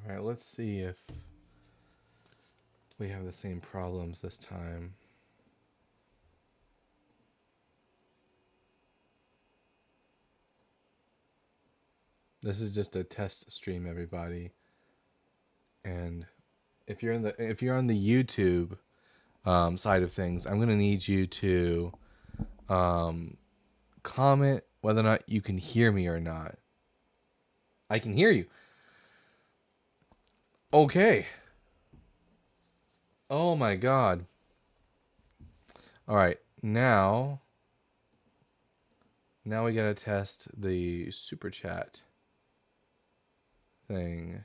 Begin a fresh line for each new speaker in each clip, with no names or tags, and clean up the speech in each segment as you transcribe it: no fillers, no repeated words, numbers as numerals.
All right, let's see if we have the same problems this time. This is just a test stream, everybody. And if you're on the YouTube side of things, I'm gonna need you to comment whether or not you can hear me or not. I can hear you. Okay. Oh my god. All right, now we gotta test the super chat thing.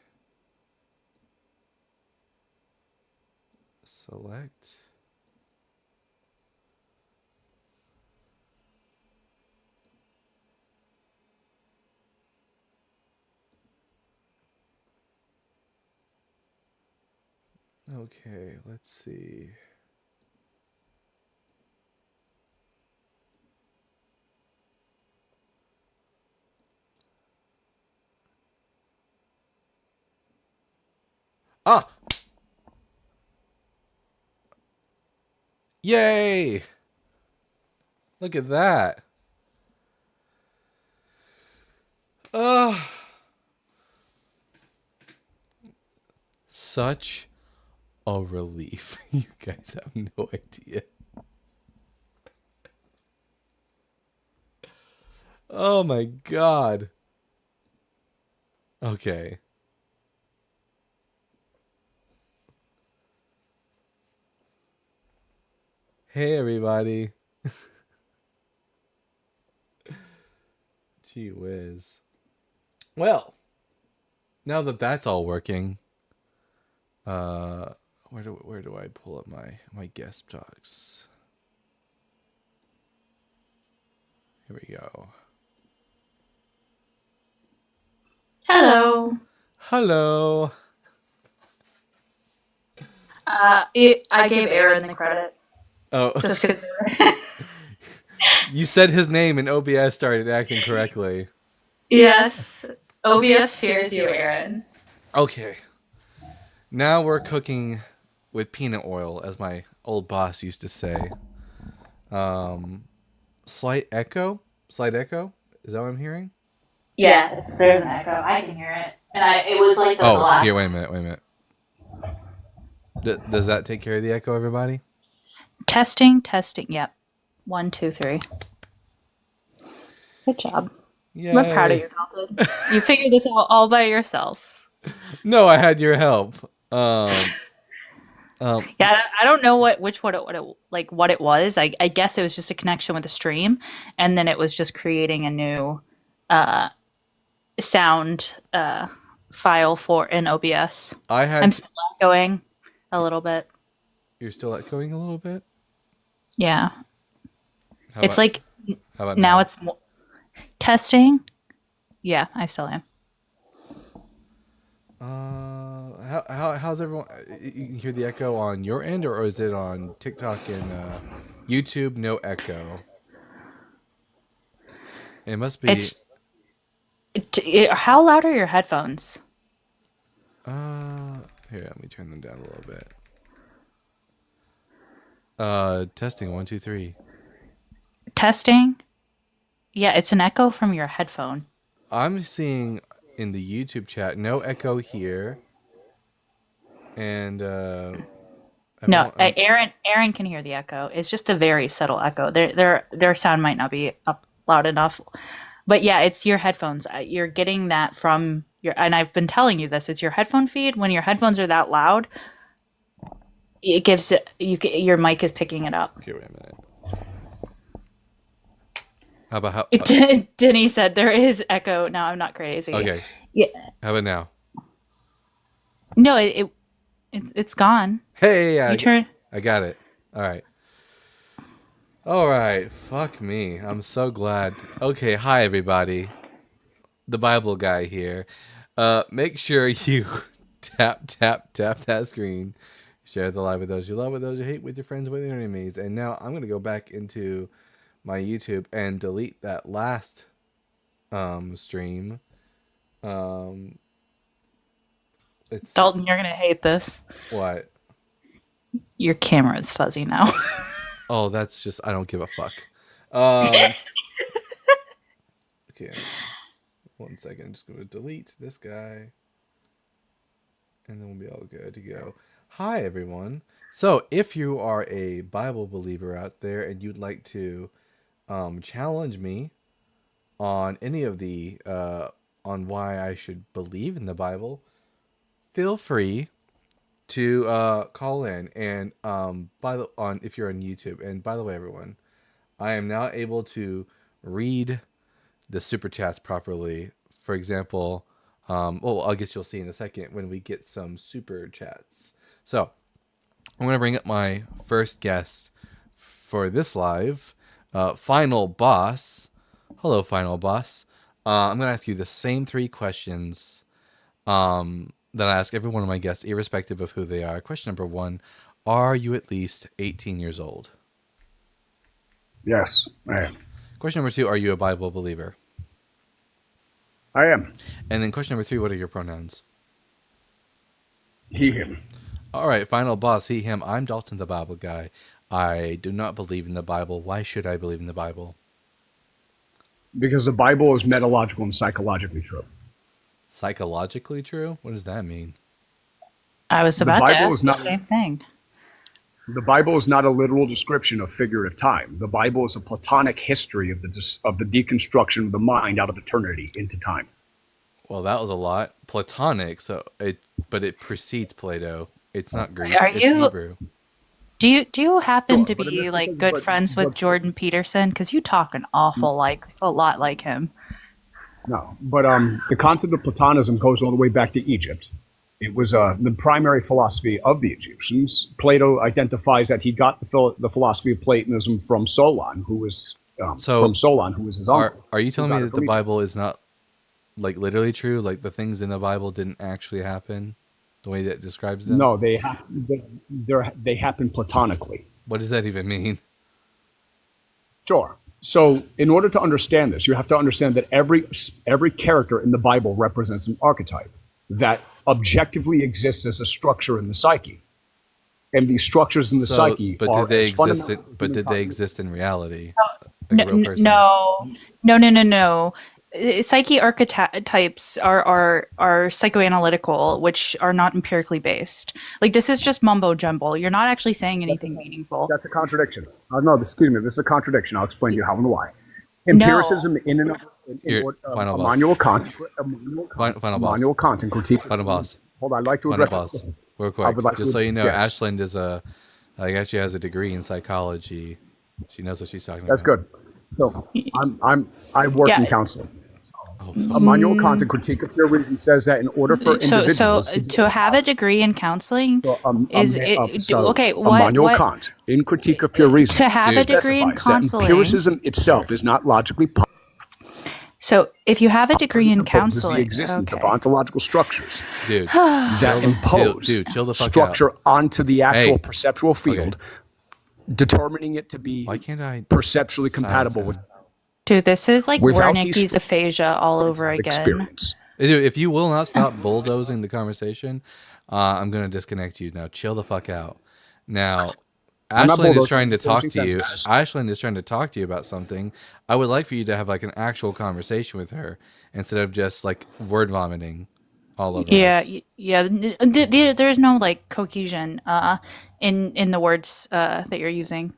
Select. Okay, let's see. Ah! Yay! Look at that. Such a relief. You guys have no idea. Oh my god. Okay. Hey everybody. Gee whiz. Well, now that that's all working, where do I pull up my guest docs? Here we go.
Hello.
Hello.
I gave Aaron the credit
Oh,
just because.
you said his name and OBS started acting correctly.
Yes, OBS fears you, Aaron.
Okay. Now we're cooking with peanut oil, as my old boss used to say. Slight echo? Slight echo? Is that what I'm hearing?
Yeah, there's an echo. I can hear it, and it was like the
Oh, here,
last.
wait a minute. Does that take care of the echo, everybody?
Testing, testing. Yep. 1, 2, 3. Good job. I'm proud of
Yay.
you, Dalton. You figured this out all by yourself.
No, I had your help.
Yeah, I don't know what it was. I guess it was just a connection with the stream, and then it was just creating a new uh, sound file for in OBS.
I
I'm
had.
still going a little bit.
You're still echoing a little bit?
Yeah.
How
It's
about
like
how about
now
now?
it's testing. Yeah, I still am.
How's everyone? You can hear the echo on your end, or is it on TikTok and YouTube? No echo. It must be.
It's how loud are your headphones?
Here, let me turn them down a little bit. Testing 1 2 3.
Testing. Yeah, it's an echo from your headphone.
I'm seeing in the YouTube chat no echo here, and
No,
everyone.
Aaron can hear the echo. It's just a very subtle echo. Their sound might not be up loud enough. But yeah, it's your headphones. You're getting that from your, and I've been telling you this. It's your headphone feed. When your headphones are that loud, it gives it. Your mic is picking it up.
Okay, wait a minute. How about how?
Denny said there is echo. No, I'm not crazy.
Okay.
Yeah.
How about now?
No, it's gone.
Hey,
You turn.
I got it. All right. All right. Fuck me. I'm so glad. Okay. Hi, everybody. The Bible guy here. Make sure you tap that screen. Share the live with those you love, with those you hate, with your friends, with your enemies. And now I'm gonna go back into my YouTube and delete that last stream. It's
Dalton, you're gonna hate this.
what?
Your camera is fuzzy now.
Oh, that's just I don't give a fuck. Um, okay, 1 second. I'm just gonna delete this guy, and then we'll be all good to go. Hi, everyone. So, if you are a Bible believer out there and you'd like to challenge me on any of the on why I should believe in the Bible, feel free to call in and by the on if you're on YouTube. And by the way, everyone, I am now able to read the super chats properly. For example, well, I guess you'll see in a second when we get some super chats. So I'm going to bring up my first guest for this live, Final Boss. Hello, Final Boss. I'm going to ask you the same 3 questions that I ask every one of my guests, irrespective of who they are. Question number 1, are you at least 18 years old?
Yes, I am.
Question number 2, are you a Bible believer?
I am.
And then question number 3, what are your pronouns?
He, him.
All right, Final Boss, he, him. I'm Dalton the Bible guy. I do not believe in the Bible. Why should I believe in the Bible?
Because the Bible is metalogical and psychologically true.
Psychologically true? What does that mean?
I was
The
about to
Bible
ask
is
the
not-
same thing.
The Bible is not a literal description of figurative time. The Bible is a Platonic history of the deconstruction of the mind out of eternity into time.
Well, that was a lot. Platonic, but it precedes Plato. It's not Greek.
Are
it's
you-
Hebrew.
Do you happen
Sure,
to
but in
be
this-
like good
but-
friends with
but-
Jordan Peterson? Because you talk an awful a lot like him.
No, but the concept of Platonism goes all the way back to Egypt. It was the primary philosophy of the Egyptians. Plato identifies that he got the philosophy of Platonism from Solon, who was
So,
his uncle.
Are you
who
telling
got
me
it
that
from
the
Egypt.
Bible is not like literally true? Like the things in the Bible didn't actually happen the way that it describes them?
No, they happen platonically.
What does that even mean?
Sure. So, in order to understand this, you have to understand that every character in the Bible represents an archetype that objectively exists as a structure in the psyche, and these structures in the psyche
but
are
did they
as
exist?
fundamental to
But
human
did they
cognition.
exist in reality?
No,
Like a real person?
no. Psyche archetypes are psychoanalytical, which are not empirically based. Like this is just mumbo jumbo. You're not actually saying anything meaningful.
That's a contradiction. No, excuse me. This is a contradiction. I'll explain to you how and why. Empiricism in and of
Here, final boss.
Immanuel Kant,
Final boss.
Immanuel Kant and critique.
Final boss.
Hold on, I'd like to
Final
address
boss.
that.
Real
I
quick,
would like
just
to-
so you know,
yes.
Ashland is actually has a degree in psychology. She knows what she's talking
That's
about.
good. So I work
Yeah.
in counseling.
Oh,
Immanuel Kant and critique of pure reason says that in order for
So
individuals
to have a degree in counseling okay?
Immanuel Kant in critique of pure reason
to have a degree in
specifies that
counseling.
empiricism itself is not logically
So if you have a degree in
opposes
counseling,
the existence of
okay.
ontological structures
dude,
that impose
dude, chill the fuck
structure
out.
onto the actual
Hey.
perceptual field, determining it to be
Why can't I?
perceptually
silence
compatible
him?
with
Dude, this is like
Without
Wernicke's
these-
aphasia all over again.
experience.
Dude, if you will not stop bulldozing the conversation, I'm gonna disconnect you now. Chill the fuck out. Now,
I'm not
Ashland is
bulldozing,
trying to
I'm
talk
finishing
to you.
sentences.
Ashland is trying to talk to you about something. I would like for you to have like an actual conversation with her instead of just like word vomiting all over
Yeah,
us.
there's no like cohesion in the words that you're using.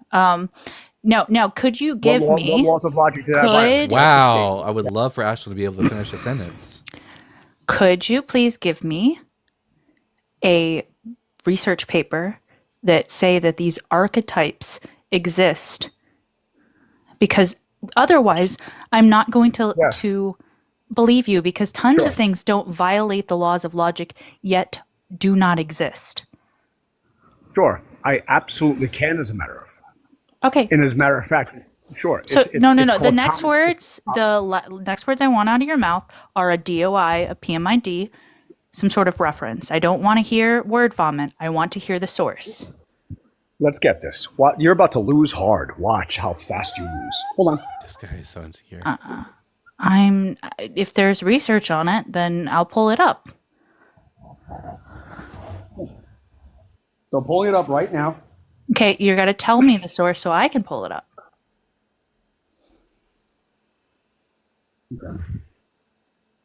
Now, could you give
what
me?
laws of logic did that
Could-
violate?
Wow, I would love for Ashland to be able to finish a sentence.
Could you please give me a research paper that say that these archetypes exist? Because otherwise, I'm not going to
Yeah.
to believe you because tons
Sure.
of things don't violate the laws of logic yet do not exist.
Sure, I absolutely can, as a matter of fact.
Okay.
And as a matter of fact, sure.
So no. The
called
next words, next words I want out of your mouth are a DOI, a PMID, some sort of reference. I don't want to hear word vomit. I want to hear the source.
Let's get this. You're about to lose hard. Watch how fast you lose. Hold on.
This guy is so insecure.
If there's research on it, then I'll pull it up.
So I'm pulling it up right now.
Okay, you got to tell me the source so I can pull it up.
Okay.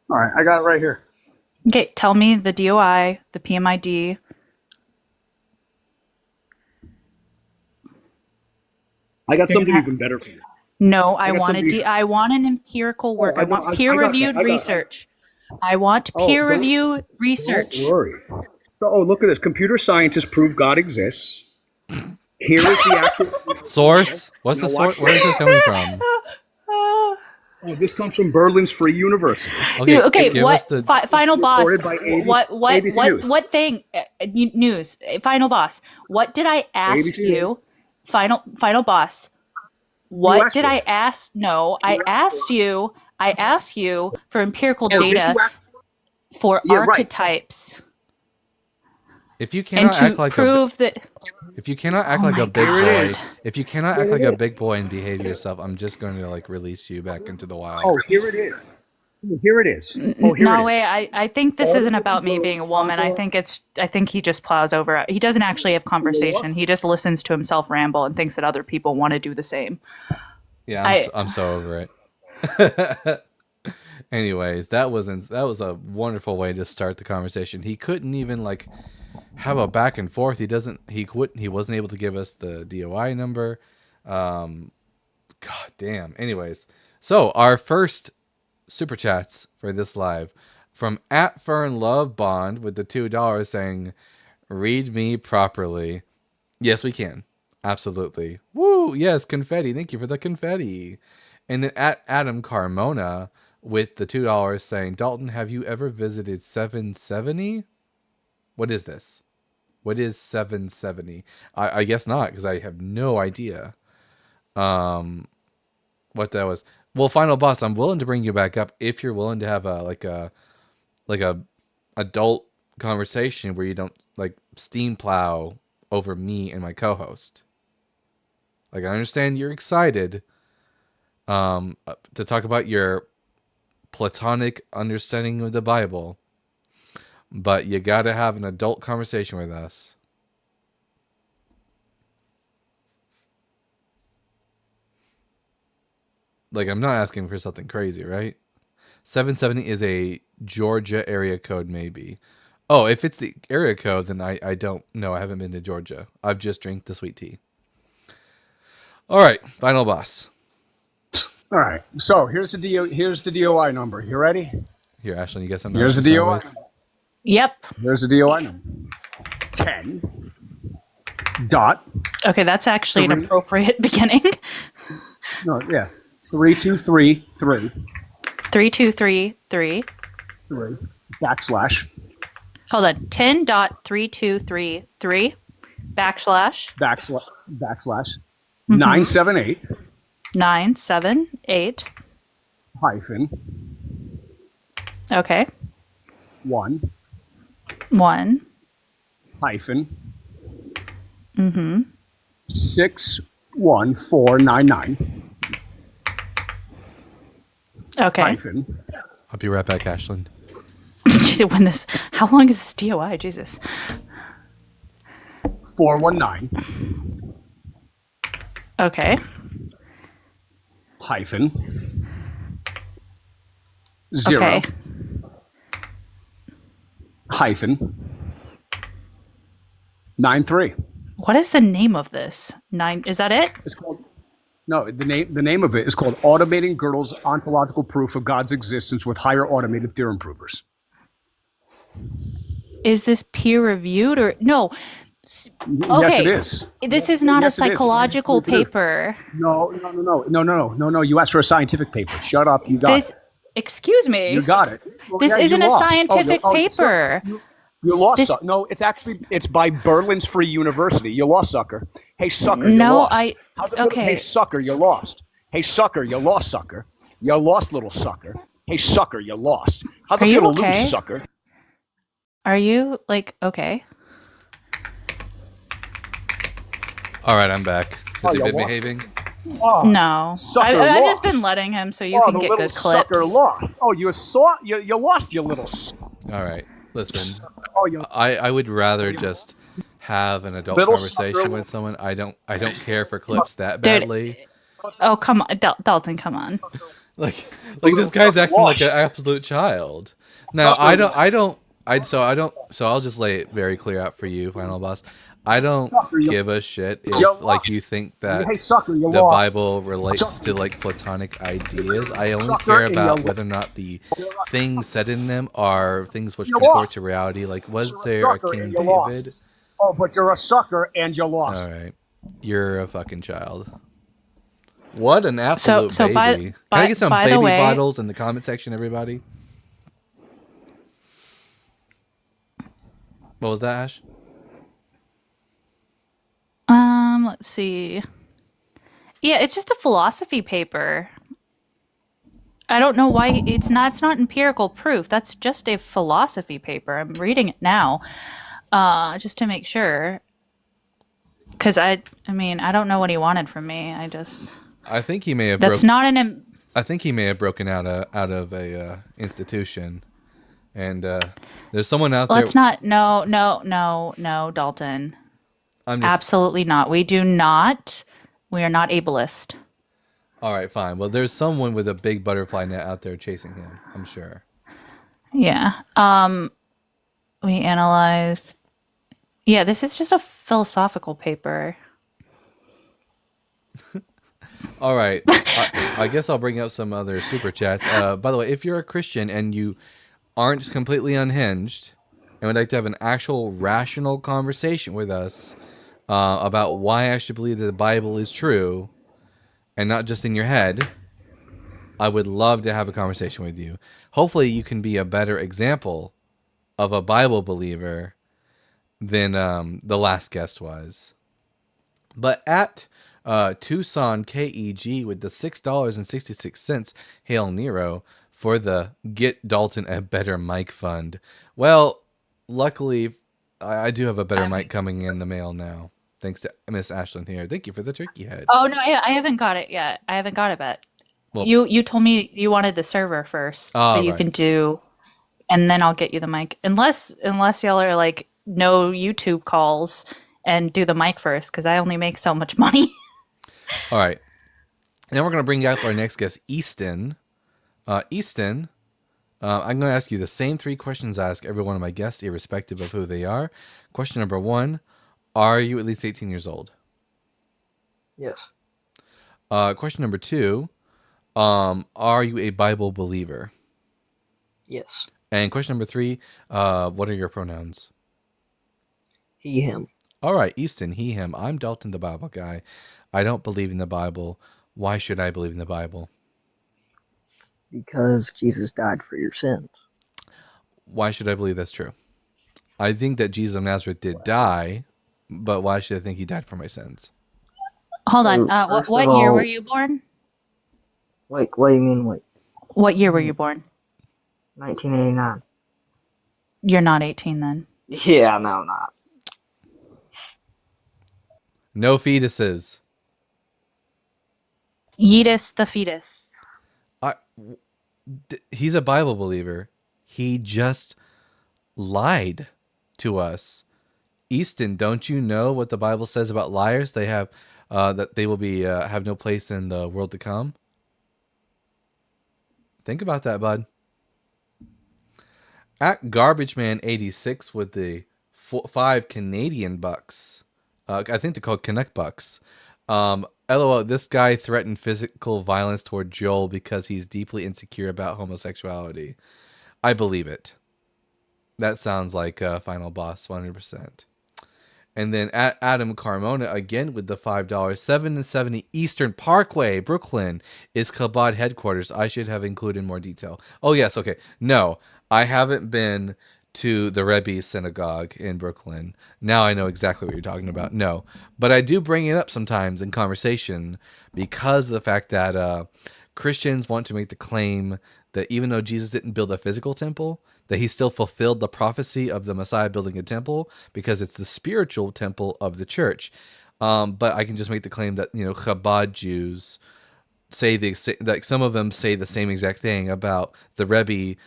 All right, I got it right here.
Okay, tell me the DOI, the PMID.
I got
You're
something
gonna-
even better for you.
No, I
got
want
something-
I want an empirical work.
I
I
know-
want
I
peer-reviewed
got that.
research. I want
Oh,
peer-reviewed research.
Don't worry. Oh, look at this. Computer scientists prove God exists. Here is the actual
Source? What's
Now
the
watch
source? Where is this coming from?
Oh, this comes from Berlin's Free University.
Okay,
give
what
us the
final boss?
Reported by ABC
What
News.
what thing? News. Final boss. What did I ask
ABC
you?
News.
Final boss. What
asked
did
for
I
it.
ask? No, I asked you. I asked you for empirical
Oh, did
data
you ask-
for
Yeah, right.
archetypes
If you
and
cannot
to
act like
prove that.
if you cannot act
Oh
like
my
a big
God.
Here it
boy,
is.
if you cannot act like a big boy and behave yourself, I'm just going to like release you back into the wild.
Oh, here it is. Here it is. Oh, here
No
it
way.
is.
I think this
All
isn't
the
about me
girls
being a woman.
follow-
I think he just plows over it. He doesn't actually have conversation. He just listens to himself ramble and thinks that other people want to do the same.
Yeah,
I-
I'm so over it. Anyways, that was a wonderful way to start the conversation. He couldn't even like have a back and forth. He wasn't able to give us the DOI number. God damn. Anyways, so our first super chats for this live from @FernLoveBond with the $2 saying, "Read me properly." Yes, we can. Absolutely. Woo! Yes, confetti. Thank you for the confetti. And then @Adam Carmona with the $2 saying, "Dalton, have you ever visited 770? What is this? What is 770? I guess not, because I have no idea what that was. Well, final boss, I'm willing to bring you back up if you're willing to have a adult conversation where you don't like steam plow over me and my co-host. Like, I understand you're excited to talk about your platonic understanding of the Bible, but you got to have an adult conversation with us. Like, I'm not asking for something crazy, right? 770 is a Georgia area code, maybe. Oh, if it's the area code, then I don't know. I haven't been to Georgia. I've just drank the sweet tea. All right, final boss.
All right. So here's the DOI number. You ready?
Here, Ashlyn, you got something?
Here's the
to start
DOI
with?
number.
Yep.
Here's the DOI number. 10 dot.
Okay, that's actually an
Three.
appropriate beginning.
No, yeah. 3233
3233.
3 backslash
Hold on. 10.3233 backslash
backslash 978
978.
hyphen
Okay.
1
1.
hyphen 61499
Okay.
hyphen
I'll be right back, Ashlyn.
When this, how long is this DOI? Jesus.
419
Okay.
hyphen 0
Okay.
hyphen 93.
What is the name of this? Is that it?
It's called no. The name of it is called Automating Gödel's Ontological Proof of God's Existence with Higher Automated Theorem Provers.
Is this peer reviewed or no?
Yes,
Okay.
it is.
This is not
Yes,
a
it is.
psychological paper.
No. You asked for a scientific paper. Shut up. You got
This,
it.
excuse me.
You got it. Well,
This
yeah, you
isn't a
lost.
scientific
so
paper.
you lost.
This-
No, it's by Berlin's Free University. You lost, sucker. Hey, sucker, you
No,
lost. How's it feel?
okay.
Hey, sucker, you lost. Hey, sucker, you lost, sucker. You lost, little sucker. Hey, sucker, you lost. How's
Are
it
you
feel to
okay?
lose, sucker?
Are you like okay?
All right, I'm back. Has he
you
been
what?
behaving?
Oh,
No.
Sucker
I've just
lost.
been letting him so you
oh,
can
the
get
little
good clips.
sucker lost. Oh, you lost, you little.
All right, listen.
Oh, you.
I would rather just have an adult
Little
conversation
sucker.
with someone, I don't care for clips that
Dude,
badly.
oh come on, Dalton, come on.
Like
Little
this guy's
sucker
acting like an
lost.
absolute child. Now I'll just lay it very clear out for you, Final Boss. I don't
Sucker, you,
give a shit
you
if like
lost.
you think
Hey,
that
sucker, you
the
lost.
Bible relates to
Sucker.
like platonic ideas. I only
Sucker,
care
and
about
you-
whether or not the things said in them are things which
You
comport
lost.
to reality. Like, was
You're a
there a
sucker
King
and you lost.
David?
Oh, but you're a sucker and you lost.
All right, you're a fucking child. What an absolute
So
baby! Can I get some
by the
baby
way,
bottles in the comment section, everybody? What was that, Ash?
let's see. Yeah, it's just a philosophy paper. I don't know why it's not empirical proof. That's just a philosophy paper. I'm reading it now, just to make sure. Because I mean, I don't know what he wanted from me.
I think he may have
That's not an.
I think he may have broken out of a institution, and there's someone out there.
Let's not. No, Dalton.
I'm just
Absolutely not. We do not. We are not ableist.
all right. Fine. Well, there's someone with a big butterfly net out there chasing him. I'm sure.
Yeah. We analyzed. Yeah, this is just a philosophical paper.
All right. I guess I'll bring up some other super chats. By the way, if you're a Christian and you aren't just completely unhinged and would like to have an actual rational conversation with us about why I should believe that the Bible is true and not just in your head, I would love to have a conversation with you. Hopefully you can be a better example of a Bible believer than the last guest was. But at Tucson KEG with the $6.66, Hail Nero, for the Get Dalton a Better Mic Fund. Well, luckily, I do have a better mic coming in the mail now. Thanks to Miss Ashlyn here. Thank you for the turkey head.
Oh no, I haven't got it yet. I haven't got it yet.
Well-
You told me you wanted the server first,
Oh,
so you
right.
can do, and then I'll get you the mic. Unless y'all are like no YouTube calls and do the mic first, because I only make so much money.
All right. Now we're going to bring up our next guest, Easton. Easton, I'm going to ask you the same 3 questions I ask every one of my guests, irrespective of who they are. Question number 1, are you at least 18 years old?
Yes.
Question number 2, are you a Bible believer?
Yes.
And question number 3, what are your pronouns?
He, him.
All right, Easton, he, him. I'm Dalton, the Bible guy. I don't believe in the Bible. Why should I believe in the Bible?
Because Jesus died for your sins.
Why should I believe that's true? I think that Jesus of Nazareth did die, but why should I think he died for my sins?
Hold on.
So, first
What
of
year
all-
were you born?
Wait, what do you mean, wait?
What year were you born?
1989.
You're not 18 then.
Yeah, no, not.
No fetuses.
Yeetus the fetus.
He's a Bible believer. He just lied to us. Easton, don't you know what the Bible says about liars? They have that they will be have no place in the world to come. Think about that, bud. At Garbage Man 86 with the 5 Canadian bucks. I think they're called Connect bucks. LOL, this guy threatened physical violence toward Joel because he's deeply insecure about homosexuality. I believe it. That sounds like Final Boss 100%. And then at Adam Carmona again with the $5. 770 Eastern Parkway, Brooklyn is Chabad headquarters. I should have included more detail. Oh, yes. Okay. No, I haven't been to the Rebbe synagogue in Brooklyn. Now I know exactly what you're talking about. No, but I do bring it up sometimes in conversation because of the fact that Christians want to make the claim that even though Jesus didn't build a physical temple, that he still fulfilled the prophecy of the Messiah building a temple because it's the spiritual temple of the church. But I can just make the claim that, Chabad Jews say like some of them say the same exact thing about the Rebbe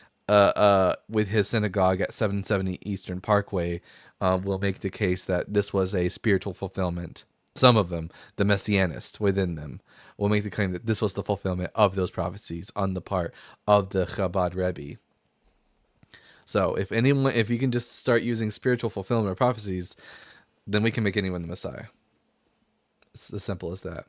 with his synagogue at 770 Eastern Parkway, will make the case that this was a spiritual fulfillment. Some of them, the messianists within them, will make the claim that this was the fulfillment of those prophecies on the part of the Chabad Rebbe. So if you can just start using spiritual fulfillment of prophecies, then we can make anyone the Messiah. It's as simple as that.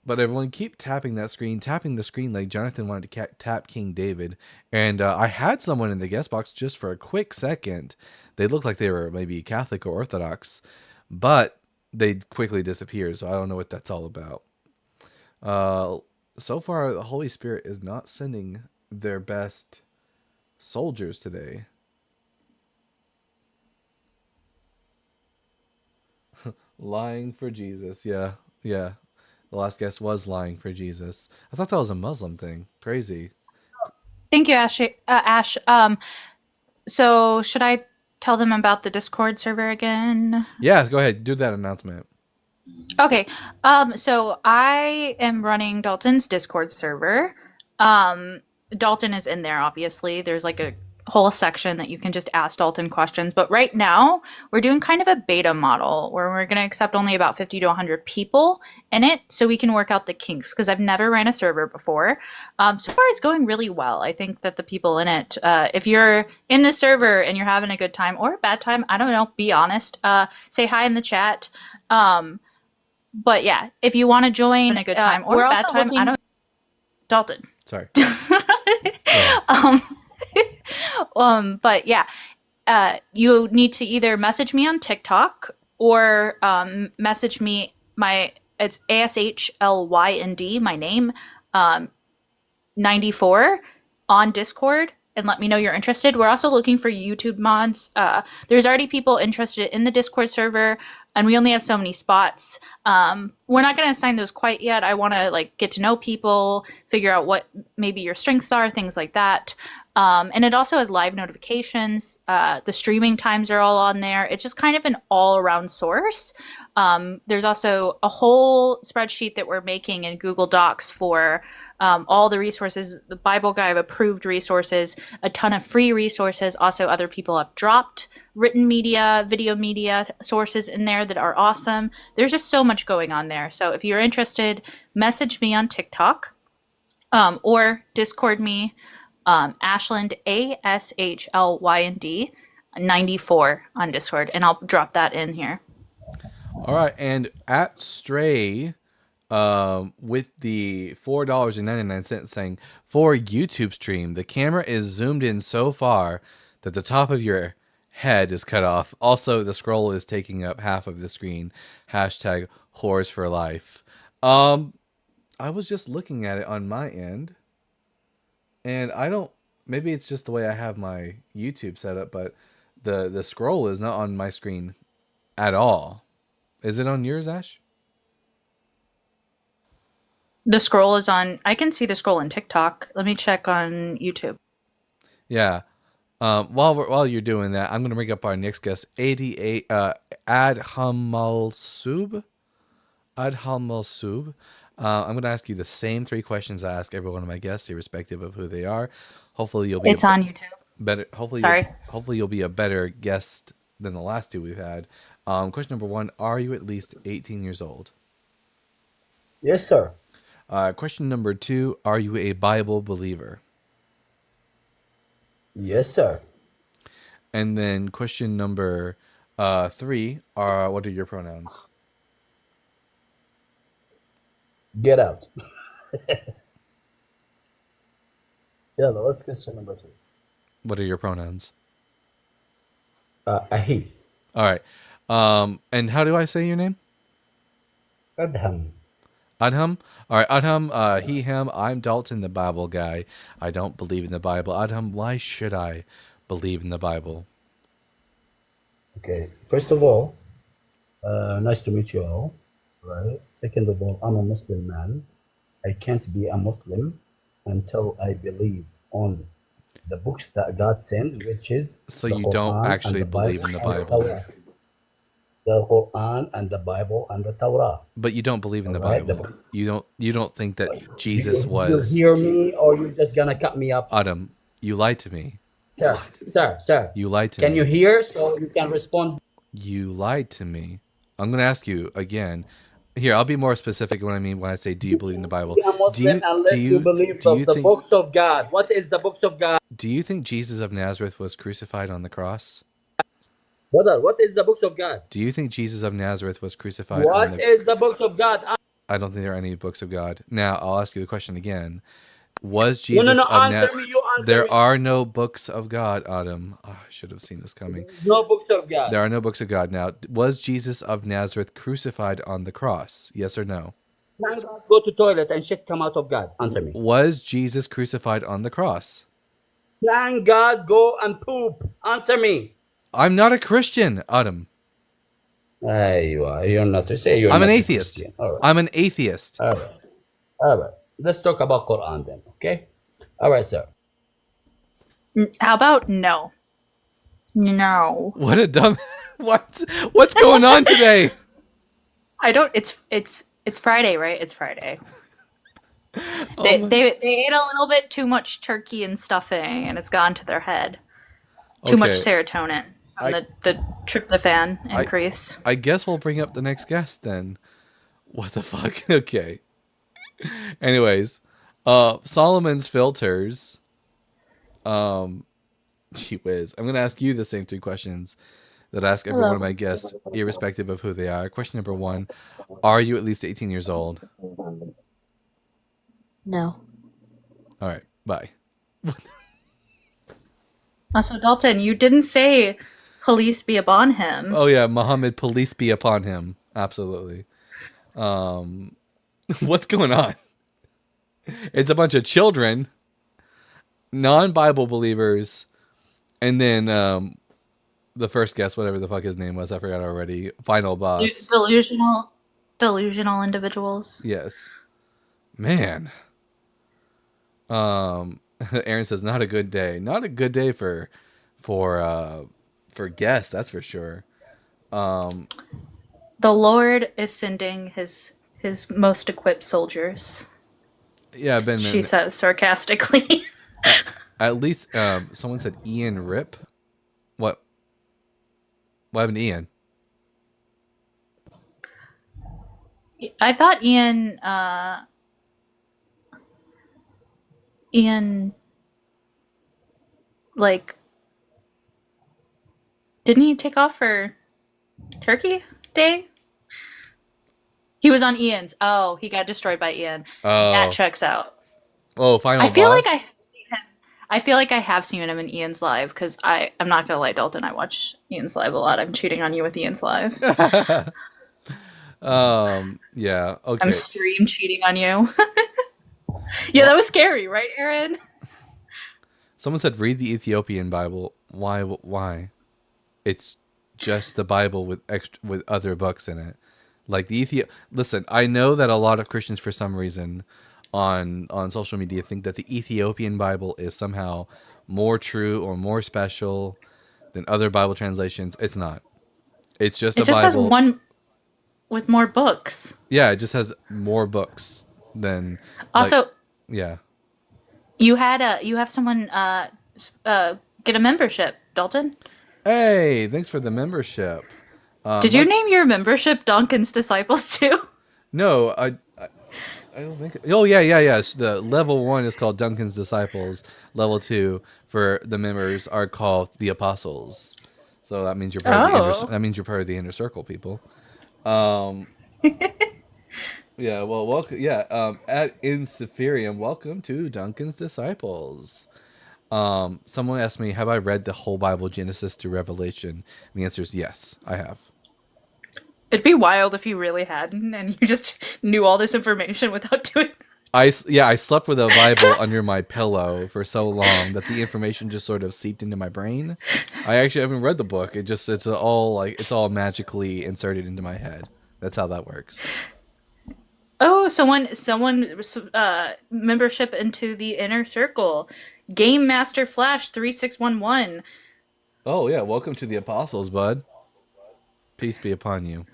But everyone keep tapping the screen like Jonathan wanted to tap King David. And I had someone in the guest box just for a quick second. They looked like they were maybe Catholic or Orthodox, but they quickly disappeared. So I don't know what that's all about. So far, the Holy Spirit is not sending their best soldiers today. Lying for Jesus. Yeah. The last guest was lying for Jesus. I thought that was a Muslim thing. Crazy.
Thank you, Ash. So should I tell them about the Discord server again?
Yeah, go ahead. Do that announcement.
Okay. So I am running Dalton's Discord server. Dalton is in there, obviously. There's like a whole section that you can just ask Dalton questions. But right now, we're doing kind of a beta model where we're going to accept only about 50 to 100 people in it so we can work out the kinks, because I've never ran a server before. So far, it's going really well. I think that the people in it, if you're in the server and you're having a good time or a bad time, I don't know, be honest. Say hi in the chat. But yeah, if you want to join a good time or a bad time, I don't. Dalton.
Sorry.
But yeah, you need to either message me on TikTok or message me. It's ASHLYND, my name, 94 on Discord, and let me know you're interested. We're also looking for YouTube mods. There's already people interested in the Discord server, and we only have so many spots. We're not going to assign those quite yet. I want to get to know people, figure out what maybe your strengths are, things like that. And it also has live notifications. The streaming times are all on there. It's just kind of an all-around source. There's also a whole spreadsheet that we're making in Google Docs for all the resources. The Bible Guide approved resources, a ton of free resources. Also, other people have dropped written media, video media sources in there that are awesome. There's just so much going on there. So if you're interested, message me on TikTok or Discord me. Ashland, ASHLYND 94 on Discord, and I'll drop that in here.
All right, and at Stray, with the $4.99 saying for YouTube stream, the camera is zoomed in so far that the top of your head is cut off. Also, the scroll is taking up half of the screen. Hashtag whores for life. I was just looking at it on my end. And maybe it's just the way I have my YouTube set up, but the scroll is not on my screen at all. Is it on yours, Ash?
The scroll is on, I can see the scroll in TikTok. Let me check on YouTube.
Yeah. While you're doing that, I'm going to bring up our next guest, 88, Adhamal Sub. I'm going to ask you the same 3 questions I ask every one of my guests, irrespective of who they are. Hopefully, you'll be.
It's on YouTube.
Better. Hopefully, you'll be a better guest than the last 2 we've had. Question number 1: are you at least 18 years old?
Yes, sir.
Question number 2: are you a Bible believer?
Yes, sir.
And then question number 3: what are your pronouns?
Get out. Yeah, what's question number 2?
What are your pronouns?
Ahi.
All right. And how do I say your name?
Adham.
Adham? All right, Adham, he, him, I'm Dalton, the Bible guy. I don't believe in the Bible. Adham, why should I believe in the Bible?
Okay. First of all, nice to meet you all. Right. Second of all, I'm a Muslim man. I can't be a Muslim until I believe on the books that God sent, which is
So
the
you don't
Quran
actually
and the
believe in the Bible?
the Quran and the Bible and the Torah.
But you don't believe in the
Right?
Bible. You don't think that
You,
Jesus
you
was
hear me, or you just gonna cut me up,
Adam. You lied to me.
sir?
You lied to
Can
me.
you hear so you can respond?
You lied to me. I'm gonna ask you again. Here, I'll be more specific when I say, do you believe in the Bible?
Be a Muslim unless you believe the
think
books of God. What is the books of God?
do you think Jesus of Nazareth was crucified on the cross?
Brother, what is the books of God?
Do you think Jesus of Nazareth was crucified on
What
the
is the books of God?
I don't think there are any books of God. Now, I'll ask you the question again. Was
No,
Jesus
no, no.
of
Answer
Nazareth?
me. You answer
There
me.
are no books of God, Adam. Oh, I should have seen this coming.
No books of God.
There are no books of God. Now, was Jesus of Nazareth crucified on the cross? Yes or no?
Thank God, go to toilet and shit come out of God. Answer me.
Was Jesus crucified on the cross?
Thank God, go and poop. Answer me.
I'm not a Christian, Adam.
You're not to say you're
I'm
not
an
a
atheist.
Christian. All right.
I'm an atheist.
All right. All right. Let's talk about Quran then, okay? All right, sir.
How about no? No.
What a dumb. What's going on today?
I don't. It's Friday, right? It's Friday.
Oh
They ate a little bit too much turkey and stuffing, and it's gone to their head. Too much
Okay.
serotonin from the tryptophan increase.
I guess we'll bring up the next guest then. What the fuck? Okay. Anyways, Solomon's filters. Gee whiz. I'm gonna ask you the same three questions that I ask every one of my guests, irrespective of who they are. Question number 1: are you at least 18 years old?
No.
All right. Bye.
Also, Dalton, you didn't say police be upon him.
Oh yeah, Muhammad, police be upon him. Absolutely. What's going on? It's a bunch of children, non-Bible believers, and then the first guest, whatever the fuck his name was, I forgot already. Final boss.
Delusional individuals.
Yes. Man. Aaron says not a good day. Not a good day for guests, that's for sure.
The Lord is sending his most equipped soldiers.
Yeah, Ben.
She says sarcastically.
At least someone said Ian Rip. What happened to Ian?
I thought Ian like didn't he take off for Turkey Day? He was on Ian's. Oh, he got destroyed by Ian. That checks out.
Oh, final
I feel
boss?
like I have seen him. I feel like I have seen him in Ian's live because I'm not gonna lie, Dalton. I watch Ian's live a lot. I'm cheating on you with Ian's live.
Yeah, okay.
I'm stream cheating on you. Yeah, that was scary, right, Aaron?
Someone said read the Ethiopian Bible. Why? It's just the Bible with other books in it. Like listen, I know that a lot of Christians for some reason on social media think that the Ethiopian Bible is somehow more true or more special than other Bible translations. It's not. It's just a
It just
Bible.
has one with more books.
Yeah, it just has more books than
Also,
yeah.
you have someone get a membership, Dalton.
Hey, thanks for the membership.
Did you name your membership Duncan's Disciples too?
No, I don't think. Oh yeah. The level 1 is called Duncan's Disciples. Level 2 for the members are called the Apostles. So that means you're part of the inner circle, people. Yeah. Well, welcome. Yeah. At Insiferium, welcome to Duncan's Disciples. Someone asked me, have I read the whole Bible, Genesis to Revelation? And the answer is yes, I have.
It'd be wild if you really hadn't, and you just knew all this information without doing.
I slept with a Bible under my pillow for so long that the information just sort of seeped into my brain. I actually haven't read the book. It's all magically inserted into my head. That's how that works.
Oh, someone membership into the inner circle. Game Master Flash 3611.
Oh yeah, welcome to the Apostles, bud. Peace be upon you.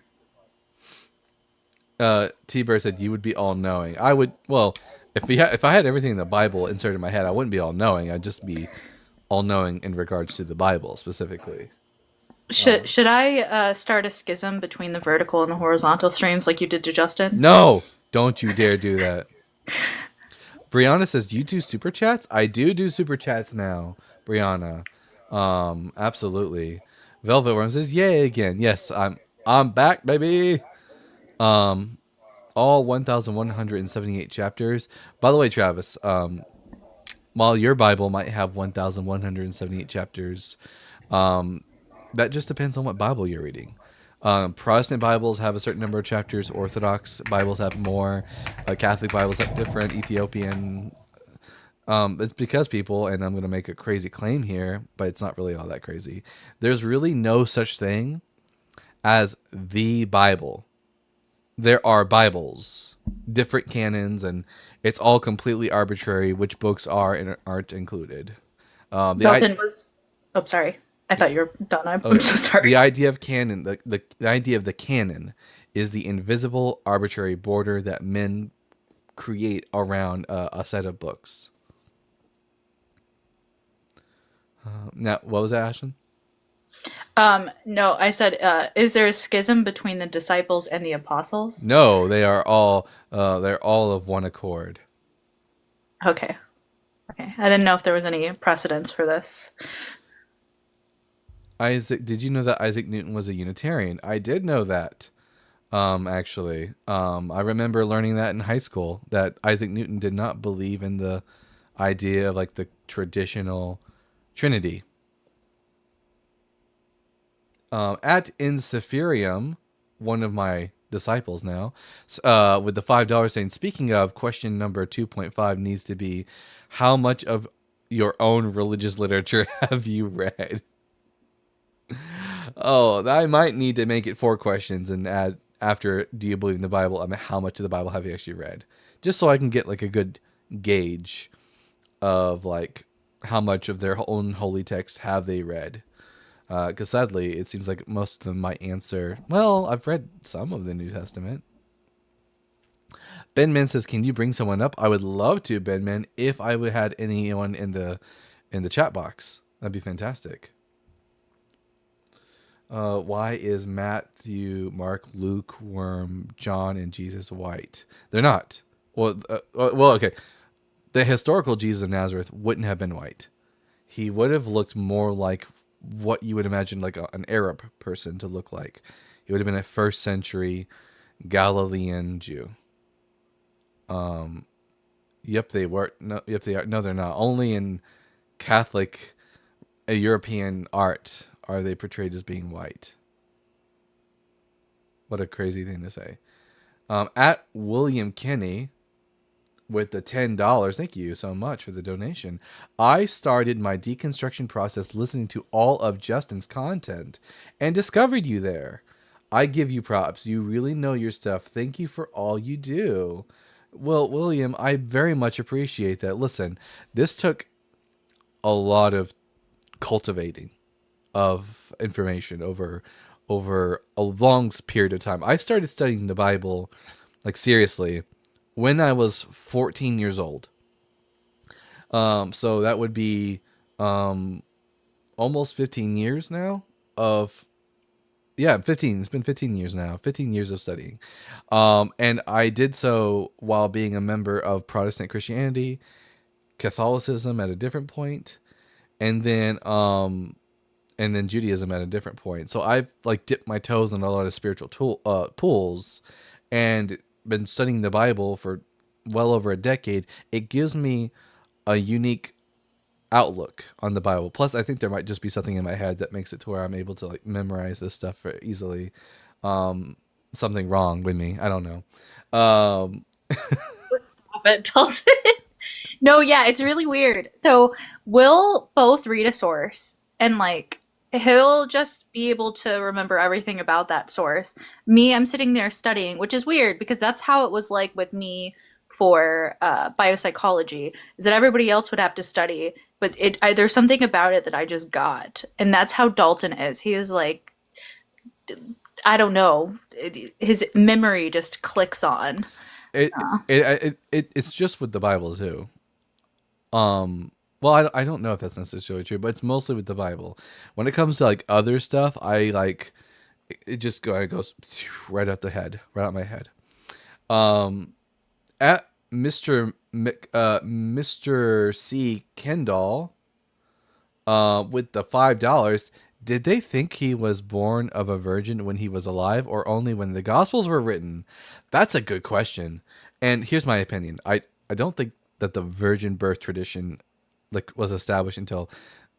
T-Bird said you would be all-knowing. I would. Well, if I had everything in the Bible inserted in my head, I wouldn't be all-knowing. I'd just be all-knowing in regards to the Bible specifically.
Should I start a schism between the vertical and the horizontal streams like you did to Justin?
No, don't you dare do that. Brianna says, "Do you do super chats?" I do super chats now, Brianna. Absolutely. Velvet Worm says, "Yay again." Yes, I'm back, baby. All 1,178 chapters. By the way, Travis, while your Bible might have 1,178 chapters, that just depends on what Bible you're reading. Protestant Bibles have a certain number of chapters. Orthodox Bibles have more. Catholic Bibles have different. Ethiopian. It's because people, and I'm going to make a crazy claim here, but it's not really all that crazy. There's really no such thing as the Bible. There are Bibles, different canons, and it's all completely arbitrary which books are and aren't included.
Dalton was. Oh, sorry. I thought you were done. I'm so sorry.
The idea of canon, the idea of the canon, is the invisible, arbitrary border that men create around a set of books. Now, what was that, Ashton?
No, I said, is there a schism between the disciples and the apostles?
No, they are all they're all of one accord.
Okay. Okay. I didn't know if there was any precedence for this.
Isaac, did you know that Isaac Newton was a Unitarian? I did know that. Actually, I remember learning that in high school, that Isaac Newton did not believe in the idea of like the traditional Trinity. At Insiferium, one of my disciples now, with the $5 saying, speaking of, question number 2.5 needs to be, how much of your own religious literature have you read? Oh, I might need to make it 4 questions and add after, do you believe in the Bible? I mean, how much of the Bible have you actually read? Just so I can get like a good gauge of like how much of their own holy text have they read. Because sadly, it seems like most of them might answer, well, I've read some of the New Testament. Ben Men says, can you bring someone up? I would love to, Ben Men, if I would had anyone in the chat box. That'd be fantastic. Why is Matthew, Mark, Luke, Worm, John, and Jesus white? They're not. Well, okay. The historical Jesus of Nazareth wouldn't have been white. He would have looked more like what you would imagine like an Arab person to look like. He would have been a first century Galilean Jew. Yep, they were. No, yep, they are. No, they're not. Only in Catholic, European art are they portrayed as being white. What a crazy thing to say. At William Kinney with the $10. Thank you so much for the donation. I started my deconstruction process listening to all of Justin's content and discovered you there. I give you props. You really know your stuff. Thank you for all you do. Well, William, I very much appreciate that. Listen, this took a lot of cultivating of information over a long period of time. I started studying the Bible, like seriously, when I was 14 years old. So that would be almost 15 years now of, yeah, 15. It's been 15 years now, 15 years of studying. And I did so while being a member of Protestant Christianity, Catholicism at a different point, and then Judaism at a different point. So I've like dipped my toes in a lot of spiritual pools and been studying the Bible for well over a decade. It gives me a unique outlook on the Bible. Plus, I think there might just be something in my head that makes it to where I'm able to like memorize this stuff very easily. Something wrong with me. I don't know.
Stop it, Dalton. No, yeah, it's really weird. So we'll both read a source and like he'll just be able to remember everything about that source. Me, I'm sitting there studying, which is weird because that's how it was like with me for biopsychology, is that everybody else would have to study, but there's something about it that I just got. And that's how Dalton is. He is like I don't know. His memory just clicks on.
It, it's just with the Bible too. Well, I don't know if that's necessarily true, but it's mostly with the Bible. When it comes to like other stuff, I like it just goes right out the head, right out my head. At Mr. C Kendall, with the $5, did they think he was born of a virgin when he was alive, or only when the Gospels were written? That's a good question. And here's my opinion. I don't think that the virgin birth tradition like was established until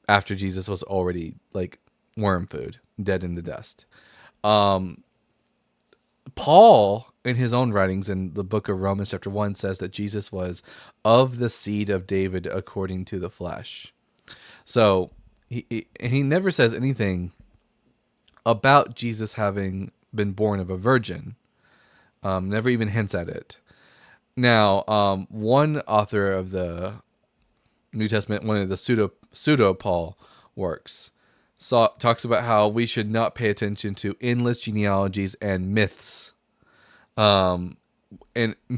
after Jesus was already like worm food, dead in the dust. Paul, in his own writings in the book of Romans chapter 1, says that Jesus was of the seed of David according to the flesh. So he never says anything about Jesus having been born of a virgin. Never even hints at it. Now, one author of the New Testament, one of the pseudo Paul works, talks about how we should not pay attention to endless genealogies and myths. And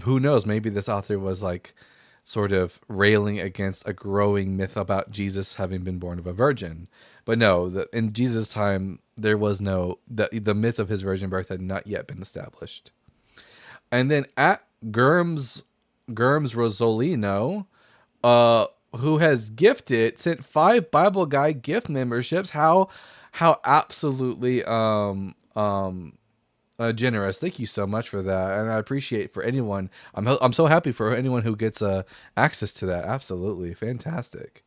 who knows, maybe this author was like sort of railing against a growing myth about Jesus having been born of a virgin. But no, in Jesus' time, there was no, the myth of his virgin birth had not yet been established. And then at Germs Rosolino, who has sent 5 Bible Guy gift memberships. How absolutely generous. Thank you so much for that, and I appreciate for anyone. I'm so happy for anyone who gets access to that. Absolutely fantastic.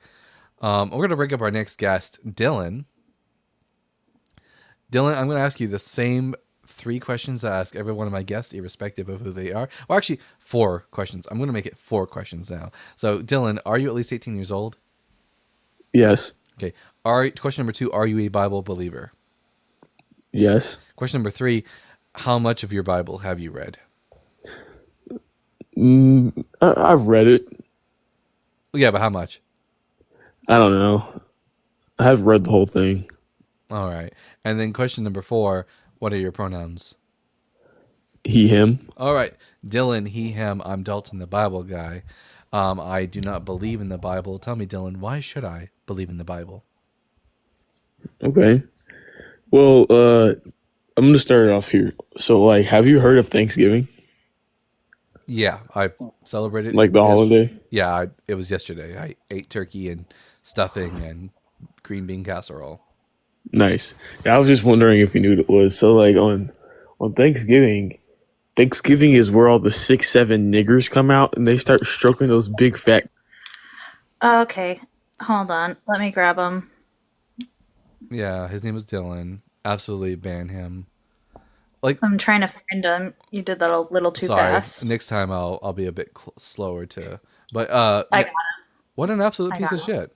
We're gonna bring up our next guest, Dylan. Dylan, I'm gonna ask you the same 3 questions I ask every one of my guests, irrespective of who they are. Well, actually, 4 questions. I'm gonna make it 4 questions now. So, Dylan, are you at least 18 years old?
Yes.
Okay. Question number 2: are you a Bible believer?
Yes.
Question number 3: how much of your Bible have you read?
I've read it.
Yeah, but how much?
I don't know. I have read the whole thing.
All right. And then question number 4: what are your pronouns?
He, him.
All right. Dylan, he, him. I'm Dalton, the Bible guy. I do not believe in the Bible. Tell me, Dylan, why should I believe in the Bible?
Okay. Well, I'm going to start it off here. So, like, have you heard of Thanksgiving?
Yeah, I celebrated.
Like the holiday?
Yeah, it was yesterday. I ate turkey and stuffing and green bean casserole.
Nice. Yeah, I was just wondering if you knew what it was. So, like, on Thanksgiving is where all the 6'7" niggers come out and they start stroking those big fat.
Okay, hold on. Let me grab him.
Yeah, his name was Dylan. Absolutely ban him.
I'm trying to find him. You did that a little too fast.
Next time I'll be a bit slower to. But
I got him.
what an absolute piece of
got
shit.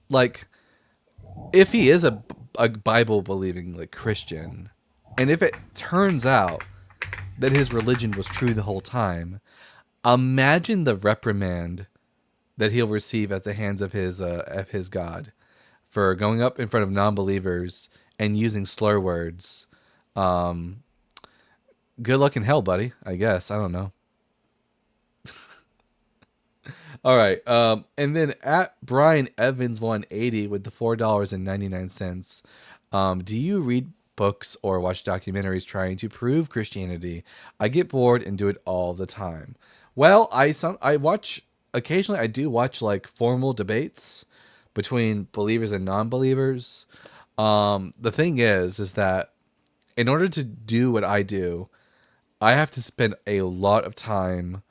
Like, if he is a Bible believing like Christian, and if it turns out that his religion was true the whole time, imagine the reprimand that he'll receive at the hands of his God for going up in front of non-believers and using slur words. Good luck in hell, buddy. I guess. I don't know. All right. And then at Brian Evans 180 with the $4.99. Do you read books or watch documentaries trying to prove Christianity? I get bored and do it all the time. Well, I watch occasionally. I do watch like formal debates between believers and non-believers. The thing is that in order to do what I do, I have to spend a lot of time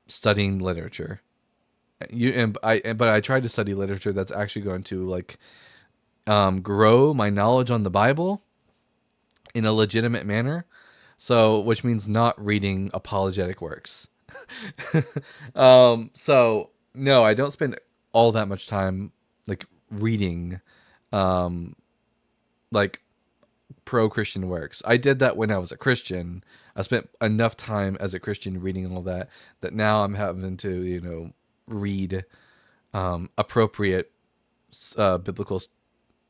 studying literature. But I try to study literature that's actually going to like grow my knowledge on the Bible in a legitimate manner. So, which means not reading apologetic works. So no, I don't spend all that much time like reading like pro-Christian works. I did that when I was a Christian. I spent enough time as a Christian reading all that now I'm having to, read appropriate biblical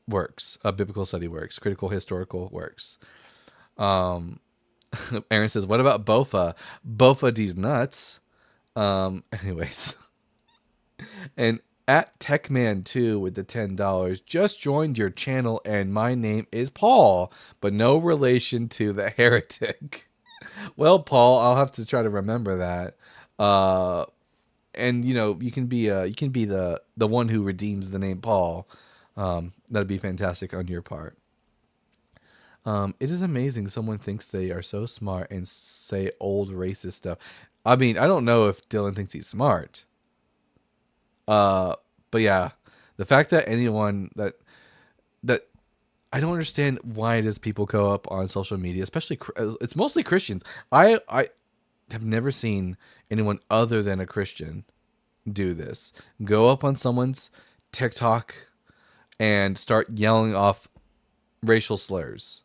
works, biblical study works, critical historical works. Um, Aaron says, "What about Bofa? Bofa these nuts." Anyways, and at Techman2 with the $10 just joined your channel, and my name is Paul, but no relation to the heretic. Well, Paul, I'll have to try to remember that. And you can be the one who redeems the name Paul. That'd be fantastic on your part. It is amazing someone thinks they are so smart and say old racist stuff. I mean, I don't know if Dylan thinks he's smart. But yeah, the fact that anyone that I don't understand why does people go up on social media, especially it's mostly Christians. I have never seen anyone other than a Christian do this. Go up on someone's TikTok and start yelling off racial slurs.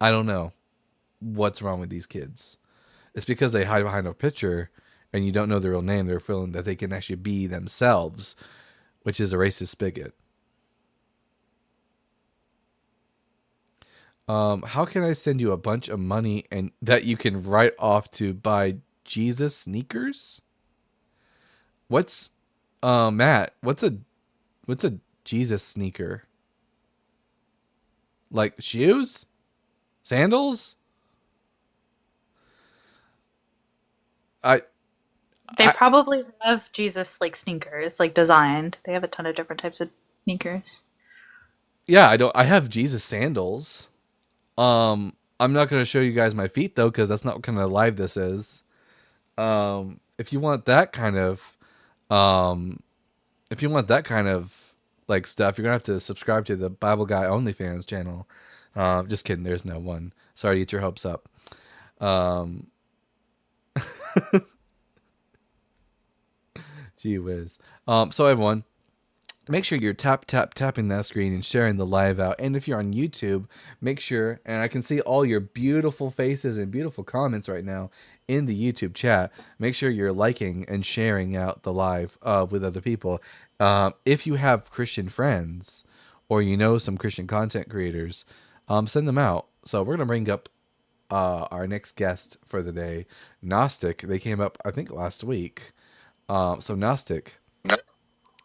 I don't know what's wrong with these kids. It's because they hide behind a picture and you don't know their real name. They're feeling that they can actually be themselves, which is a racist bigot. How can I send you a bunch of money and that you can write off to buy Jesus sneakers? What's Matt, what's a Jesus sneaker? Like shoes? Sandals?
They probably have Jesus like sneakers, like designed. They have a ton of different types of sneakers.
Yeah, I have Jesus sandals. I'm not going to show you guys my feet though, because that's not what kind of live this is. If you want that kind of like stuff, you're gonna have to subscribe to the Bible Guy OnlyFans channel. Just kidding, there's no one. Sorry to get your hopes up. Gee whiz. So everyone, make sure you're tapping that screen and sharing the live out. And if you're on YouTube, make sure, and I can see all your beautiful faces and beautiful comments right now in the YouTube chat. Make sure you're liking and sharing out the live with other people. If you have Christian friends or some Christian content creators, send them out. So we're gonna bring up our next guest for the day, Gnostic. They came up, I think, last week. So Gnostic,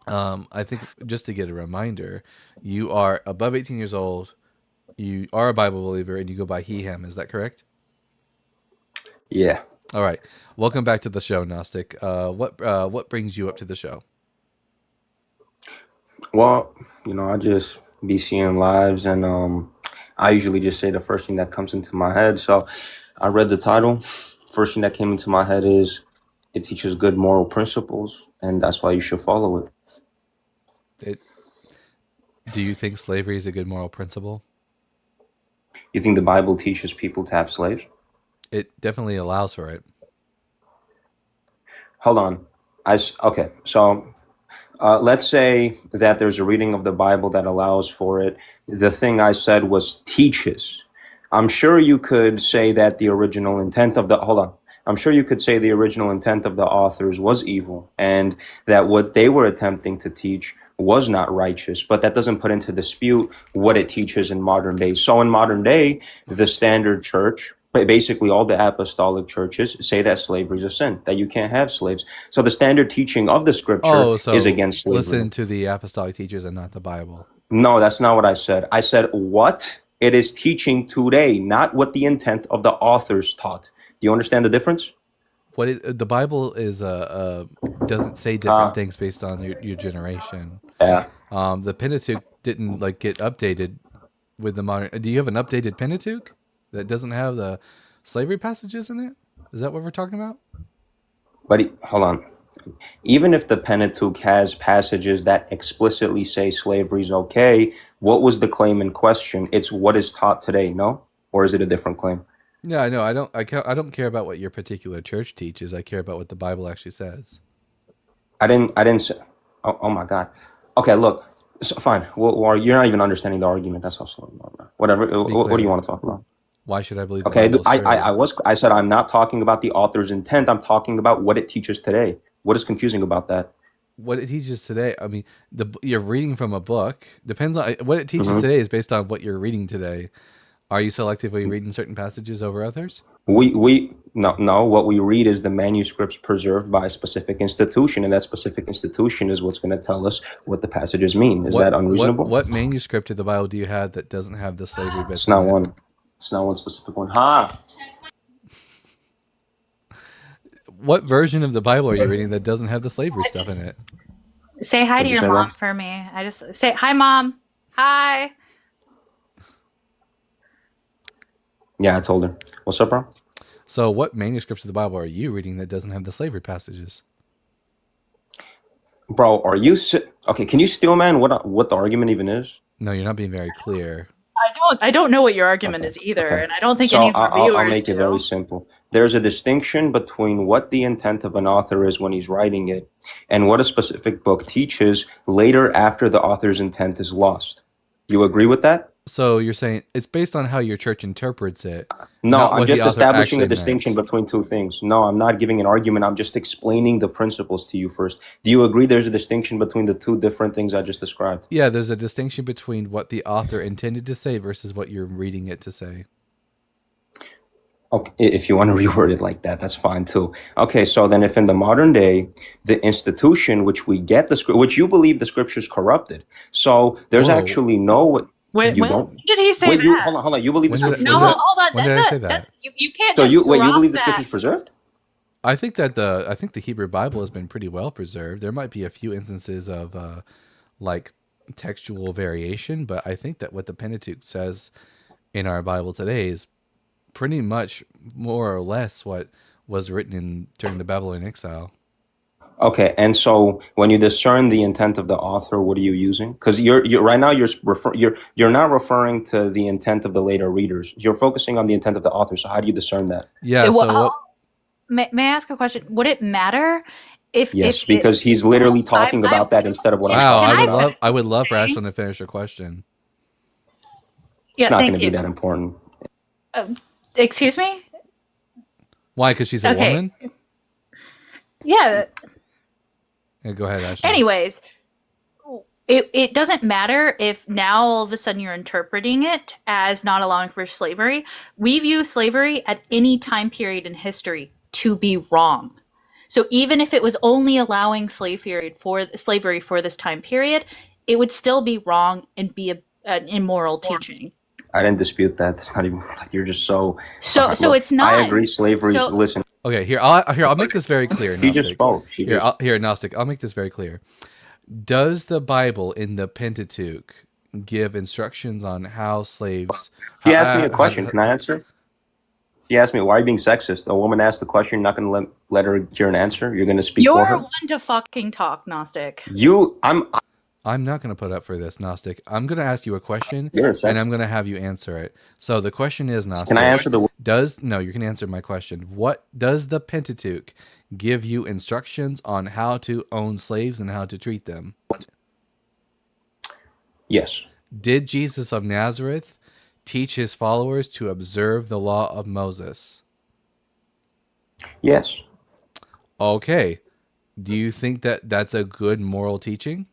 I think just to get a reminder, you are above 18 years old, you are a Bible believer, and you go by he, him. Is that correct?
Yeah.
All right. Welcome back to the show, Gnostic. What brings you up to the show?
Well, I just be seeing lives, and I usually just say the first thing that comes into my head. So I read the title. First thing that came into my head is it teaches good moral principles, and that's why you should follow it.
Do you think slavery is a good moral principle?
You think the Bible teaches people to have slaves?
It definitely allows for it.
Hold on. Okay, so let's say that there's a reading of the Bible that allows for it. The thing I said was teaches. I'm sure you could say that the original intent of I'm sure you could say the original intent of the authors was evil and that what they were attempting to teach was not righteous, but that doesn't put into dispute what it teaches in modern day. So in modern day, the standard church, basically all the apostolic churches, say that slavery is a sin, that you can't have slaves. So the standard teaching of the scripture is against slavery.
Listen to the apostolic teachers and not the Bible.
No, that's not what I said. I said what it is teaching today, not what the intent of the authors taught. Do you understand the difference?
The Bible is doesn't say different things based on your generation.
Yeah.
The Pentateuch didn't get updated with the modern. Do you have an updated Pentateuch that doesn't have the slavery passages in it? Is that what we're talking about?
But hold on. Even if the Pentateuch has passages that explicitly say slavery is okay, what was the claim in question? It's what is taught today, no? Or is it a different claim?
Yeah, I know. I don't care about what your particular church teaches. I care about what the Bible actually says.
I didn't say. Oh my God. Okay, look. So, fine. Well, you're not even understanding the argument. That's how slow. Whatever. What do you want to talk about?
Why should I believe?
Okay, I said I'm not talking about the author's intent. I'm talking about what it teaches today. What is confusing about that?
what it teaches today. I mean, you're reading from a book. Depends on what it teaches
Mhm.
today is based on what you're reading today. Are you selectively reading certain passages over others?
No, what we read is the manuscripts preserved by a specific institution, and that specific institution is what's going to tell us what the passages mean. Is that unreasonable?
What manuscript of the Bible do you have that doesn't have the slavery bits?
It's not
in it?
one. It's not one specific one. Ha!
What version of the Bible are you reading that doesn't have the slavery stuff in it?
Say hi
What'd
to
you
your
say,
mom
Ron?
for me. I just say hi, Mom. Hi.
Yeah, I told her. What's up, bro?
So, what manuscripts of the Bible are you reading that doesn't have the slavery passages?
Bro, are you okay? Can you steel man what the argument even is?
No, you're not being very clear.
I don't know what your argument
Okay,
is either,
okay.
and I don't think
So
any of the viewers
I'll make
do.
it very simple. There's a distinction between what the intent of an author is when he's writing it, and what a specific book teaches later after the author's intent is lost. You agree with that?
So you're saying it's based on how your church interprets it.
No,
not
I'm
what the
just
author
establishing a
actually
distinction
meant.
between two things. No, I'm not giving an argument. I'm just explaining the principles to you first. Do you agree there's a distinction between the two different things I just described?
Yeah, there's a distinction between what the author intended to say versus what you're reading it to say.
Okay, if you want to reword it like that, that's fine too. Okay, so then if in the modern day, the institution which we get the script, which you believe the scripture's corrupted, so there's
Whoa.
actually no,
When
you don't.
did he say
Wait,
that?
hold on. You believe the
When did
scripture's
it-
No,
when did
preserved?
hold on.
when did I say that?
You can't
So
just
you
drop
believe the
that.
scripture's preserved?
I think that the Hebrew Bible has been pretty well preserved. There might be a few instances of like textual variation, but I think that what the Pentateuch says in our Bible today is pretty much more or less what was written during the Babylonian exile.
Okay, and so when you discern the intent of the author, what are you using? Because you're right now you're not referring to the intent of the later readers. You're focusing on the intent of the author. So how do you discern that?
Yeah.
Well,
So what?
May I ask a question? Would it matter if
Yes,
if
because he's literally talking
I-
about that instead of what
Wow,
I'm
Can
talking
I
about.
I would love for
finish
Ashlyn to finish her question.
Yeah,
It's not
thank
going to be
you.
that important.
Excuse me?
Why? Because she's a
Okay.
woman?
Yeah.
Yeah, go ahead, Ashlyn.
Anyways, it doesn't matter if now all of a sudden you're interpreting it as not allowing for slavery. We view slavery at any time period in history to be wrong. So even if it was only allowing slavery for this time period, it would still be wrong and be an immoral teaching.
I didn't dispute that. It's not even like you're just so.
So
Look,
it's not.
I agree. Slavery.
so-
Listen,
Okay, I'll make this very clear.
she just
Gnostic.
spoke. She just.
Gnostic. I'll make this very clear. Does the Bible in the Pentateuch give instructions on how slaves?
She asked me a
how-
question. Can I answer? She asked me, "Why are you being sexist?" A woman asked the question. You're not going to let her hear an answer. You're going to speak for
You're
her.
one to fucking talk, Gnostic.
I'm not going to put up for this, Gnostic. I'm going to ask you a question,
You're a
and
sexist.
I'm going to have you answer it. So the question is, Gnostic.
Can I answer the?
No, you can answer my question. What does the Pentateuch give you instructions on how to own slaves and how to treat them?
Yes.
Did Jesus of Nazareth teach his followers to observe the law of Moses?
Yes.
Okay. Do you think that that's a good moral teaching?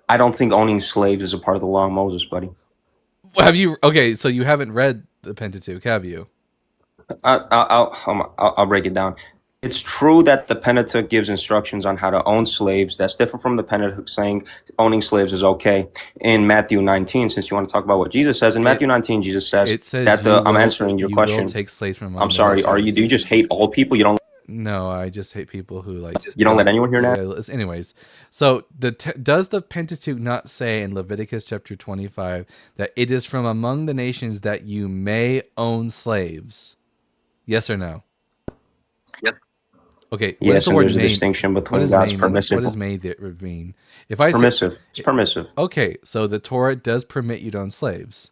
I don't think owning slaves is a part of the law of Moses, buddy.
Have you? Okay, so you haven't read the Pentateuch, have you?
I'll break it down. It's true that the Pentateuch gives instructions on how to own slaves. That's different from the Pentateuch saying owning slaves is okay. In Matthew 19, since you want to talk about what Jesus says, in Matthew 19, Jesus says
It says
that
I'm
answering your question.
Will take slaves from.
I'm sorry. Do you just hate all people? You don't.
No, I just hate people who like.
You don't let anyone hear that?
Yeah, anyways, so does the Pentateuch not say in Leviticus chapter 25 that it is from among the nations that you may own slaves? Yes or no?
Yep.
Okay. What
Yes,
is the
and
word
there's a
may?
distinction
What
between
does
God's
may mean?
permissive.
What does may mean? If I say
Permissive. It's permissive.
okay, so the Torah does permit you to own slaves.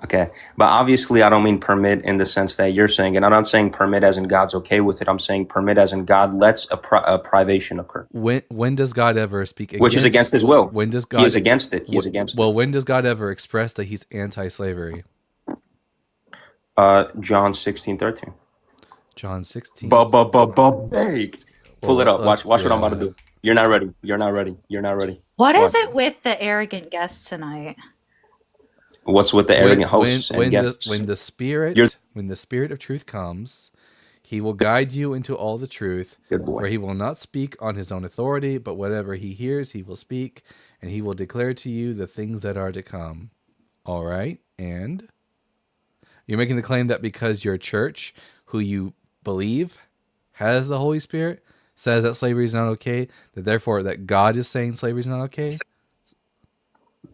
Okay, but obviously I don't mean permit in the sense that you're saying, and I'm not saying permit as in God's okay with it. I'm saying permit as in God lets a privation occur,
When does God ever speak against?
which is against His will.
When does God?
He is against it. He is against
Well, when does God ever express that He's anti-slavery?
it. John 16:13.
John 16.
Baked. Pull
Well,
it up.
let's-
Watch what I'm about to
yeah.
do. You're not ready. You're not ready. You're not ready.
What is
Watch.
it with the arrogant guests tonight?
What's with the arrogant hosts and
when
guests?
the spirit
You're-
when the spirit of truth comes, he will guide you into all the truth.
Good boy.
For he will not speak on his own authority, but whatever he hears, he will speak, and he will declare to you the things that are to come. All right, and you're making the claim that because your church, who you believe has the Holy Spirit, says that slavery is not okay, that therefore that God is saying slavery is not okay.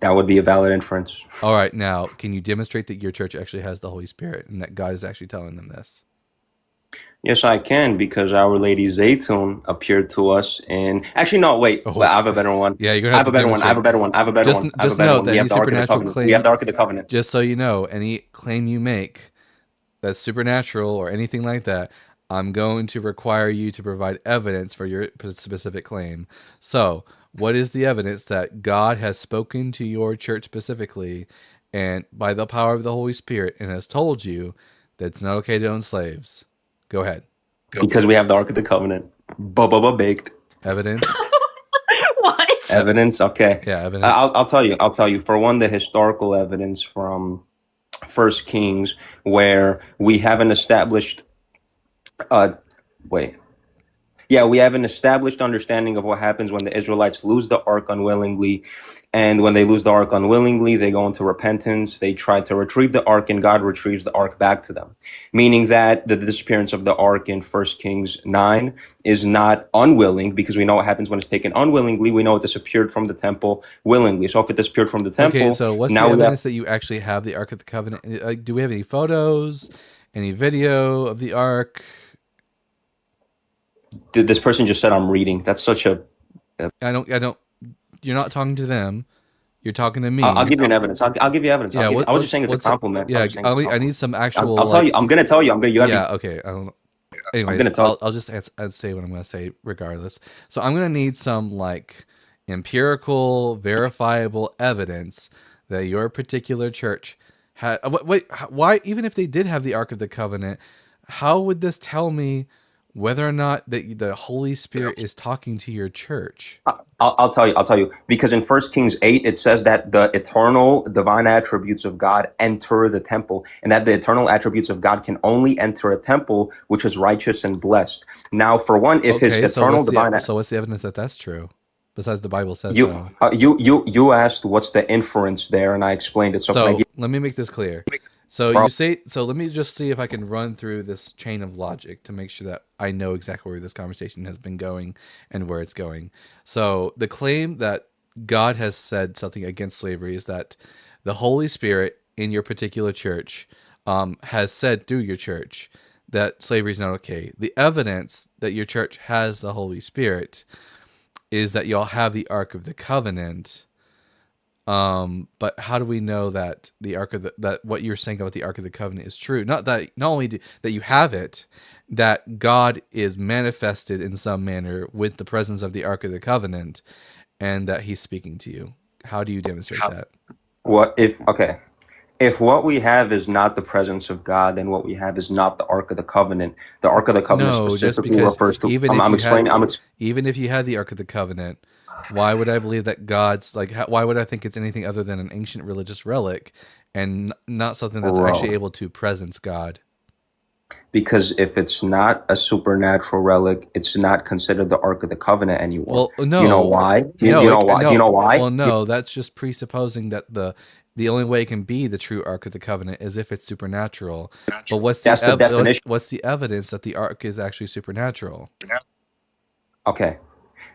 That would be a valid inference.
All right, now can you demonstrate that your church actually has the Holy Spirit and that God is actually telling them this?
Yes, I can, because Our Lady Zaytun appeared to us. And actually, no, wait.
Oh.
I have a better one.
Yeah, you're gonna
I
have
have
to
a better one. I have a better one. I have a better
Just-
one. I have
just
a better
note
one.
that
We
any
have the Ark of the
supernatural
Covenant.
claim-
We have the Ark of the Covenant.
Just so you know, any claim you make that's supernatural or anything like that, I'm going to require you to provide evidence for your specific claim. So, what is the evidence that God has spoken to your church specifically and by the power of the Holy Spirit and has told you that it's not okay to own slaves? Go ahead.
Because we have the Ark of the Covenant. Baked.
Evidence?
What?
Evidence? Okay.
Yeah, evidence.
I'll tell you. I'll tell you. For one, the historical evidence from First Kings, where we have an established, we have an established understanding of what happens when the Israelites lose the ark unwillingly, and when they lose the ark unwillingly, they go into repentance. They try to retrieve the ark, and God retrieves the ark back to them, meaning that the disappearance of the ark in First Kings 9 is not unwilling, because we know what happens when it's taken unwillingly. We know it disappeared from the temple willingly. So if it disappeared from the temple,
Okay, so what's the
now we have
evidence that you actually have the Ark of the Covenant? Do we have any photos, any video of the Ark?
this person just said I'm reading. That's such a.
I don't. You're not talking to them. You're talking to me.
I'll give you an evidence. I'll give you evidence.
Yeah,
I was just saying it's a
what's
compliment.
Yeah,
I was saying it's a
I
compliment.
need some actual.
I'll tell you. I'm gonna tell you. You have
Yeah. Okay. I don't know. Anyways,
gonna tell-
I'll just say what I'm gonna say regardless. So I'm gonna need some like empirical, verifiable evidence that your particular church had. Wait, why? Even if they did have the Ark of the Covenant, how would this tell me whether or not the Holy Spirit is talking to your church?
I'll tell you. Because in 1 Kings 8, it says that the eternal divine attributes of God enter the temple, and that the eternal attributes of God can only enter a temple which is righteous and blessed. Now, for one, if his eternal divine
so what's the evidence that that's true? Besides the Bible says
you
so.
you asked what's the inference there, and I explained it. So, can I
So
give,
let me make this clear. So
Bro.
you say so. Let me just see if I can run through this chain of logic to make sure that I know exactly where this conversation has been going and where it's going. So the claim that God has said something against slavery is that the Holy Spirit in your particular church has said through your church that slavery is not okay. The evidence that your church has the Holy Spirit is that y'all have the Ark of the Covenant. But how do we know that that what you're saying about the Ark of the Covenant is true? Not only that you have it, that God is manifested in some manner with the presence of the Ark of the Covenant, and that He's speaking to you. How do you demonstrate that?
if what we have is not the presence of God, then what we have is not the Ark of the Covenant. The Ark of the Covenant
No, just
specifically
because
refers to.
even if
I'm
you
explaining.
had, even if you had the Ark of the Covenant, why would I believe that God's like? Why would I think it's anything other than an ancient religious relic, and not something that's
Bro.
actually able to presence God?
Because if it's not a supernatural relic, it's not considered the Ark of the Covenant anymore.
Well, no.
Do you know why? Do you
No,
know why? Do you know why?
Well, no, that's just presupposing that the only way it can be the true Ark of the Covenant is if it's supernatural. But what's
That's the definition.
What's the evidence that the Ark is actually supernatural?
Okay.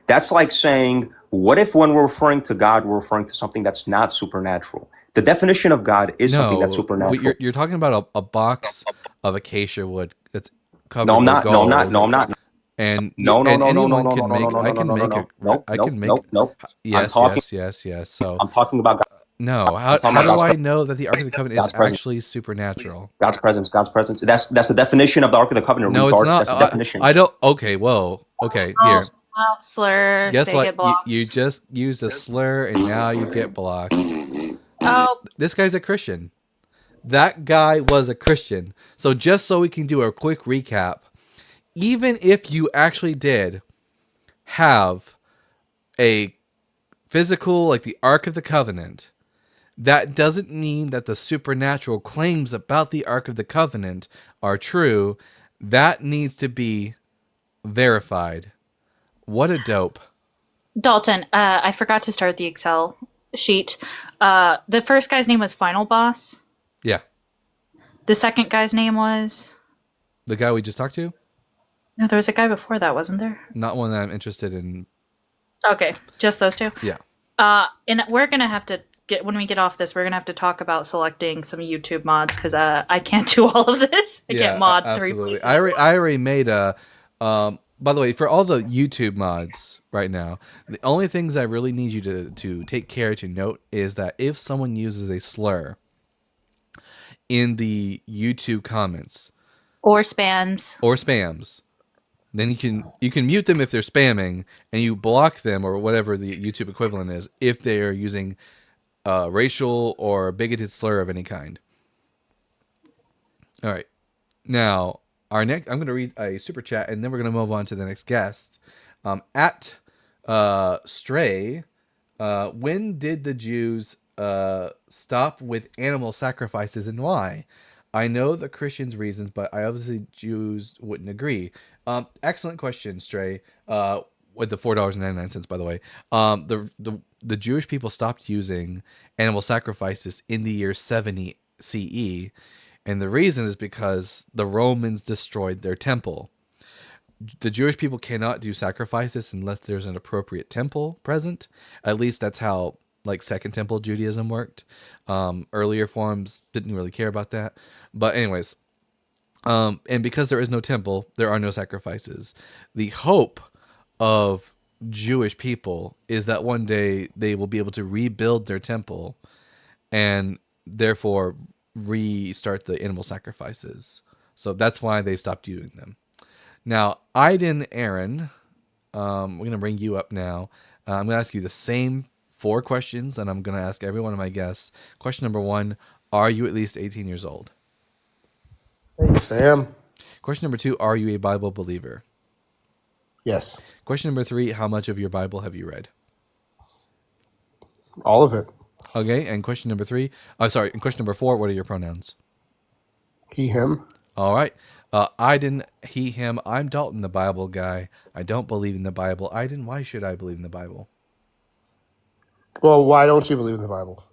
That's like saying, what if when we're referring to God, we're referring to something that's not supernatural? The definition of God is something that's supernatural.
You're talking about a box of acacia wood that's covered
No, I'm
with
not.
gold.
No, I'm not. No, I'm not.
And
No,
and
no, no, no, no,
anyone
no,
can
no,
make.
no, no,
I can
no, no,
make
no,
it.
no,
I
no,
can make.
no, no.
Yes,
talking-
yes. So
I'm talking about God,
no, how
talking
do
about
I
God's
know that the Ark of the Covenant is
God's presence.
actually supernatural?
God's presence. God's presence. That's the definition of the Ark of the Covenant.
No,
retard.
it's not.
That's the definition.
I don't. Okay, whoa. Okay,
Oh,
here.
slur.
Guess
they
what?
get blocked.
You just used a slur, and now you get blocked.
Oh,
This guy's a Christian. That guy was a Christian. So just so we can do a quick recap even if you actually did have a physical, like the Ark of the Covenant, that doesn't mean that the supernatural claims about the Ark of the Covenant are true. That needs to be verified. What a dope.
Dalton, I forgot to start the Excel sheet. The first guy's name was Final Boss.
Yeah.
The second guy's name was...
The guy we just talked to?
No, there was a guy before that, wasn't there?
Not one that I'm interested in.
Okay, just those two.
Yeah.
And we're gonna have to get when we get off this. We're gonna have to talk about selecting some YouTube mods because I can't do all of this. I can't mod 3
absolutely.
places.
I already made a. By the way, for all the YouTube mods right now, the only things I really need you to take care to note is that if someone uses a slur in the YouTube comments
Or spams,
then you can mute them if they're spamming, and you block them or whatever the YouTube equivalent is if they are using racial or bigoted slur of any kind. All right, now I'm going to read a super chat, and then we're going to move on to the next guest. At Stray, when did the Jews stop with animal sacrifices, and why? I know the Christians' reasons, but I obviously Jews wouldn't agree. Excellent question, Stray. With the $4.99, by the way. The Jewish people stopped using animal sacrifices in the year 70 CE, and the reason is because the Romans destroyed their temple. The Jewish people cannot do sacrifices unless there's an appropriate temple present. At least that's how like Second Temple Judaism worked. Earlier forms didn't really care about that. But anyways, and because there is no temple, there are no sacrifices. The hope of Jewish people is that one day they will be able to rebuild their temple and therefore restart the animal sacrifices. So that's why they stopped using them. Now, Aiden Aaron, we're going to bring you up now. I'm going to ask you the same 4 questions, and I'm going to ask every one of my guests. Question number 1, are you at least 18 years old?
Hey, Sam.
Question number 2, are you a Bible believer?
Yes.
Question number 3, how much of your Bible have you read?
All of it.
Okay, and question number 3, and question number 4, what are your pronouns?
He, him.
All right. Aiden, he, him. I'm Dalton, the Bible guy. I don't believe in the Bible. Aiden, why should I believe in the Bible?
Well, why don't you believe in the Bible?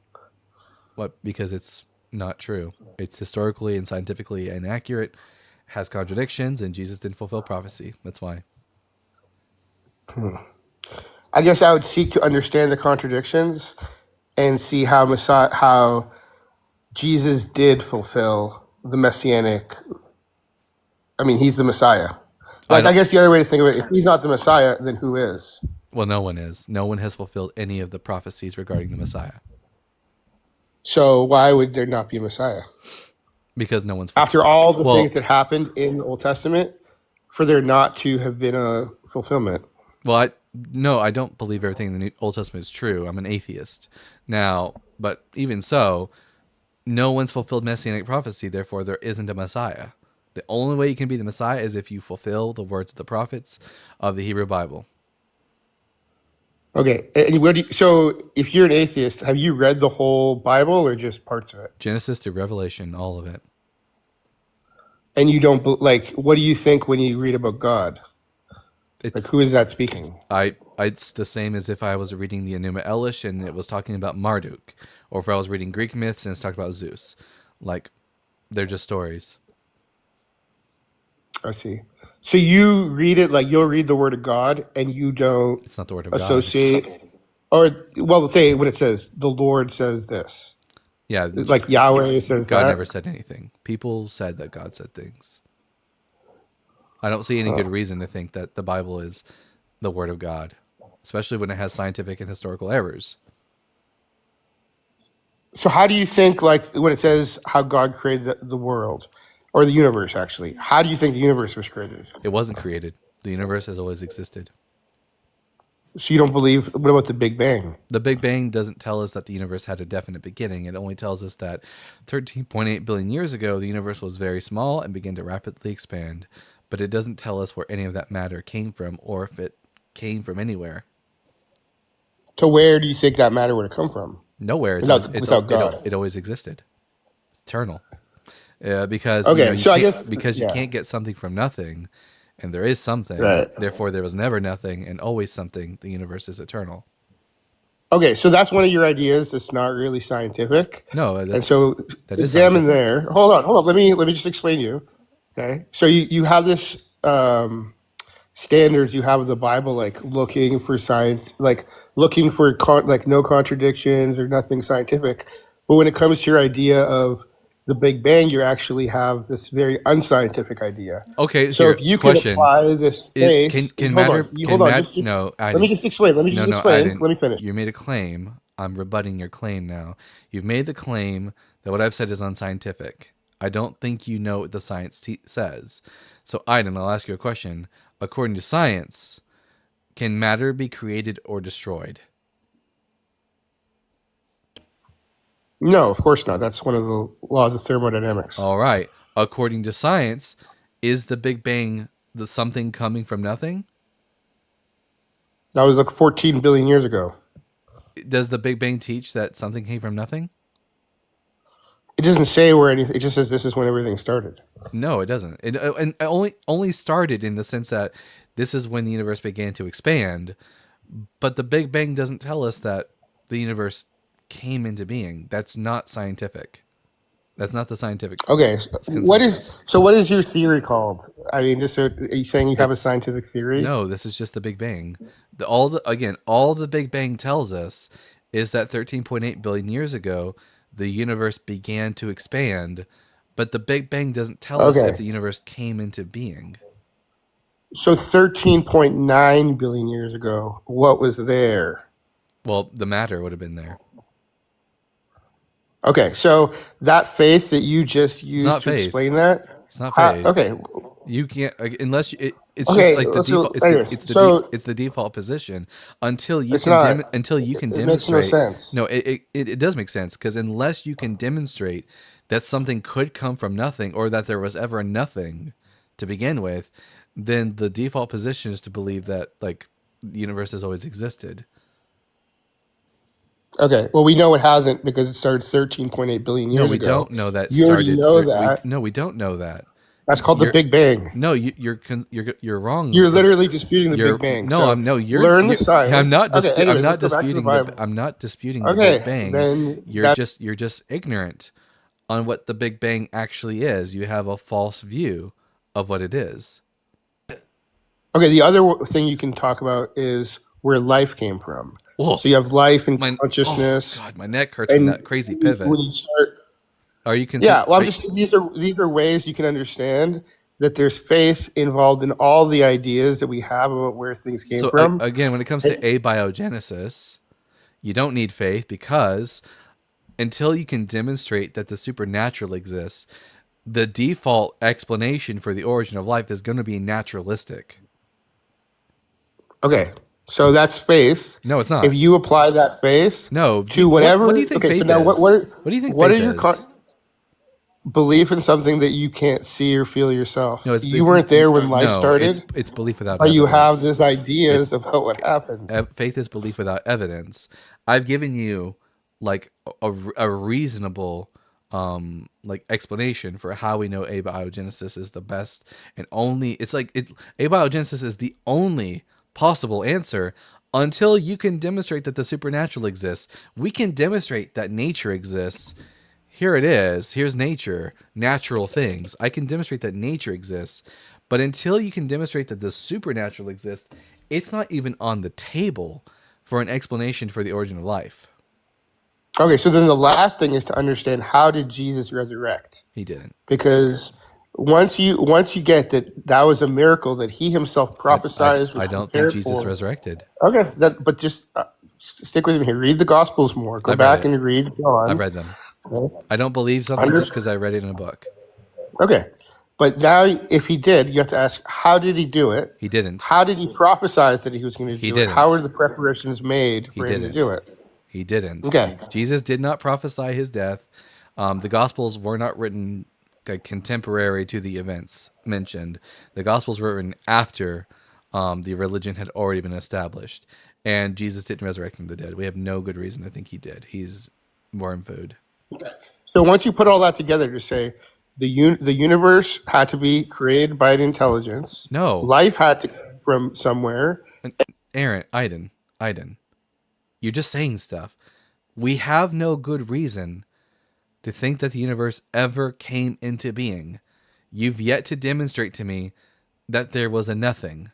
What? Because it's not true. It's historically and scientifically inaccurate, has contradictions, and Jesus didn't fulfill prophecy. That's why.
I guess I would seek to understand the contradictions and see how Jesus did fulfill the messianic. I mean, he's the Messiah. I guess the other way to think of it, if he's not the Messiah, then who is?
Well, no one is. No one has fulfilled any of the prophecies regarding the Messiah.
So why would there not be a Messiah?
Because no one's
After all the things that happened in the Old Testament, for there not to have been a fulfillment.
Well, I don't believe everything in the New Old Testament is true. I'm an atheist. Now, but even so, no one's fulfilled messianic prophecy, therefore there isn't a Messiah. The only way you can be the Messiah is if you fulfill the words of the prophets of the Hebrew Bible.
Okay, and so if you're an atheist, have you read the whole Bible or just parts of it?
Genesis to Revelation, all of it.
And you don't what do you think when you read about God? Who is that speaking?
It's the same as if I was reading the Enuma Elish and it was talking about Marduk, or if I was reading Greek myths and it's talking about Zeus. They're just stories.
I see. So you read it you'll read the Word of God, and you don't.
It's not the Word of
associate,
God.
Say when it says the Lord says this.
Yeah,
Yahweh says
God
that.
never said anything. People said that God said things. I don't see any good reason to think that the Bible is the Word of God, especially when it has scientific and historical errors.
So how do you think, when it says how God created the world, or the universe, actually, how do you think the universe was created?
It wasn't created. The universe has always existed.
So you don't believe, what about the Big Bang?
The Big Bang doesn't tell us that the universe had a definite beginning. It only tells us that 13.8 billion years ago, the universe was very small and began to rapidly expand. but it doesn't tell us where any of that matter came from or if it came from anywhere.
So where do you think that matter would have come from?
Nowhere.
Without God.
It always existed. It's eternal. Because
Okay, so I
can't,
guess
because you
yeah.
can't get something from nothing, and there is something.
Right.
Therefore, there was never nothing and always something. The universe is eternal.
Okay, so that's one of your ideas that's not really scientific.
No,
And so
that is
examine
scientific.
there. Hold on. Let me just explain to you. Okay. So you have this standards you have of the Bible, like looking for science, like looking for like no contradictions or nothing scientific. But when it comes to your idea of the Big Bang, you actually have this very unscientific idea.
Okay,
So
here,
if you could
question.
apply this faith,
Can
hold
matter?
on, you
Can
hold on.
matter?
Just,
No, I
let me
didn't.
just explain. Let me just
No, I
explain.
didn't.
Let me finish.
You made a claim. I'm rebutting your claim now. You've made the claim that what I've said is unscientific. I don't think you know what the science says. So, Aiden, I'll ask you a question. According to science, can matter be created or destroyed?
No, of course not. That's one of the laws of thermodynamics.
All right. According to science, is the Big Bang the something coming from nothing?
That was like 14 billion years ago.
Does the Big Bang teach that something came from nothing?
It doesn't say where anything. It just says this is when everything started.
No, it doesn't. And only started in the sense that this is when the universe began to expand. But the Big Bang doesn't tell us that the universe came into being. That's not scientific. That's not the scientific.
Okay,
consensus.
what is your theory called? I mean, just so, are you saying you have a scientific theory?
No, this is just the Big Bang. All the Big Bang tells us is that 13.8 billion years ago, the universe began to expand, but the Big Bang doesn't tell us
Okay.
if the universe came into being.
So 13.9 billion years ago, what was there?
Well, the matter would have been there.
Okay, so that faith that you just used
not
to
faith.
explain that.
It's not faith.
Okay,
You can't unless it's
Okay,
just like the
let's do-
default.
anyways,
It's the default position until you
It's
can
not.
until you can
It makes no
demonstrate.
sense.
No, it does make sense because unless you can demonstrate that something could come from nothing or that there was ever nothing to begin with, then the default position is to believe that like the universe has always existed.
Okay, well, we know it hasn't because it started 13.8 billion years
No, we
ago.
don't know that.
You already
started
know
thir-
that.
No, we don't know that.
That's called the
You're-
Big Bang.
No, you're wrong.
You're literally disputing the
You're-
Big Bang.
No,
So
I'm no. You're
learn the
you're-
science.
I'm not.
Okay, anyways,
I'm not
let's go back to the
disputing
Bible.
I'm not disputing the
Okay,
Big Bang.
then
You're just ignorant on what the Big Bang actually is. You have a false view of what it is.
Okay, the other thing you can talk about is where life came from.
Whoa.
So you have life and
My
consciousness.
Oh God, my neck hurts from
and
that crazy pivot.
When you start,
Are you
yeah. Well, I'm
are-
just these are ways you can understand that there's faith involved in all the ideas that we have about where things came
So
from.
again, when it comes to abiogenesis, you don't need faith because until you can demonstrate that the supernatural exists, the default explanation for the origin of life is going to be naturalistic.
Okay, so that's faith.
No, it's not.
If you apply that faith
No.
to whatever,
What do you think
okay,
faith
so now
is?
what
do you think
what
faith
are your
is?
belief in something that you can't see or feel yourself?
No, it's
You weren't there when life
no,
started,
It's belief without
but you have
evidence.
this ideas about what happened.
Faith is belief without evidence. I've given you like a reasonable like explanation for how we know abiogenesis is the best and only abiogenesis is the only possible answer until you can demonstrate that the supernatural exists. We can demonstrate that nature exists. Here it is. Here's nature, natural things. I can demonstrate that nature exists. But until you can demonstrate that the supernatural exists, it's not even on the table for an explanation for the origin of life.
Okay, so then the last thing is to understand, how did Jesus resurrect?
He didn't.
Because once you get that was a miracle that he himself prophesied.
I don't think Jesus resurrected.
Okay, but just stick with me here. Read the Gospels more. Go
I've read
back
it.
and read John.
I've read them.
Okay.
I don't believe something
Under-
just because I read it in a book.
Okay, but now if he did, you have to ask, how did he do it?
He didn't.
How did he prophesize that he was going to do
He
it?
didn't.
How were the preparations made
He
for him to
didn't.
do it?
He didn't.
Okay.
Jesus did not prophesy his death. The Gospels were not written like contemporary to the events mentioned. The Gospels were written after the religion had already been established, and Jesus didn't resurrect from the dead. We have no good reason to think he did. He's worm food.
So once you put all that together to say the universe had to be created by an intelligence,
No.
life had to come from somewhere.
Aaron, Aiden, you're just saying stuff. We have no good reason to think that the universe ever came into being. You've yet to demonstrate to me that there was a nothing.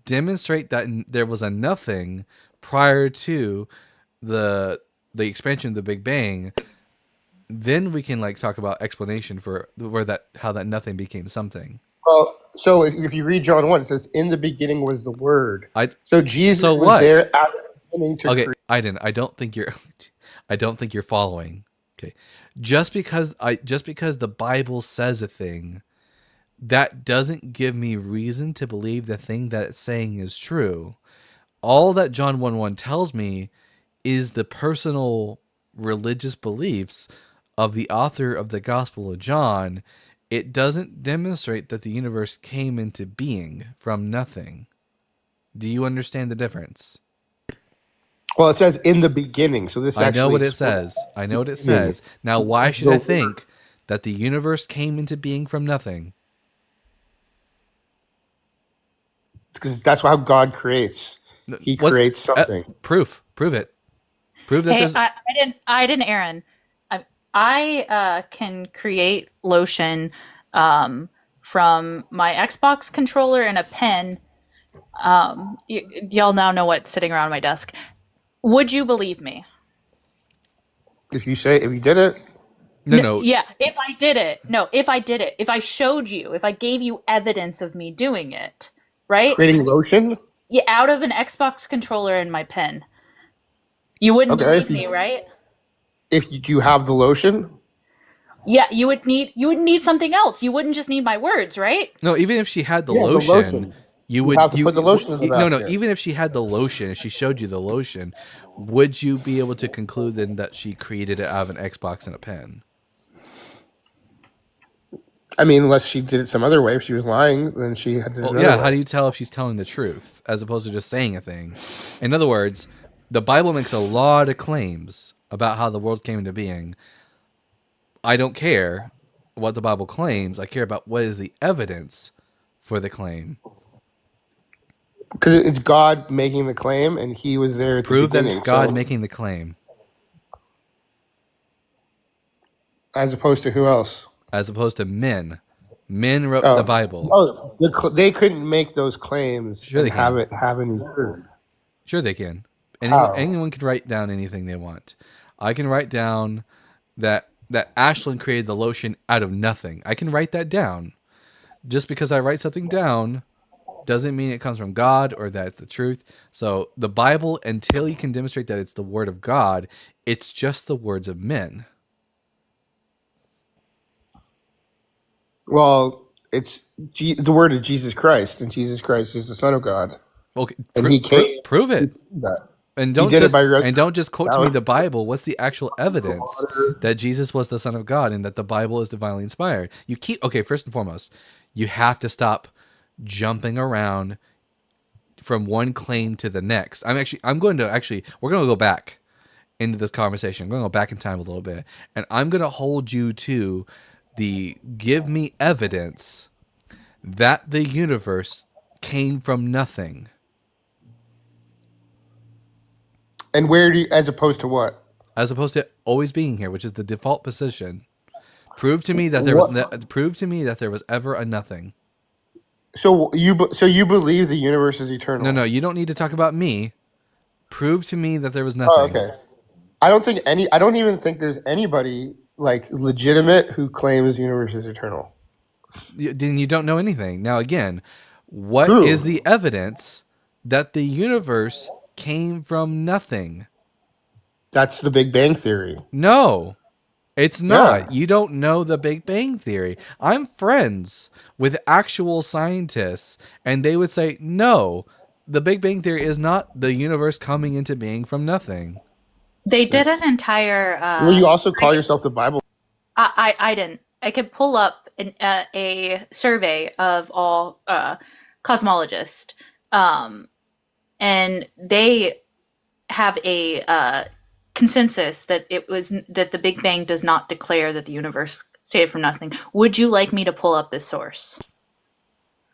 Demonstrate that there was a nothing prior to the expansion of the Big Bang. Then we can like talk about explanation for how that nothing became something.
Well, so if you read John 1, it says, "In the beginning was the Word."
I
So Jesus
So
was
what?
there at the beginning to
Okay,
create.
I don't think you're following. Okay. Just because the Bible says a thing, that doesn't give me reason to believe the thing that it's saying is true. All that John 1:1 tells me is the personal religious beliefs of the author of the Gospel of John. It doesn't demonstrate that the universe came into being from nothing. Do you understand the difference?
Well, it says "in the beginning," so this
I
actually
know what it
explains-
says. I know what it says. Now, why should I think that the universe came into being from nothing?
because that's how God creates. He
What's-
creates something.
Prove it. Prove that
Hey,
there's.
I didn't, Aaron. I can create lotion from my Xbox controller and a pen. Y'all now know what's sitting around my desk. Would you believe me?
If you did it,
No.
Yeah, if I did it. No, if I did it. If I showed you, if I gave you evidence of me doing it, right?
creating lotion.
Yeah, out of an Xbox controller and my pen. You wouldn't
Okay,
believe me, right?
If you have the lotion,
Yeah, you would need something else. You wouldn't just need my words, right?
No, even if she had the
Yeah, the
lotion,
lotion.
you would
have to put the lotion in the
No,
basket.
even if she had the lotion, if she showed you the lotion, would you be able to conclude then that she created it out of an Xbox and a pen?
I mean, unless she did it some other way. If she was lying, then she had to.
Well, yeah, how do you tell if she's telling the truth as opposed to just saying a thing? In other words, the Bible makes a lot of claims about how the world came into being. I don't care what the Bible claims. I care about what is the evidence for the claim.
Because it's God making the claim, and He was there at
Prove
the
that
beginning.
it's God
so-
making the claim,
as opposed to who else?
as opposed to men. Men wrote
Oh.
the Bible.
Oh, they couldn't make those claims
Sure they
and have
can.
it have any truth.
Sure, they can.
How?
Anyone can write down anything they want. I can write down that Ashland created the lotion out of nothing. I can write that down. Just because I write something down doesn't mean it comes from God or that it's the truth. So the Bible, until you can demonstrate that it's the word of God, it's just the words of men.
Well, it's the word of Jesus Christ, and Jesus Christ is the Son of God.
Okay,
And he came-
prove it.
That.
And don't
did it
just
by
quote to me the Bible. What's the actual evidence
water.
that Jesus was the Son of God and that the Bible is divinely inspired? First and foremost, you have to stop jumping around from one claim to the next. We're going to go back into this conversation. I'm going to go back in time a little bit, and I'm going to hold you to give me evidence that the universe came from nothing.
And where do you, as opposed to what?
As opposed to always being here, which is the default position. Prove to me that there was ever a nothing.
So you believe the universe is eternal?
No, you don't need to talk about me. Prove to me that there was
Oh,
nothing.
okay. I don't even think there's anybody like legitimate who claims the universe is eternal.
Then you don't know anything. Now again, what
Who?
is the evidence that the universe came from nothing?
That's the Big Bang Theory.
No, it's not.
Yeah.
You don't know the Big Bang Theory. I'm friends with actual scientists, and they would say, no, the Big Bang Theory is not the universe coming into being from nothing.
They did an entire.
Will you also call yourself the Bible?
I didn't. I could pull up a survey of all cosmologists, and they have a consensus that that the Big Bang does not declare that the universe started from nothing. Would you like me to pull up this source?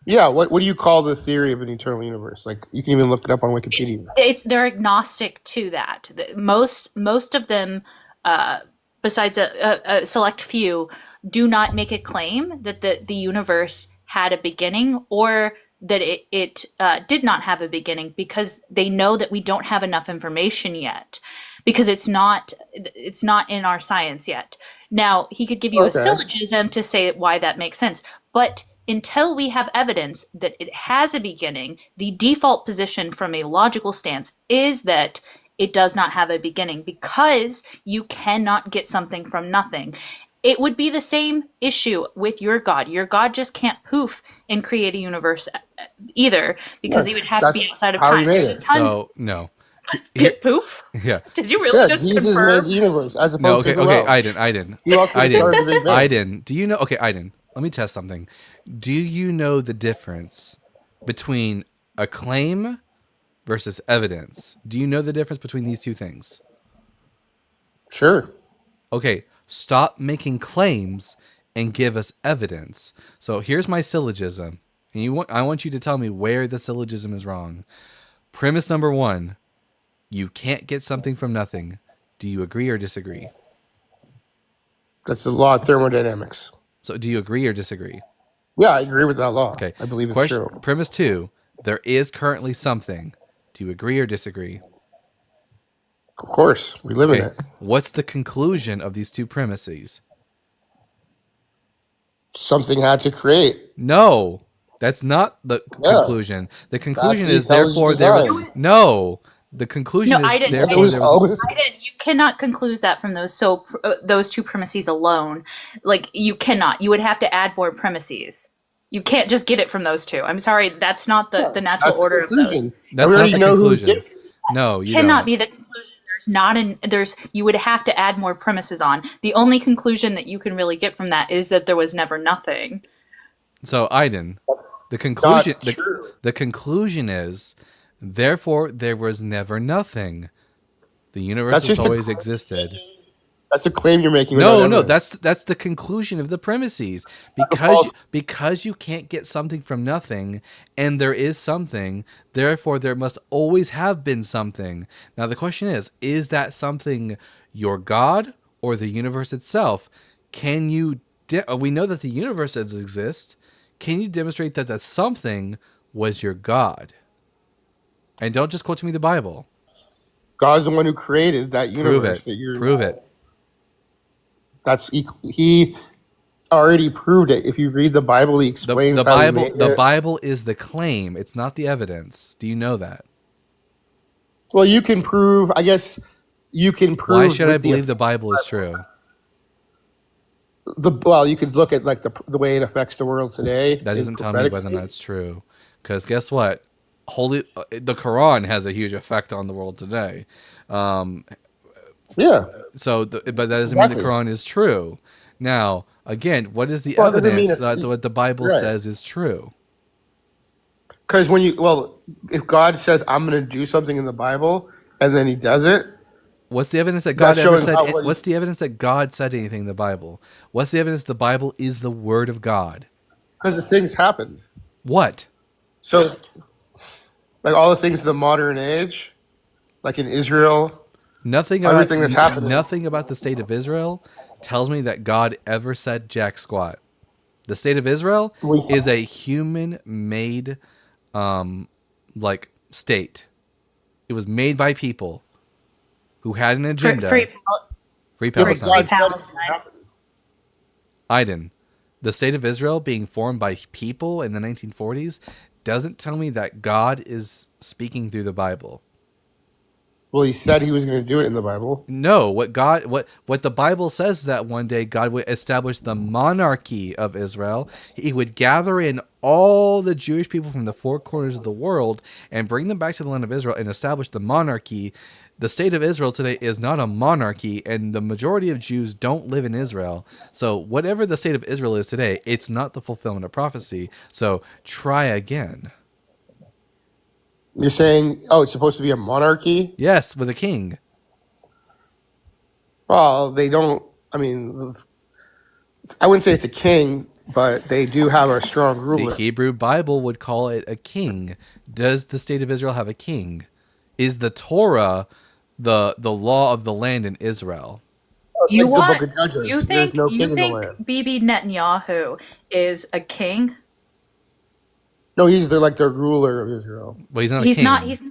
Yeah, what do you call the theory of an eternal universe? Like, you can even look it up on Wikipedia.
They're agnostic to that. Most of them, besides a select few, do not make a claim that the universe had a beginning, or that it did not have a beginning, because they know that we don't have enough information yet, because it's not in our science yet. Now, he could give you a syllogism to say why that makes sense, but until we have evidence that it has a beginning, the default position from a logical stance is that it does not have a beginning, because you cannot get something from nothing. It would be the same issue with your God. Your God just can't poof and create a universe either, because he would have to be outside of
how he
time.
made
There's
it.
tons.
So no.
Get poof?
Yeah.
Did you really
Yeah,
just
Jesus
confirm?
made the universe as opposed
No. Okay.
to who
Okay.
else?
Aiden.
He also started the Big Bang.
Aiden. Do you know? Okay, Aiden. Let me test something. Do you know the difference between a claim versus evidence? Do you know the difference between these two things?
Sure.
Okay, stop making claims and give us evidence. So here's my syllogism. And I want you to tell me where the syllogism is wrong. Premise number 1, you can't get something from nothing. Do you agree or disagree?
That's the law of thermodynamics.
So do you agree or disagree?
Yeah, I agree with that law.
Okay.
I believe it's true.
Premise 2, there is currently something. Do you agree or disagree?
Of course, we live in
Okay.
it.
What's the conclusion of these two premises?
Something had to create.
No, that's not the
Yeah.
conclusion. The conclusion
the
is therefore
intelligent
there.
design.
No, the conclusion
No,
is
I didn't-
therefore
It was
there was.
You cannot conclude that from those two premises alone. Like, you cannot. You would have to add more premises. You can't just get it from those two. I'm sorry, that's not the natural
That's the
order of those.
conclusion.
That's
We
not
already
the
know who
conclusion.
did.
No, you
Cannot
don't.
be the conclusion. You would have to add more premises on. The only conclusion that you can really get from that is that there was never nothing.
So Aiden, the conclusion.
Not true.
The conclusion is, therefore, there was never nothing. The universe
That's
has
just a
always
claim.
existed.
That's a claim you're making.
No,
without
no,
evidence.
that's the conclusion of the premises.
false-
Because you can't get something from nothing, and there is something, therefore there must always have been something. Now the question is that something your God or the universe itself? Can you? We know that the universe does exist. Can you demonstrate that that something was your God? And don't just quote to me the Bible.
God's the one who created that
Prove
universe.
it.
That you're.
Prove it.
That's he already proved it. If you read the Bible, he
The
explains how
Bible.
he made
The
it.
Bible is the claim. It's not the evidence. Do you know that?
Well, you can prove. I guess you can prove.
Why should I
with
believe the Bible is true?
well, you could look at like the way it affects the world today.
That doesn't tell me whether or not it's true. Because guess what? The Quran has a huge effect on the world today.
Yeah.
So, but that doesn't mean the
Exactly.
Quran is true. Now, again, what is the
Well, it doesn't mean
evidence
it's-
that what the Bible
right.
says is true?
Because if God says I'm going to do something in the Bible and then He does it,
What's the evidence that God
That's
ever
showing
said?
how what he-
What's the evidence that God said anything in the Bible? What's the evidence the Bible is the Word of God?
because the things happened.
What?
So, like all the things in the modern age, like in Israel,
Nothing about
Everything that's happening.
Nothing about the state of Israel tells me that God ever said jack squat. The state of Israel
We-
is a human-made, state. It was made by people who had an agenda.
Free
Free
yeah, but
Palestine.
God said it
Palestine.
happened.
Aiden, the state of Israel being formed by people in the 1940s doesn't tell me that God is speaking through the Bible.
Well, he said he was going to do it in the Bible.
No, what the Bible says that one day God would establish the monarchy of Israel. He would gather in all the Jewish people from the four corners of the world and bring them back to the land of Israel and establish the monarchy. The state of Israel today is not a monarchy, and the majority of Jews don't live in Israel. So whatever the state of Israel is today, it's not the fulfillment of prophecy. So try again.
You're saying, oh, it's supposed to be a monarchy?
Yes, with a king.
Well, they don't. I mean, I wouldn't say it's a king, but they do have a strong
The
ruler.
Hebrew Bible would call it a king. Does the state of Israel have a king? Is the Torah the law of the land in Israel?
It's
You
like the
want?
Book of Judges.
You
There's
think?
no
You
king in the
think
land.
Bibi Netanyahu is a king?
No, he's the ruler of Israel.
Well, he's not a
He's
king.
not. He's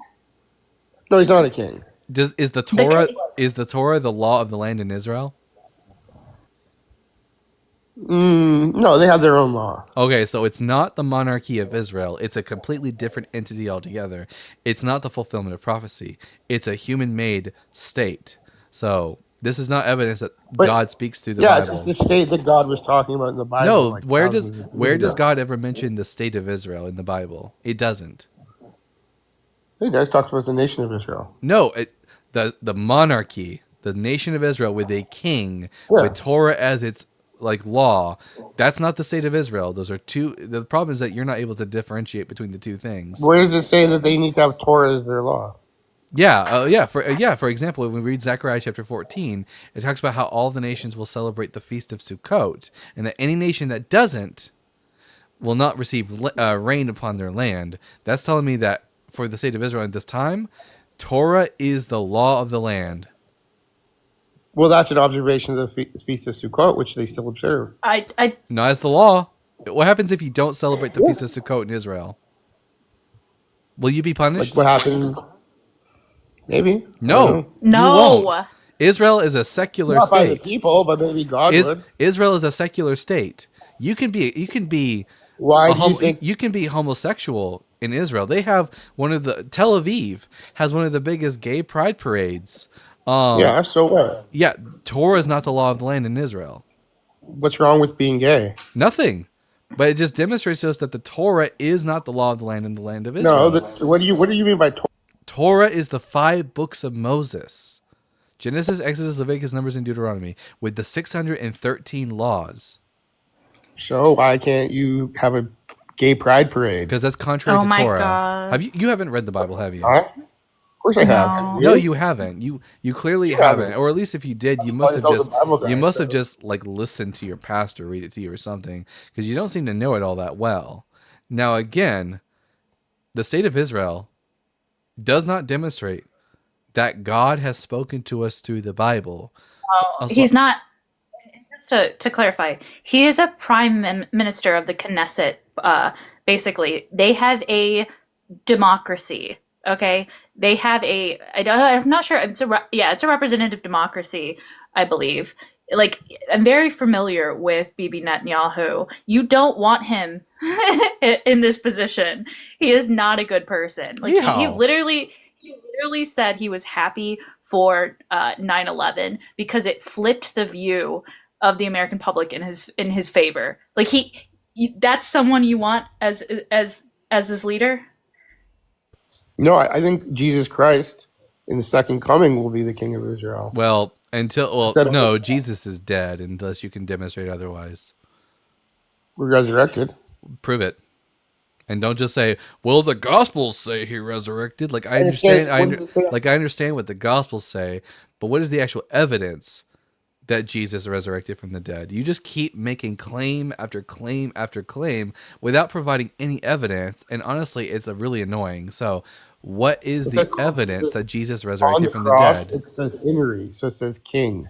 No, he's not a king.
Is the
The
Torah
king-
the law of the land in Israel?
No, they have their own law.
Okay, so it's not the monarchy of Israel. It's a completely different entity altogether. It's not the fulfillment of prophecy. It's a human-made state. So this is not evidence that
But-
God speaks through the
Yeah, it's
Bible.
just the state that God was talking about in the Bible.
No,
like
where does
thousands of
where
years
does
ago.
God ever mention the state of Israel in the Bible? It doesn't.
He guys talked about the nation of Israel.
No, the monarchy, the nation of Israel with a king,
Yeah.
with Torah as its law. That's not the state of Israel. Those are two. The problem is that you're not able to differentiate between the two things.
Where does it say that they need to have Torah as their law?
For example, when we read Zechariah chapter 14, it talks about how all the nations will celebrate the feast of Sukkot, and that any nation that doesn't will not receive rain upon their land. That's telling me that for the state of Israel at this time, Torah is the law of the land.
Well, that's an observation of the Feast of Sukkot, which they still observe.
I
Not as the law. What happens if you don't celebrate the feast of Sukkot in Israel? Will you be
Like
punished?
what happened? Maybe. I don't
No,
know.
you
no.
won't. Israel is a secular
Not by the
state.
people, but maybe God would.
Israel is a secular state. You can be
Why do you think?
you can be homosexual in Israel. They have Tel Aviv has one of the biggest gay pride parades.
Yeah. So what?
Yeah, Torah is not the law of the land in Israel.
What's wrong with being gay?
Nothing. But it just demonstrates to us that the Torah is not the law of the land in the land of
No.
Israel.
What do you mean by Torah?
Torah is the 5 books of Moses. Genesis, Exodus, Leviticus, Numbers, and Deuteronomy with the 613 laws.
So why can't you have a gay pride parade?
Because that's contrary
Oh
to
my
Torah.
God.
Have you haven't read the Bible, have you?
Huh? Of course I have.
No.
Have
No, you haven't. You clearly haven't.
haven't.
Or at least if you did, you must have
know the
just
Bible guy,
you must have
so.
just listened to your pastor read it to you or something, because you don't seem to know it all that well. Now again, the state of Israel does not demonstrate that God has spoken to us through the Bible.
He's not. Just to clarify, he is a prime minister of the Knesset. Basically, they have a democracy. Okay, they have a. I'm not sure. It's a representative democracy, I believe. Like, I'm very familiar with Bibi Netanyahu. You don't want him in this position. He is not a good person. Like, he
Yeah.
literally said he was happy for 9/11 because it flipped the view of the American public in his favor. Like, that's someone you want as this leader.
No, I think Jesus Christ in the second coming will be the King of Israel.
Well,
Instead of-
no, Jesus is dead unless you can demonstrate otherwise.
Resurrected.
Prove it. And don't just say, "Well, the Gospels say he resurrected." Like I
And it says-
understand,
what does it say?
I understand what the Gospels say, but what is the actual evidence that Jesus resurrected from the dead? You just keep making claim after claim after claim without providing any evidence, and honestly, it's really annoying. So, what is
It's
the
like-
evidence that Jesus
On
resurrected
the
from
cross,
the dead?
it says Inri, so it says King.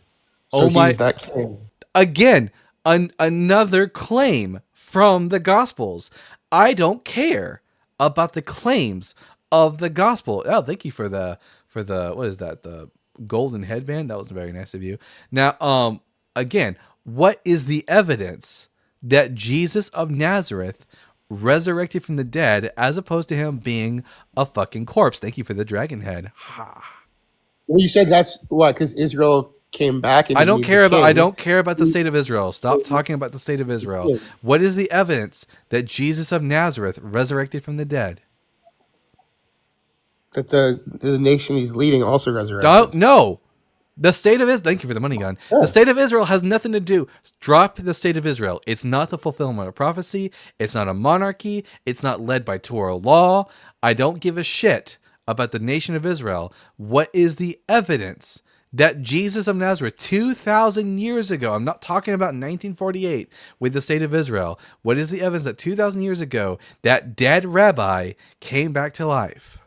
So
Oh my-
he's that king.
Again, another claim from the Gospels. I don't care about the claims of the Gospel. Oh, thank you for the what is that? The golden headband. That was very nice of you. Now, again, what is the evidence that Jesus of Nazareth resurrected from the dead as opposed to him being a fucking corpse? Thank you for the dragon head. Ha.
Well, you said that's what because Israel came back. And
I
it
don't
needs a
care about. I
king.
don't care about the state of Israel. Stop talking about the state of Israel. What is the evidence that Jesus of Nazareth resurrected from the dead?
That the nation he's leading also resurrected.
Don't no. The state of Israel. Thank you for the money gun. The state of Israel has nothing to do. Drop the state of Israel. It's not the fulfillment of prophecy. It's not a monarchy. It's not led by Torah law. I don't give a shit about the nation of Israel. What is the evidence that Jesus of Nazareth 2,000 years ago, I'm not talking about 1948 with the state of Israel. What is the evidence that 2,000 years ago, that dead rabbi came back to life?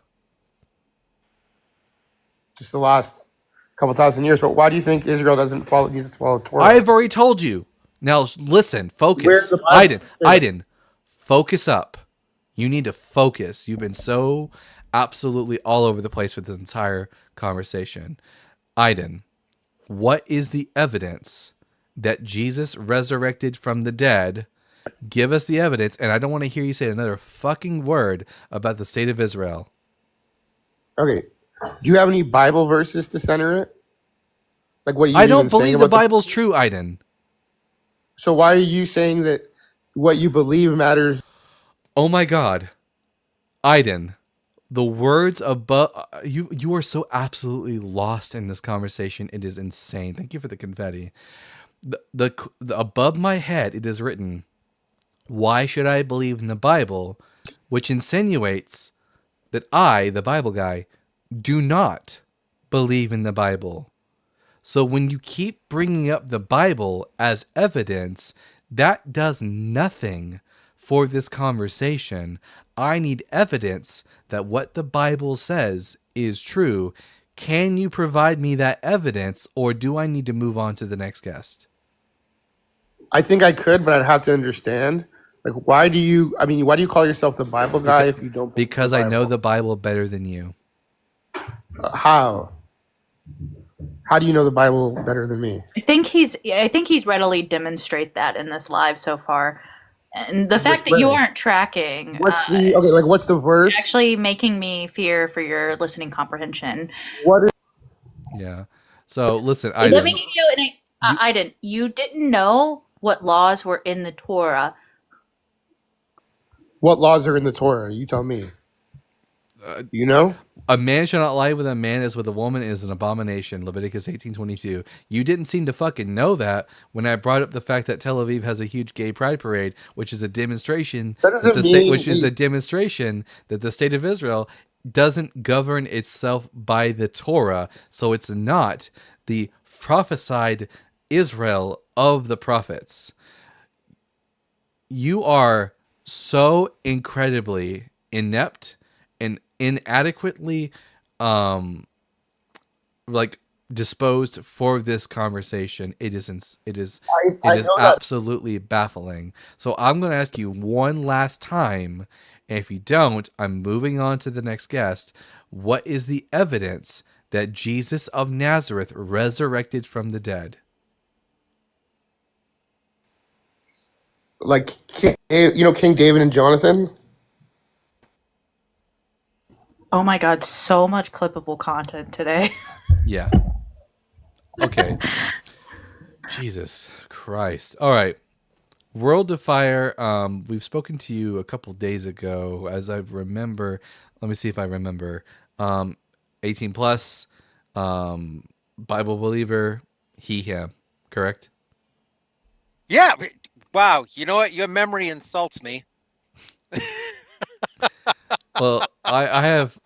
Just the last couple thousand years. But why do you think Israel doesn't follow? Needs to follow Torah?
I've already told you. Now listen,
Where's
focus.
the Bible?
Aiden, focus up. You need to focus. You've been so absolutely all over the place with this entire conversation. Aiden, what is the evidence that Jesus resurrected from the dead? Give us the evidence, and I don't want to hear you say another fucking word about the state of Israel.
Okay. Do you have any Bible verses to center it? Like what are you
I don't
even saying
believe the
about
Bible's true, Aiden.
So why are you saying that what you believe matters?
Oh my God, Aiden, the words above you are so absolutely lost in this conversation. It is insane. Thank you for the confetti. The above my head, it is written, "Why should I believe in the Bible?" Which insinuates that I, the Bible guy, do not believe in the Bible. So when you keep bringing up the Bible as evidence, that does nothing for this conversation. I need evidence that what the Bible says is true. Can you provide me that evidence, or do I need to move on to the next guest?
I think I could, but I'd have to understand. Like, why do you call yourself the Bible guy if you don't? believe
Because
the
I know
Bible?
the Bible better than you.
How? How do you know the Bible better than me?
I think he's readily demonstrate that in this live so far. And the fact that you
verse?
aren't tracking
What's the okay? Like, what's the verse?
actually making me fear for your listening comprehension.
What is?
Yeah. So listen,
Let me
Aiden.
give you Aiden, you didn't know what laws were in the Torah.
What laws are in the Torah? You tell me. You know?
A man shall not lie with a man as with a woman is an abomination. Leviticus 18:22. You didn't seem to fucking know that when I brought up the fact that Tel Aviv has a huge gay pride parade, which is a demonstration
That doesn't
the state,
mean
which is the demonstration that the state of Israel doesn't govern itself by the Torah. So it's not the prophesied Israel of the prophets. You are so incredibly inept and inadequately like disposed for this conversation. It is
I know that.
absolutely baffling. So I'm going to ask you one last time, and if you don't, I'm moving on to the next guest. What is the evidence that Jesus of Nazareth resurrected from the dead?
Like, King David and Jonathan.
Oh my God, so much clippable content today.
Yeah. Okay. Jesus Christ. All right. World of Fire. We've spoken to you a couple days ago, as I remember. Let me see if I remember. 18 plus, Bible believer, he, him. Correct?
Yeah. Wow. You know what? Your memory insults me.
Well, I have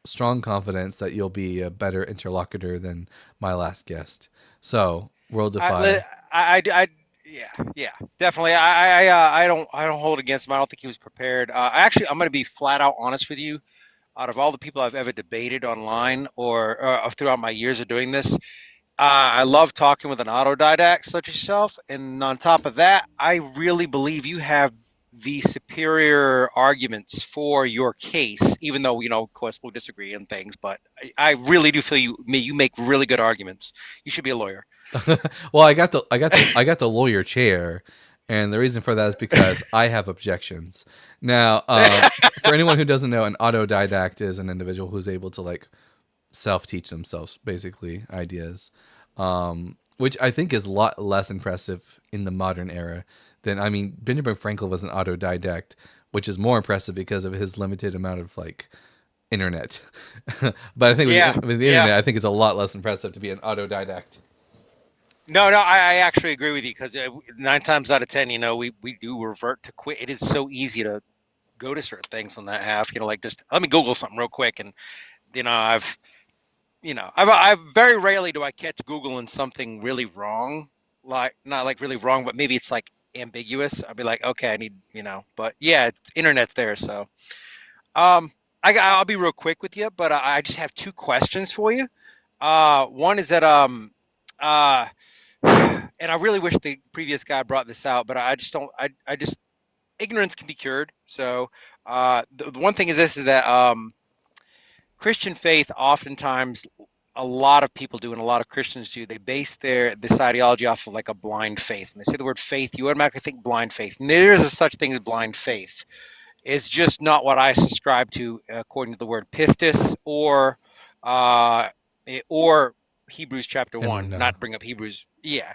strong confidence that you'll be a better interlocutor than my last guest. So, World of Fire.
Yeah, definitely. I don't hold against him. I don't think he was prepared. Actually, I'm going to be flat out honest with you. Out of all the people I've ever debated online or throughout my years of doing this, I love talking with an autodidact such as yourself. And on top of that, I really believe you have the superior arguments for your case, even though, of course, we'll disagree on things. But I really do feel you make really good arguments. You should be a lawyer.
Well, I got the lawyer chair, and the reason for that is because I have objections. Now, for anyone who doesn't know, an autodidact is an individual who's able to self-teach themselves, basically, ideas, which I think is a lot less impressive in the modern era than, I mean, Benjamin Franklin was an autodidact, which is more impressive because of his limited amount of like internet. But I think
Yeah,
with the
yeah.
internet, I think it's a lot less impressive to be an autodidact.
No, no, I actually agree with you because 9 times out of 10, we do revert to quit. It is so easy to go to certain things on that half, like just let me Google something real quick. And, I've very rarely do I catch Googling something really wrong, like not like really wrong, but maybe it's like ambiguous. I'll be like, okay, I need, but yeah, internet's there. So, um, I'll be real quick with you, but I just have two questions for you. One is that, uh, and I really wish the previous guy brought this out, but I just don't. I just ignorance can be cured. So the one thing is this is that Christian faith oftentimes a lot of people do and a lot of Christians do. They base this ideology off of like a blind faith. When they say the word faith, you automatically think blind faith. And there is a such thing as blind faith. It's just not what I subscribe to according to the word pistis or Hebrews chapter 1,
Emunah.
not bring up Hebrews. Yeah.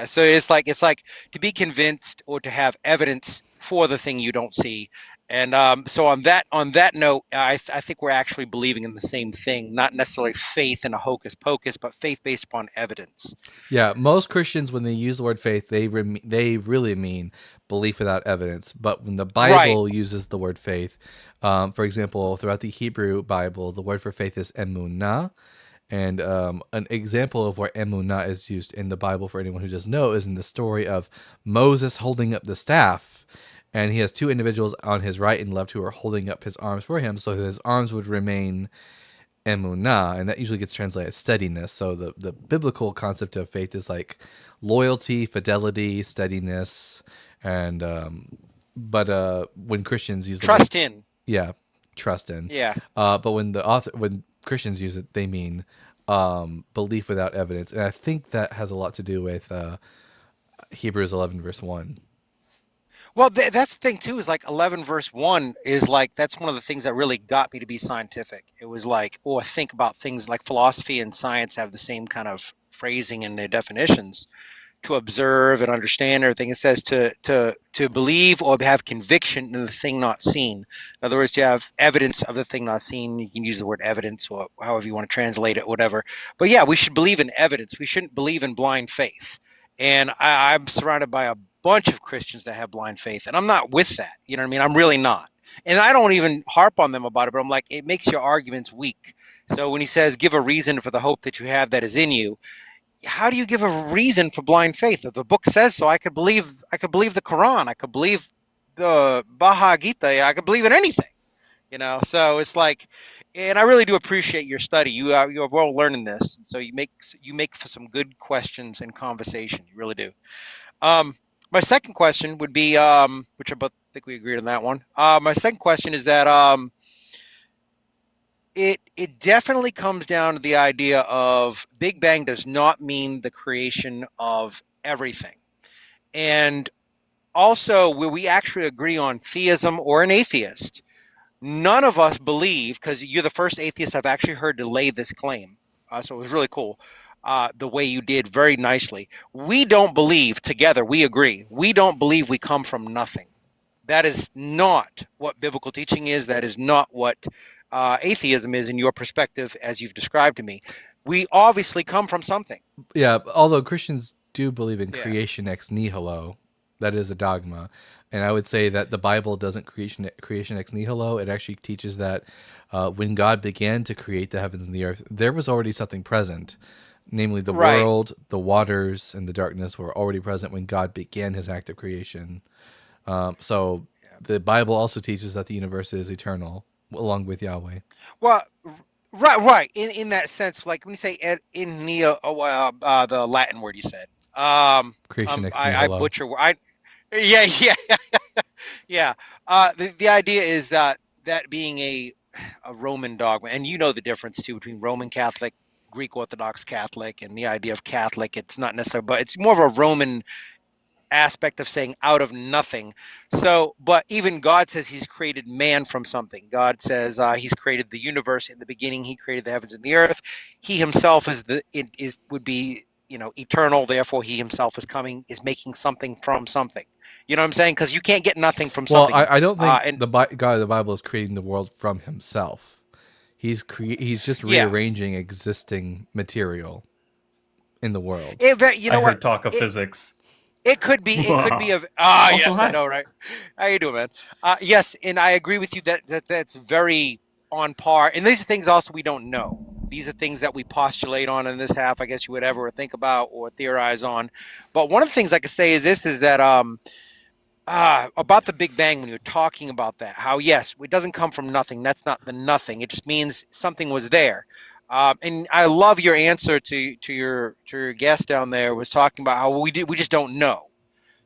So it's like to be convinced or to have evidence for the thing you don't see. And so on that note, I think we're actually believing in the same thing, not necessarily faith in a hocus pocus, but faith based upon evidence.
Yeah, most Christians, when they use the word faith, they really mean belief without evidence. But when the Bible uses the word faith, for example, throughout the Hebrew Bible, the word for faith is emunah. And an example of where emunah is used in the Bible, for anyone who doesn't know, is in the story of Moses holding up the staff. And he has two individuals on his right and left who are holding up his arms for him so that his arms would remain emunah, and that usually gets translated as steadiness. So the biblical concept of faith is like loyalty, fidelity, steadiness, and but when Christians use the
Trust in.
yeah, trust in.
Yeah.
But when Christians use it, they mean belief without evidence, and I think that has a lot to do with Hebrews 11 verse 1.
Well, that's the thing too, is like 11 verse 1 is like, that's one of the things that really got me to be scientific. It was like, I think about things like philosophy and science have the same kind of phrasing in their definitions. To observe and understand everything. It says to believe or have conviction in the thing not seen. In other words, you have evidence of the thing not seen. You can use the word evidence or however you want to translate it, whatever. But yeah, we should believe in evidence. We shouldn't believe in blind faith. And I'm surrounded by a bunch of Christians that have blind faith, and I'm not with that. You know what I mean? I'm really not. And I don't even harp on them about it, but I'm like, it makes your arguments weak. So when he says, give a reason for the hope that you have that is in you, how do you give a reason for blind faith? If the book says so, I could believe the Quran, I could believe the Bhagavad Gita, I could believe in anything, So it's like, and I really do appreciate your study. You are well learning this, so you make for some good questions and conversation. You really do. My second question would be, which I both think we agreed on that one. My second question is that it definitely comes down to the idea of Big Bang does not mean the creation of everything. And also, where we actually agree on theism or an atheist, none of us believe, because you're the first atheist I've actually heard to lay this claim. So it was really cool the way you did very nicely. We don't believe, together, we agree, we don't believe we come from nothing. That is not what biblical teaching is. That is not what atheism is in your perspective, as you've described to me. We obviously come from something.
Yeah, although Christians do believe in
Yeah.
creation ex nihilo, that is a dogma, and I would say that the Bible doesn't creation ex nihilo. It actually teaches that when God began to create the heavens and the earth, there was already something present, namely the
Right.
world, the waters, and the darkness were already present when God began His act of creation. So the Bible also teaches that the universe is eternal, along with Yahweh.
Well, right. In that sense, like when you say in neo, the Latin word you said,
Creation ex
I
nihilo.
butcher. Yeah. Yeah. The idea is that being a Roman dogma, and you know the difference too between Roman Catholic, Greek Orthodox Catholic, and the idea of Catholic. It's not necessarily, but it's more of a Roman aspect of saying out of nothing. So, but even God says he's created man from something. God says he's created the universe in the beginning. He created the heavens and the earth. He himself would be, eternal. Therefore, he himself is making something from something. You know what I'm saying? Because you can't get nothing from
Well,
something.
I don't think
and
God of the Bible is creating the world from himself. He's just
Yeah.
rearranging existing material in the world.
you know
I
what?
heard talk of physics.
It could be of
Also,
yes, I
hi.
know, right? How you doing, man? Yes, and I agree with you that's very on par. And these are things also we don't know. These are things that we postulate on in this half, I guess you would ever think about or theorize on. But one of the things I could say is this: is that about the Big Bang, when you're talking about that, how yes, it doesn't come from nothing. That's not the nothing. It just means something was there. And I love your answer to your guest down there, was talking about how we just don't know.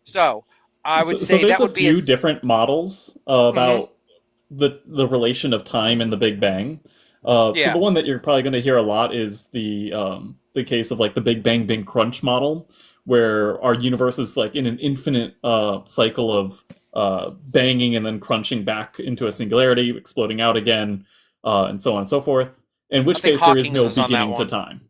So I would
So
say
there's
that
a
would be
few different models
Mhm.
about the relation of time and the Big Bang. So
Yeah.
the one that you're probably going to hear a lot is the case of like the Big Bang Big Crunch model, where our universe is like in an infinite cycle of banging and then crunching back into a singularity, exploding out again, and so on and so forth. In
I
which
think
case there is
Hawking's
no
was on that
beginning to
one.
time.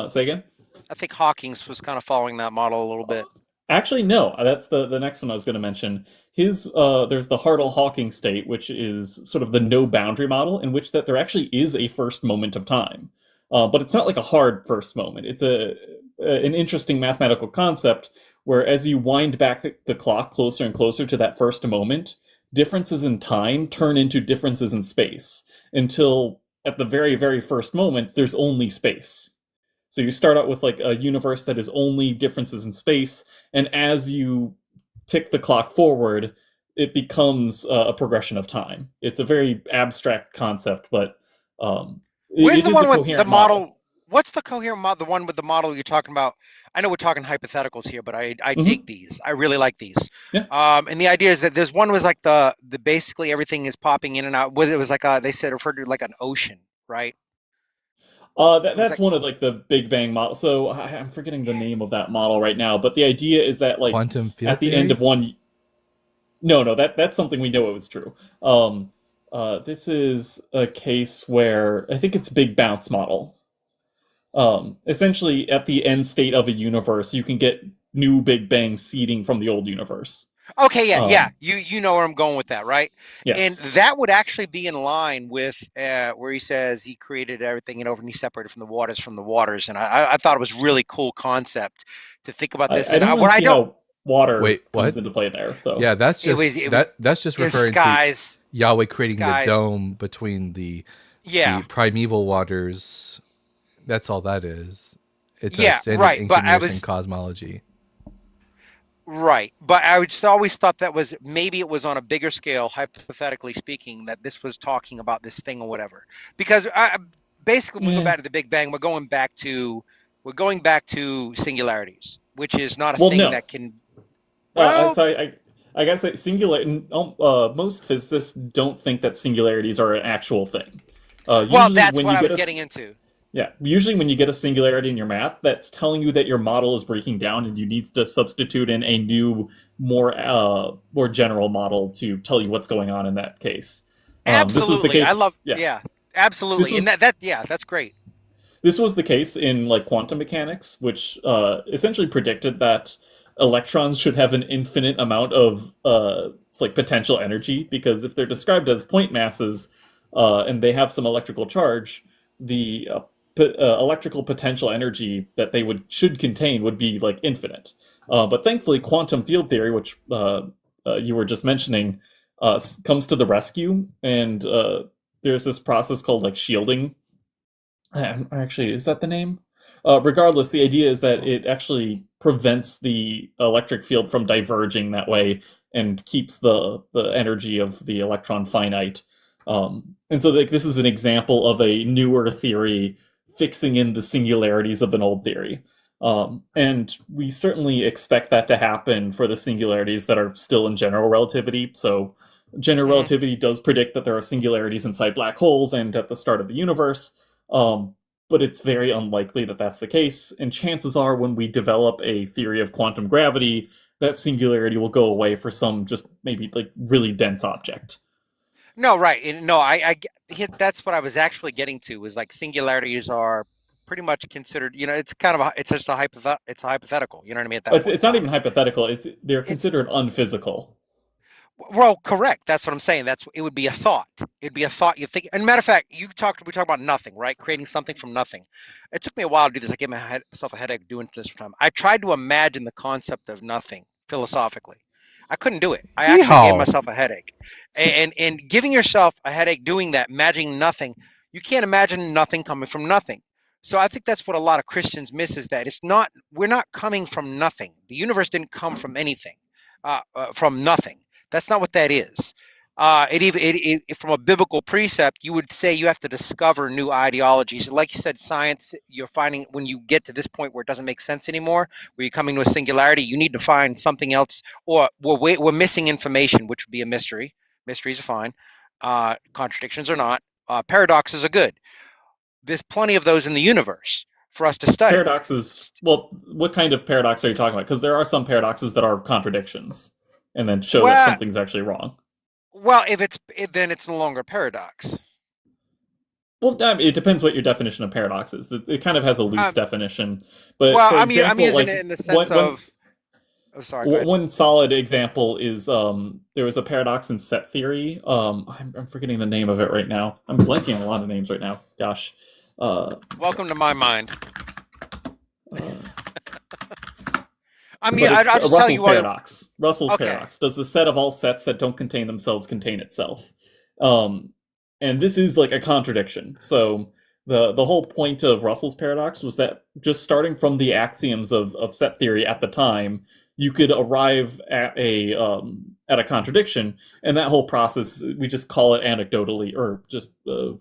Say again?
I think Hawking's was kind of following that model a little bit.
Actually, no. That's the next one I was going to mention. There's the Hartle-Hawking state, which is sort of the no boundary model, in which that there actually is a first moment of time, but it's not like a hard first moment. It's an interesting mathematical concept where, as you wind back the clock closer and closer to that first moment, differences in time turn into differences in space until at the very, very first moment there's only space. So you start out with like a universe that is only differences in space, and as you tick the clock forward, it becomes a progression of time. It's a very abstract concept, but
Where's
it
the
is
one
a
with the
coherent
model? What's the coherent model? The one with the model you're talking about? I know we're talking hypotheticals here, but I
Mhm.
dig these. I really like these.
Yeah.
And the idea is that there's one was like the basically everything is popping in and out. It was like they said referred to like an ocean, right? It was
That's
like
one of like the Big Bang model. So I'm forgetting the name of that model right now, but the idea is that like
Quantum field
at the end
theory?
of one, no, that's something we know it was true. This is a case where I think it's Big Bounce model. Essentially, at the end state of a universe, you can get new Big Bang seeding from the old universe.
Okay, yeah.
Um,
You know where I'm going with that, right? And
yes.
that would actually be in line with where he says he created everything and he separated from the waters. And I thought it was really cool concept to think about this.
I
And
don't
what
really
I
see
don't,
how water
Wait, what?
comes into play there, though.
Yeah, that's
it
just
was it was
that's just
it was
referring to
skies,
Yahweh creating the
skies.
dome between the
Yeah,
primeval waters. That's all that is. It's a
yeah,
standard
right.
ancient
But
Near Eastern cosmology.
I would just always thought that was maybe it was on a bigger scale, hypothetically speaking, that this was talking about this thing or whatever. Because basically, when we go
Yeah.
back to the Big Bang, we're going back to singularities, which is not a
Well,
thing
no.
that can. Well,
So I gotta say, most physicists don't think that singularities are an actual thing.
well,
Usually,
that's
when
what
you
I
get
was getting into.
usually when you get a singularity in your math, that's telling you that your model is breaking down, and you need to substitute in a new, more general model to tell you what's going on in that case. This was the
Absolutely, I
case.
love.
Yeah,
Yeah,
this
absolutely,
was
and that's great.
this was the case in like quantum mechanics, which essentially predicted that electrons should have an infinite amount of it's like potential energy, because if they're described as point masses and they have some electrical charge, the electrical potential energy that they should contain would be like infinite. But thankfully, quantum field theory, which you were just mentioning, comes to the rescue, and there's this process called like shielding. Actually, is that the name? Regardless, the idea is that it actually prevents the electric field from diverging that way and keeps the energy of the electron finite. And so like, this is an example of a newer theory fixing in the singularities of an old theory. And we certainly expect that to happen for the singularities that are still in general relativity. So general
Mhm.
relativity does predict that there are singularities inside black holes and at the start of the universe. but it's very unlikely that that's the case. And chances are, when we develop a theory of quantum gravity, that singularity will go away for some just maybe like really dense object.
No, right. And no, that's what I was actually getting to, was like singularities are pretty much considered, it's kind of it's just it's a hypothetical, you know what I mean? At that
It's,
point
it's
in
not
time.
even hypothetical. They're considered unphysical.
Well, correct. That's what I'm saying. It would be a thought. It'd be a thought you think. And matter of fact, we talk about nothing, right? Creating something from nothing. It took me a while to do this. I gave myself a headache doing this for time. I tried to imagine the concept of nothing philosophically. I couldn't do it. I actually gave myself a headache. And giving yourself a headache doing that, imagining nothing, you can't imagine nothing coming from nothing. So I think that's what a lot of Christians miss, is that we're not coming from nothing. The universe didn't come from anything, from nothing. That's not what that is. From a biblical precept, you would say you have to discover new ideologies. Like you said, science, you're finding when you get to this point where it doesn't make sense anymore, where you're coming to a singularity, you need to find something else, or we're missing information, which would be a mystery. Mysteries are fine. Contradictions are not. Paradoxes are good. There's plenty of those in the universe for us to study.
Paradoxes, well, what kind of paradox are you talking about? Because there are some paradoxes that are contradictions and then show that something's actually wrong.
Well, then it's no longer a paradox.
Well, it depends what your definition of paradox is. It kind of has a loose definition. But
well,
for
I'm
example,
using it in the sense of. Oh, sorry. Go ahead.
One solid example is there was a paradox in set theory. I'm forgetting the name of it right now. I'm blanking on a lot of names right now. Gosh.
Welcome to my mind. I'll just tell you
paradox. Russell's paradox. Does the set of all sets that don't contain themselves contain itself? And this is like a contradiction. So the whole point of Russell's paradox was that just starting from the axioms of set theory at the time, you could arrive at a contradiction, and that whole process, we just call it anecdotally, or just a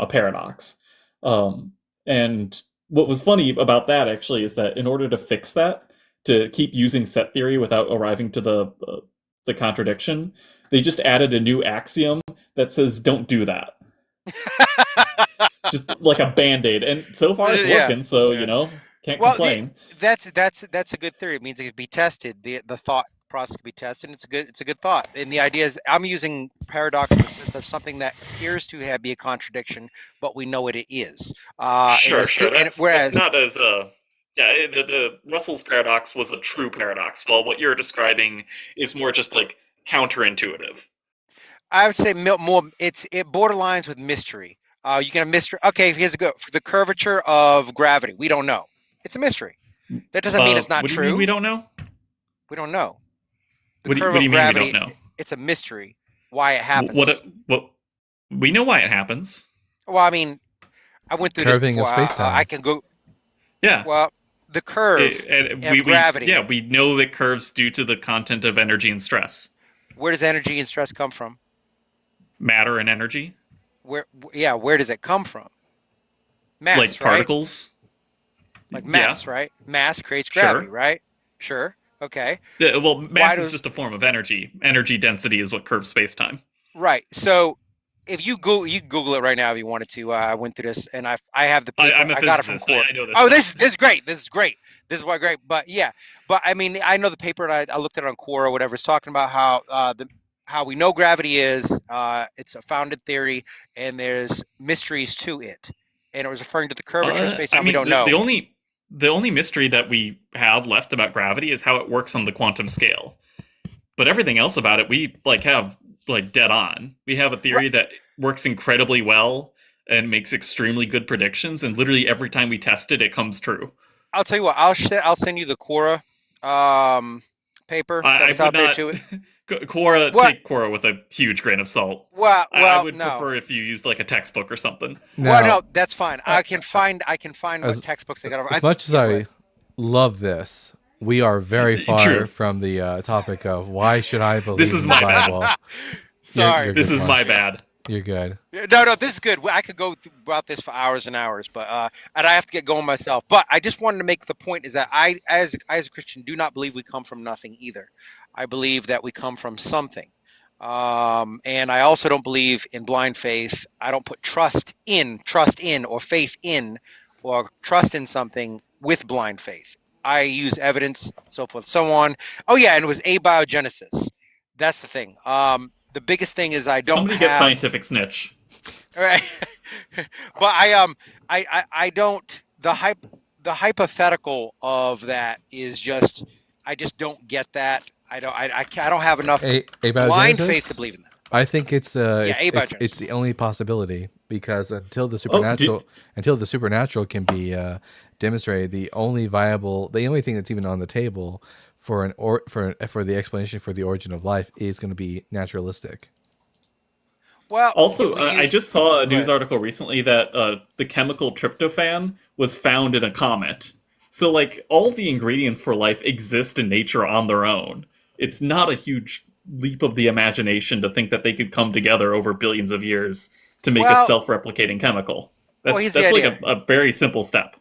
paradox. And what was funny about that actually is that in order to fix that, to keep using set theory without arriving to the contradiction, they just added a new axiom that says "don't do that." Just like a band-aid, and so far it's working. So can't complain.
That's a good theory. It means it could be tested. The thought process could be tested. And it's a good thought. And the idea is, I'm using paradox in the sense of something that appears to be a contradiction, but we know what it is.
Sure. That's not as the Russell's paradox was a true paradox. Well, what you're describing is more just like counterintuitive.
I would say more. It borderlines with mystery. You can have mystery. Okay, here's a go. For the curvature of gravity, we don't know. It's a mystery. That doesn't mean it's not true.
What do you mean we don't know?
We don't know.
What do you mean we don't know?
It's a mystery why it happens.
What we know why it happens.
Well, I mean, I went through
curving
this before.
of space-time.
I can go.
Yeah.
Well, the curve of gravity.
We know that curves due to the content of energy and stress.
Where does energy and stress come from?
Matter and energy.
Where does it come from? Mass,
like particles.
Right? Like mass, right? Mass creates gravity, right? Sure. Okay.
Yeah, well, mass is just a form of energy. Energy density is what curves space-time.
Right. So if you Google it right now if you wanted to. I went through this, and I have the paper.
I'm a
I got it from
physicist.
Quora.
I know this.
Oh, this is great. This is great. This is why great. But I mean, I know the paper, and I looked at it on Quora or whatever. It's talking about how we know gravity is. It's a founded theory, and there's mysteries to it. And it was referring to the curvature of space-time. We don't know.
The only mystery that we have left about gravity is how it works on the quantum scale. But everything else about it, we have dead on. We have a theory that works incredibly well and makes extremely good predictions, and literally every time we test it, it comes true.
I'll tell you what. I'll send you the Quora paper that's out there too.
Take Quora with a huge grain of salt.
Well,
I would prefer if you used like a textbook or something.
No, that's fine. I can find what textbooks they got.
As much as I love this, we are very far from the topic of why should I believe
this is
in
my
the Bible.
Sorry,
this is my bad.
You're good.
No, this is good. I could go about this for hours and hours, but and I have to get going myself. But I just wanted to make the point is that I, as a Christian, do not believe we come from nothing either. I believe that we come from something. And I also don't believe in blind faith. I don't put trust in, or faith in, or trust in something with blind faith. I use evidence, so forth, so on. Oh yeah, and it was abiogenesis. That's the thing. The biggest thing is I don't
Somebody
have
get scientific snitch.
right. But I don't the hypothetical of that is just I just don't get that. I don't have enough blind faith to
Abiogenesis?
believe in that.
I think it's
abiogenesis.
it's the only possibility because until the
Oh,
supernatural can be demonstrated, the only thing that's even on the table for for the explanation for the origin of life is going to be naturalistic.
Well,
also,
we
I
use-
just saw a
Go
news
ahead.
article recently that the chemical tryptophan was found in a comet. So, like, all the ingredients for life exist in nature on their own. It's not a huge leap of the imagination to think that they could come together over billions of years to make a
Well-
self-replicating chemical.
Well,
That's
here's the
that's like
idea.
a very simple step.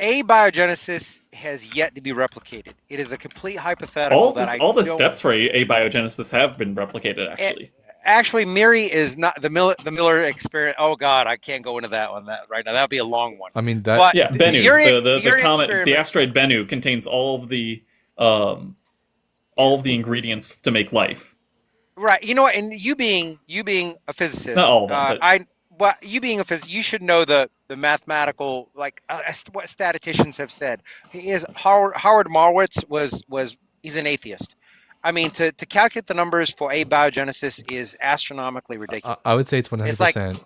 Abiogenesis has yet to be replicated. It is a complete hypothetical
All
that
the
don't-
steps for abiogenesis have been replicated, actually.
Actually, Miri is not the Miller experiment. Oh God, I can't go into that one right now. That would be a long one.
I mean that.
But
Yeah, Bennu.
Uri
The comet,
experiment-
the asteroid Bennu contains all of the ingredients to make life.
Right. You know what? And you being a physicist,
Not all of them, but-
you being a physicist, you should know the mathematical what statisticians have said. He is Howard Marwitz he's an atheist. I mean, to calculate the numbers for abiogenesis is astronomically ridiculous.
I would say it's 100%.
It's like-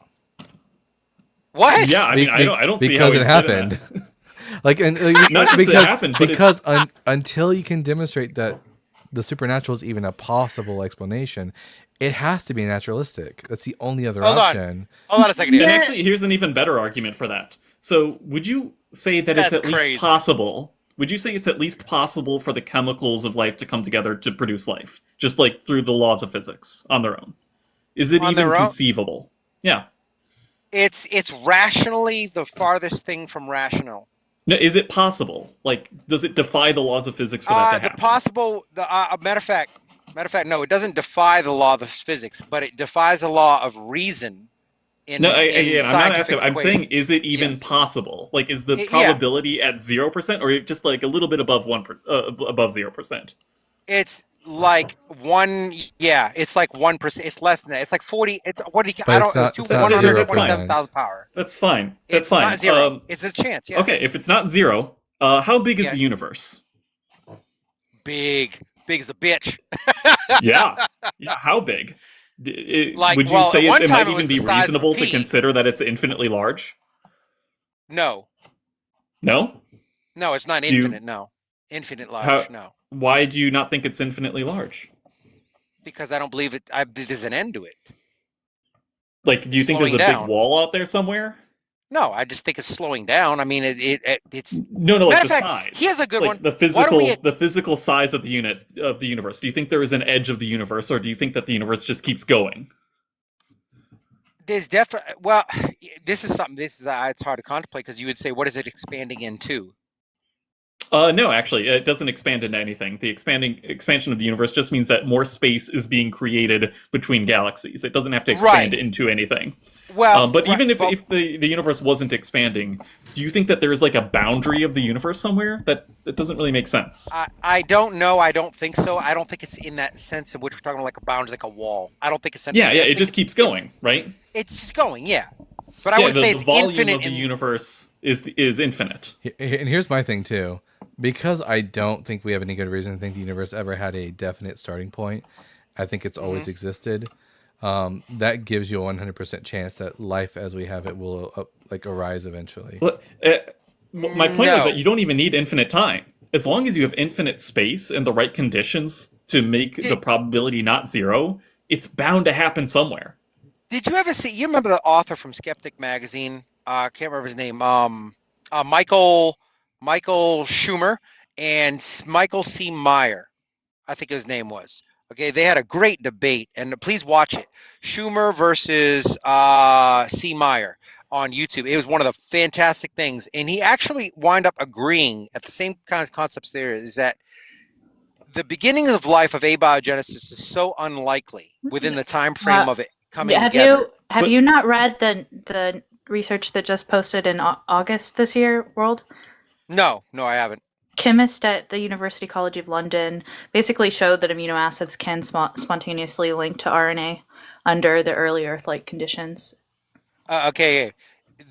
What?
Yeah, I mean, I don't see
because
how
it
he's
happened.
doing that.
Like, and
Not just
because
it happened, but
because until you can demonstrate that the supernatural is even a possible explanation, it has to be naturalistic. That's the only other
Hold on.
option.
Hold on a second.
And
Here.
actually, here's an even better argument for that. So, would you say that it's
That's
at
crazy.
least possible? Would you say it's at least possible for the chemicals of life to come together to produce life, just like through the laws of physics on their own? Is it
On
even
their own?
conceivable? Yeah.
It's rationally the farthest thing from rational.
No, is it possible? Like, does it defy the laws of physics for that to
The
happen?
possible, matter of fact, no, it doesn't defy the law of physics, but it defies the law of reason. I'm
I'm not asking. I'm saying, is it even
Yes.
possible? Like, is the
Yeah.
probability at 0%, or just like a little bit above above 0%?
It's like it's like 1%. It's less than that. It's like 40. It's what do you?
But
I don't.
it's not-
It's
it's not
127,000 power.
That's fine. That's
It's
fine.
not zero. It's a chance. Yeah.
Okay, if it's not 0, how big is
Yeah.
the universe?
Big as a bitch.
Yeah. How big?
Like,
would you
well,
say
at one
it might
time it was
even be
the size of a
reasonable to
pea.
consider that it's infinitely large?
No,
No?
it's not
Do you-
infinite. No, infinite large.
How-
No,
Why do you not think it's infinitely large?
because I don't believe it. There's an end to it.
Like, do you think there's a
Slowing down.
big wall out there somewhere?
No, I just think it's slowing down. I mean, it's
No, like
Matter
the
of fact,
size.
here's a good
like
one.
The
Why don't we-
physical size of the universe. Do you think there is an edge of the universe, or do you think that the universe just keeps going?
there's definitely this is something. This is it's hard to contemplate because you would say, what is it expanding into?
No, actually, it doesn't expand into anything. The expansion of the universe just means that more space is being created between galaxies. It doesn't have to expand
Right.
into anything.
Well,
But
right,
even if,
well,
if the universe wasn't expanding, do you think that there is like a boundary of the universe somewhere? That doesn't really make sense.
I don't know. I don't think so. I don't think it's in that sense in which we're talking about like a boundary, like a wall. I don't think it's.
Yeah, it just keeps going, right?
It's just going, yeah. But I
Yeah,
would
the
say it's
volume
infinite.
of the universe is infinite.
And here's my thing too, because I don't think we have any good reason to think the universe ever had a definite starting point. I think it's always existed. That gives you a 100% chance that life as we have it will arise eventually.
But, my point is
No.
that you don't even need infinite time. As long as you have infinite space and the right conditions to make the probability not 0, it's bound to happen somewhere.
Did you ever see? You remember the author from Skeptic Magazine? I can't remember his name. Michael Schumer and Michael C. Meyer, I think his name was. Okay, they had a great debate, and please watch it. Schumer versus C. Meyer on YouTube. It was one of the fantastic things, and he actually wound up agreeing at the same kind of concepts there. Is that the beginning of life of abiogenesis is so unlikely within the time frame of it coming
have
together.
have
But-
you not read the research that just posted in August this year, World?
No, I haven't.
Chemist at the University College of London basically showed that amino acids can spontaneously link to RNA under the early Earth-like conditions.
Okay,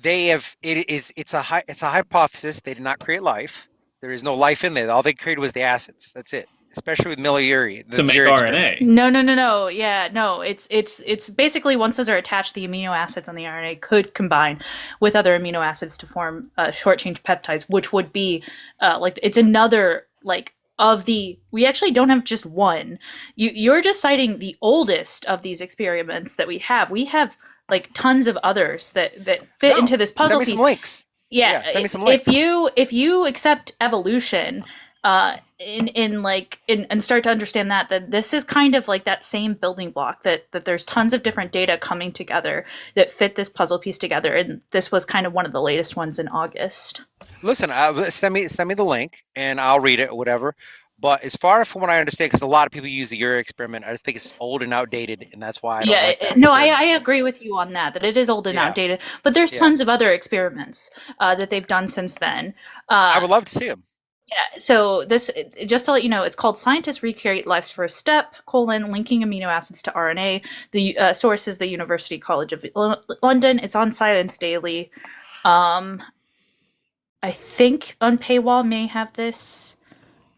it's a hypothesis. They did not create life. There is no life in there. All they created was the acids. That's it. Especially with Miller-Urey.
To make
Urey experiment.
RNA.
No. Yeah, no. It's basically once those are attached, the amino acids on the RNA could combine with other amino acids to form short chain peptides, which would be it's another we actually don't have just one. You're just citing the oldest of these experiments that we have. We have like tons of others that fit into this puzzle
Send me
piece.
some links.
Yeah,
send me some links.
if you accept evolution, and start to understand that this is kind of like that same building block that there's tons of different data coming together that fit this puzzle piece together, and this was kind of one of the latest ones in August.
Listen, send me the link and I'll read it or whatever. But as far from what I understand, because a lot of people use the Urey experiment, I just think it's old and outdated, and that's why I don't like that
no,
experiment.
I agree with you on that it is old and
Yeah.
outdated, but there's tons of other experiments that they've done since then.
I would love to see them.
Yeah, so this, just to let you know, it's called Scientists Recreate Life's First Step, linking amino acids to RNA. The source is the University College of London. It's on Science Daily. I think on paywall may have this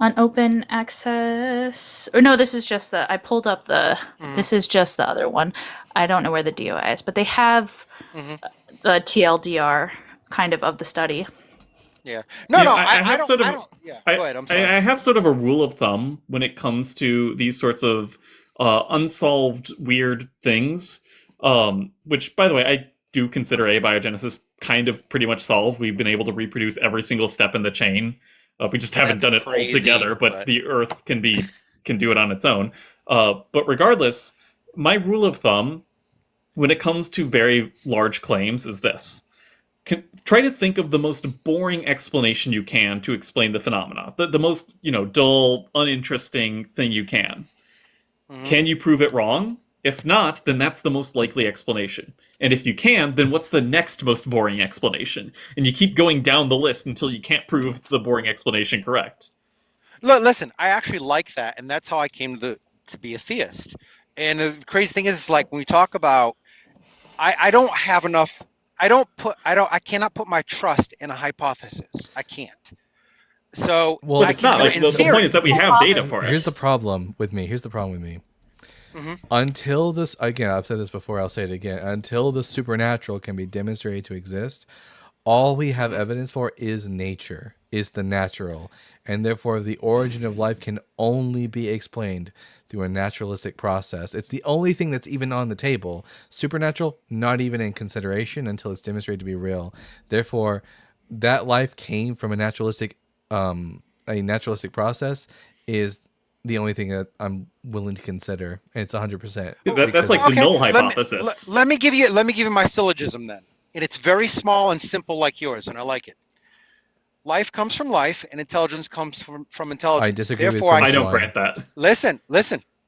on open access. Or no, this is just I pulled up this is just the other one. I don't know where the DOI is, but they have the TLDR kind of the study.
Yeah.
Yeah,
No,
I
I
have
don't.
sort of-
I don't. Yeah. Go ahead. I'm sorry.
I have sort of a rule of thumb when it comes to these sorts of unsolved weird things, which, by the way, I do consider abiogenesis kind of pretty much solved. We've been able to reproduce every single step in the chain. We just haven't done it all
crazy,
together, but
but-
the Earth can do it on its own. But regardless, my rule of thumb when it comes to very large claims is this. Try to think of the most boring explanation you can to explain the phenomena. The most, dull, uninteresting thing you can. Can you prove it wrong? If not, then that's the most likely explanation. And if you can, then what's the next most boring explanation? And you keep going down the list until you can't prove the boring explanation correct.
Look, listen, I actually like that, and that's how I came to be a theist. And the crazy thing is like when we talk about, I don't have enough. I cannot put my trust in a hypothesis. I can't. So,
Well,
But it's not. Like,
in
the
theory.
point is that we have data for it.
Here's the problem with me. Until this, again, I've said this before, I'll say it again. Until the supernatural can be demonstrated to exist, all we have evidence for is nature, is the natural. And therefore, the origin of life can only be explained through a naturalistic process. It's the only thing that's even on the table. Supernatural, not even in consideration until it's demonstrated to be real. Therefore, that life came from a naturalistic process is the only thing that I'm willing to consider. And it's 100%.
That's like the null hypothesis.
Let me give you my syllogism then, and it's very small and simple like yours, and I like it. Life comes from life, and intelligence comes from intelligence.
I disagree with
Therefore,
premise
I don't
one.
grant that.
Listen.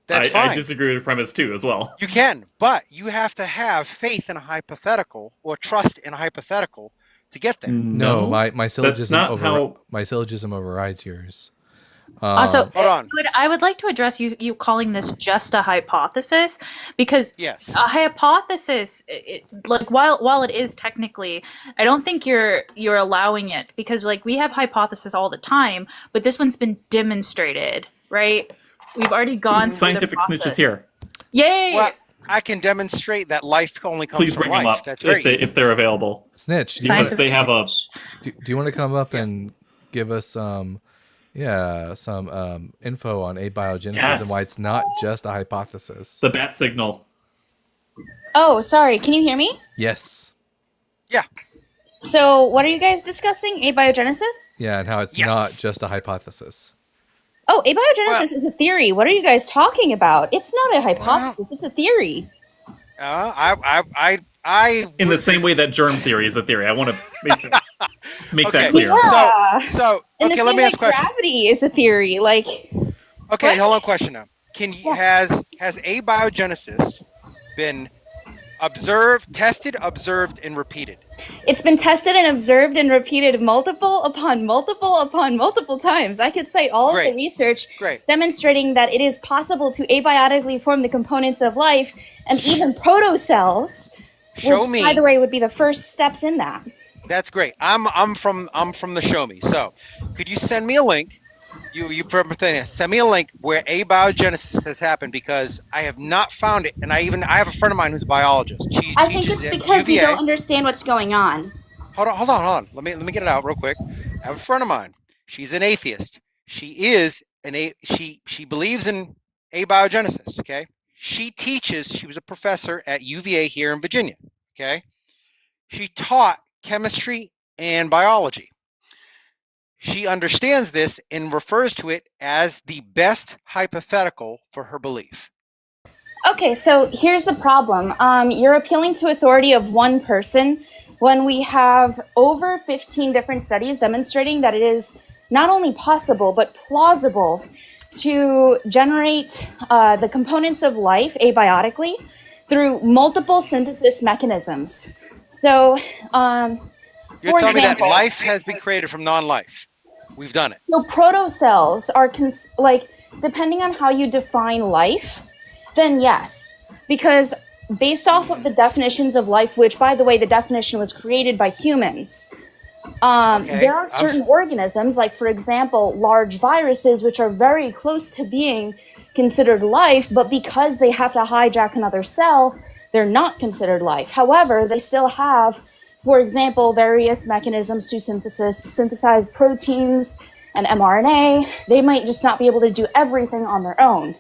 That's fine.
I disagree with premise 2 as well.
You can, but you have to have faith in a hypothetical or trust in a hypothetical to get there.
No, my syllogism
not how-
my syllogism overrides yours.
Also,
Hold on.
I would like to address you calling this just a hypothesis, because
Yes.
a hypothesis, like while it is technically, I don't think you're allowing it, because like we have hypotheses all the time, but this one's been demonstrated, right? We've already gone through
Scientific
the
snitches
process.
here.
Yay!
Well, I can demonstrate that life only comes
Please
from
bring
life.
them up
That's very easy.
if they're available.
Snitch, do you,
Even
want,
if they have a
do you want to come up and give us some info on abiogenesis
Yes.
and why it's not just a hypothesis?
the bat signal.
Oh, sorry. Can you hear me?
Yes.
So, what are you guys discussing? Abiogenesis?
Yeah, and how it's
Yes.
not just a hypothesis.
Oh, abiogenesis is a theory. What are you guys talking about? It's not a hypothesis. It's a theory.
I
In the same way that germ theory is a theory. I want to make
Okay.
that clear.
Yeah.
So
In the
okay,
same
let me
way
ask a question.
gravity is a theory. Like,
Okay,
What?
hold on. Question now.
Yeah.
Has abiogenesis been tested, observed, and repeated?
It's been tested and observed and repeated multiple upon multiple upon multiple times. I could cite all of the
Great.
research
Great.
demonstrating that it is possible to abiotically form the components of life and even protocells,
Show
which,
me.
by the way, would be the first steps in that.
That's great. I'm from the Show Me. So, could you send me a link? Send me a link where abiogenesis has happened, because I have not found it, and I have a friend of mine who's a biologist. She
I think
teaches
it's
at
because you
UVA.
don't understand what's going on.
Hold on. Let me get it out real quick. I have a friend of mine. She's an atheist. She believes in abiogenesis. Okay. She was a professor at UVA here in Virginia. Okay. She taught chemistry and biology. She understands this and refers to it as the best hypothetical for her belief.
Okay, so here's the problem. You're appealing to authority of one person when we have over 15 different studies demonstrating that it is not only possible but plausible to generate the components of life abiotically through multiple synthesis mechanisms. So,
You're
for
telling me that
example,
life has been created from non-life. We've done it.
so protocells are depending on how you define life, then yes, because based off of the definitions of life, which, by the way, the definition was created by humans,
Okay.
there are certain organisms, like, for example, large viruses, which are very close to being considered life, but because they have to hijack another cell, they're not considered life. However, they still have, for example, various mechanisms to synthesize proteins and mRNA. They might just not be able to do everything on their own.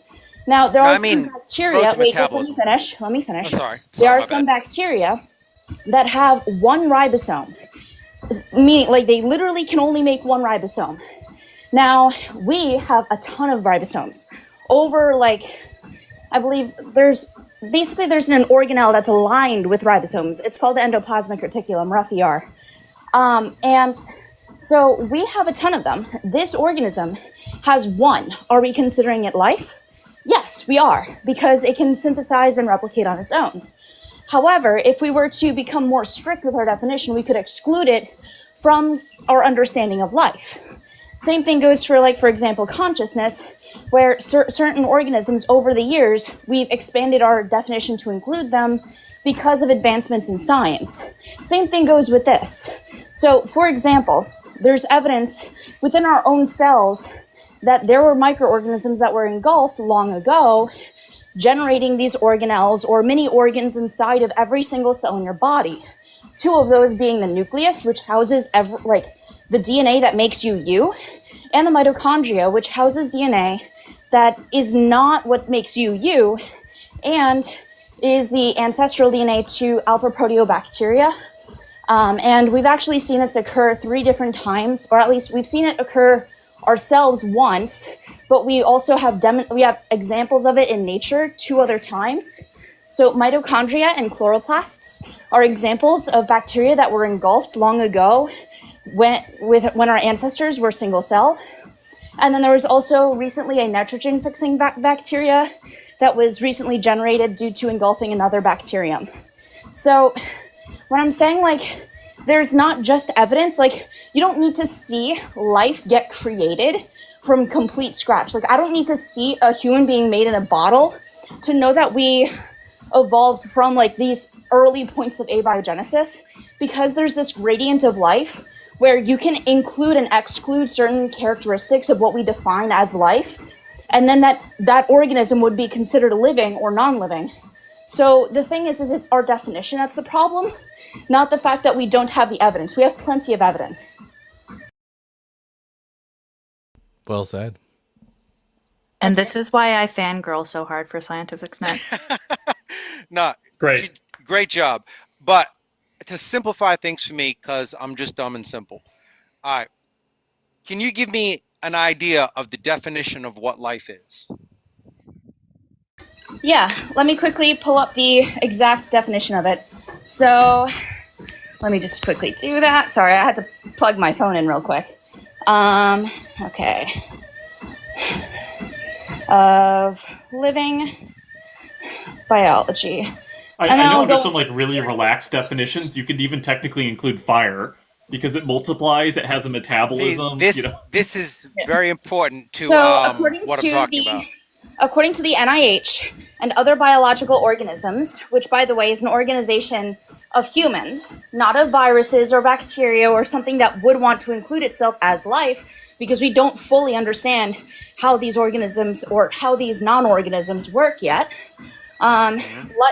Now, there are some bacteria.
protein
Wait, just let me
metabolism.
finish. Let me finish.
I'm sorry.
There are
my
some
bad.
bacteria that have one ribosome, meaning like they literally can only make one ribosome. Now, we have a ton of ribosomes. Over, I believe there's an organelle that's aligned with ribosomes. It's called the endoplasmic reticulum, rough ER. And so we have a ton of them. This organism has one. Are we considering it life? Yes, we are, because it can synthesize and replicate on its own. However, if we were to become more strict with our definition, we could exclude it from our understanding of life. Same thing goes for example, consciousness, where certain organisms over the years, we've expanded our definition to include them because of advancements in science. Same thing goes with this. So, for example, there's evidence within our own cells that there were microorganisms that were engulfed long ago, generating these organelles or mini organs inside of every single cell in your body. Two of those being the nucleus, which houses the DNA that makes you, and the mitochondria, which houses DNA that is not what makes you, and is the ancestral DNA to alpha proteobacteria. And we've actually seen this occur 3 different times, or at least we've seen it occur ourselves once, but we also have examples of it in nature 2 other times. So mitochondria and chloroplasts are examples of bacteria that were engulfed long ago when our ancestors were single cell. And then there was also recently a nitrogen fixing bacteria that was recently generated due to engulfing another bacterium. So when I'm saying there's not just evidence, you don't need to see life get created from complete scratch. I don't need to see a human being made in a bottle to know that we evolved from these early points of abiogenesis, because there's this gradient of life where you can include and exclude certain characteristics of what we define as life, and then that organism would be considered living or non-living. So the thing is it's our definition that's the problem, not the fact that we don't have the evidence. We have plenty of evidence.
Well said.
And this is why I fangirl so hard for Scientific Net.
No,
Great.
great job. But to simplify things for me, because I'm just dumb and simple. All right. Can you give me an idea of the definition of what life is?
Yeah, let me quickly pull up the exact definition of it. So let me just quickly do that. Sorry, I had to plug my phone in real quick. Okay. of living biology.
I
And then
know
I'll
under
go
some like really relaxed definitions, you could even technically include fire because it multiplies, it has a
See,
metabolism.
this
You know,
this is very important to
So, according
what I'm
to
talking
the
about.
NIH and other biological organisms, which by the way is an organization of humans, not of viruses or bacteria or something that would want to include itself as life, because we don't fully understand how these organisms or how these non-organisms work yet.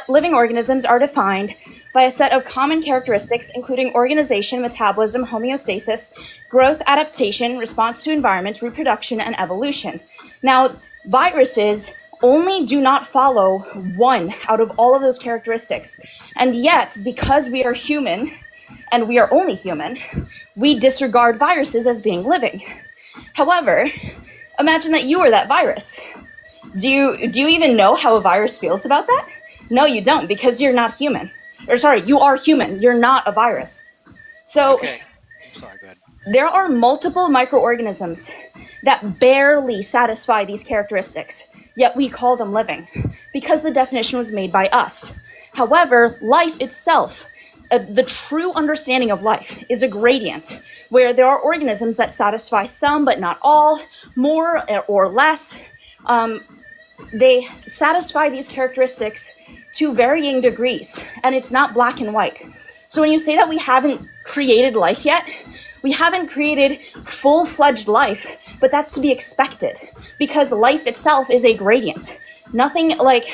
Living organisms are defined by a set of common characteristics, including organization, metabolism, homeostasis, growth, adaptation, response to environment, reproduction, and evolution. Now, viruses only do not follow one out of all of those characteristics. And yet, because we are human, and we are only human, we disregard viruses as being living. However, imagine that you are that virus. Do you even know how a virus feels about that? No, you don't, because you're not human. Or sorry, you are human. You're not a virus. So
Okay. I'm sorry, go ahead.
there are multiple microorganisms that barely satisfy these characteristics, yet we call them living, because the definition was made by us. However, life itself, the true understanding of life, is a gradient, where there are organisms that satisfy some but not all, more or less. They satisfy these characteristics to varying degrees, and it's not black and white. So when you say that we haven't created life yet, we haven't created full-fledged life, but that's to be expected, because life itself is a gradient. Nothing like,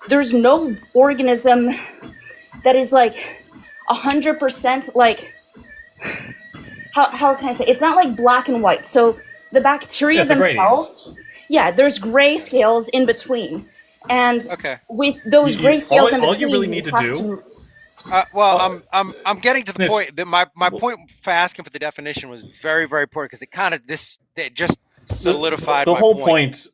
there's no organism that is like 100% like, how can I say, it's not like black and white. So the bacteria
it's a gradient.
themselves, yeah, there's gray scales in between. And
Okay.
with those gray scales in
all
between,
you really need to
have
do.
Well, I'm getting to the
Snitch.
point that my point for asking for the definition was very, very important because it kind of it just solidified
the
my
whole
point.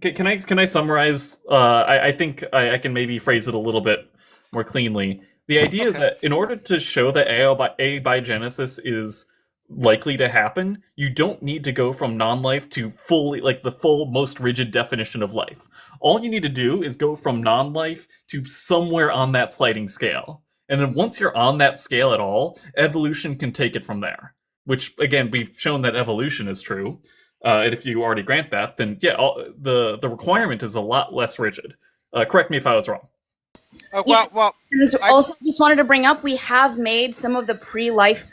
Can I summarize? I think I can maybe phrase it a little bit more cleanly. The idea is
Okay.
that in order to show that abiogenesis is likely to happen, you don't need to go from non-life to fully, like the full, most rigid definition of life. All you need to do is go from non-life to somewhere on that sliding scale. And then once you're on that scale at all, evolution can take it from there. Which, again, we've shown that evolution is true. And if you already grant that, then yeah, the requirement is a lot less rigid. Correct me if I was wrong.
Well,
And also, just wanted to bring up, we have made some of the pre-life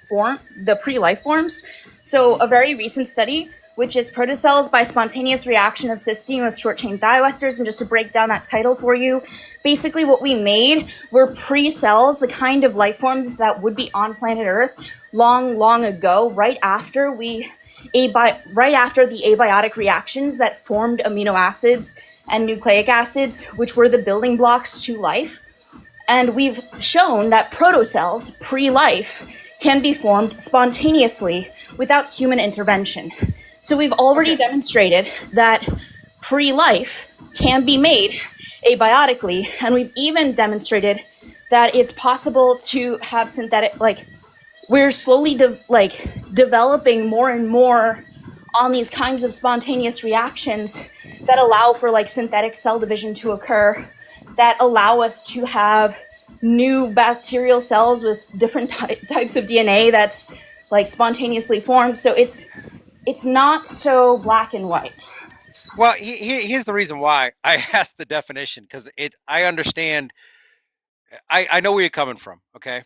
forms. So a very recent study, which is protocells by spontaneous reaction of cysteine with short-chain thioesters. And just to break down that title for you, basically what we made were pre-cells, the kind of life forms that would be on planet Earth long, long ago, right after the abiotic reactions that formed amino acids and nucleic acids, which were the building blocks to life. And we've shown that protocells, pre-life, can be formed spontaneously without human intervention. So we've already demonstrated that pre-life can be made abiotically, and we've even demonstrated that it's possible to have synthetic, like, we're slowly developing more and more on these kinds of spontaneous reactions that allow for like synthetic cell division to occur, that allow us to have new bacterial cells with different types of DNA that's like spontaneously formed. So it's not so black and white.
Well, here's the reason why I asked the definition, because I understand. I know where you're coming from, okay?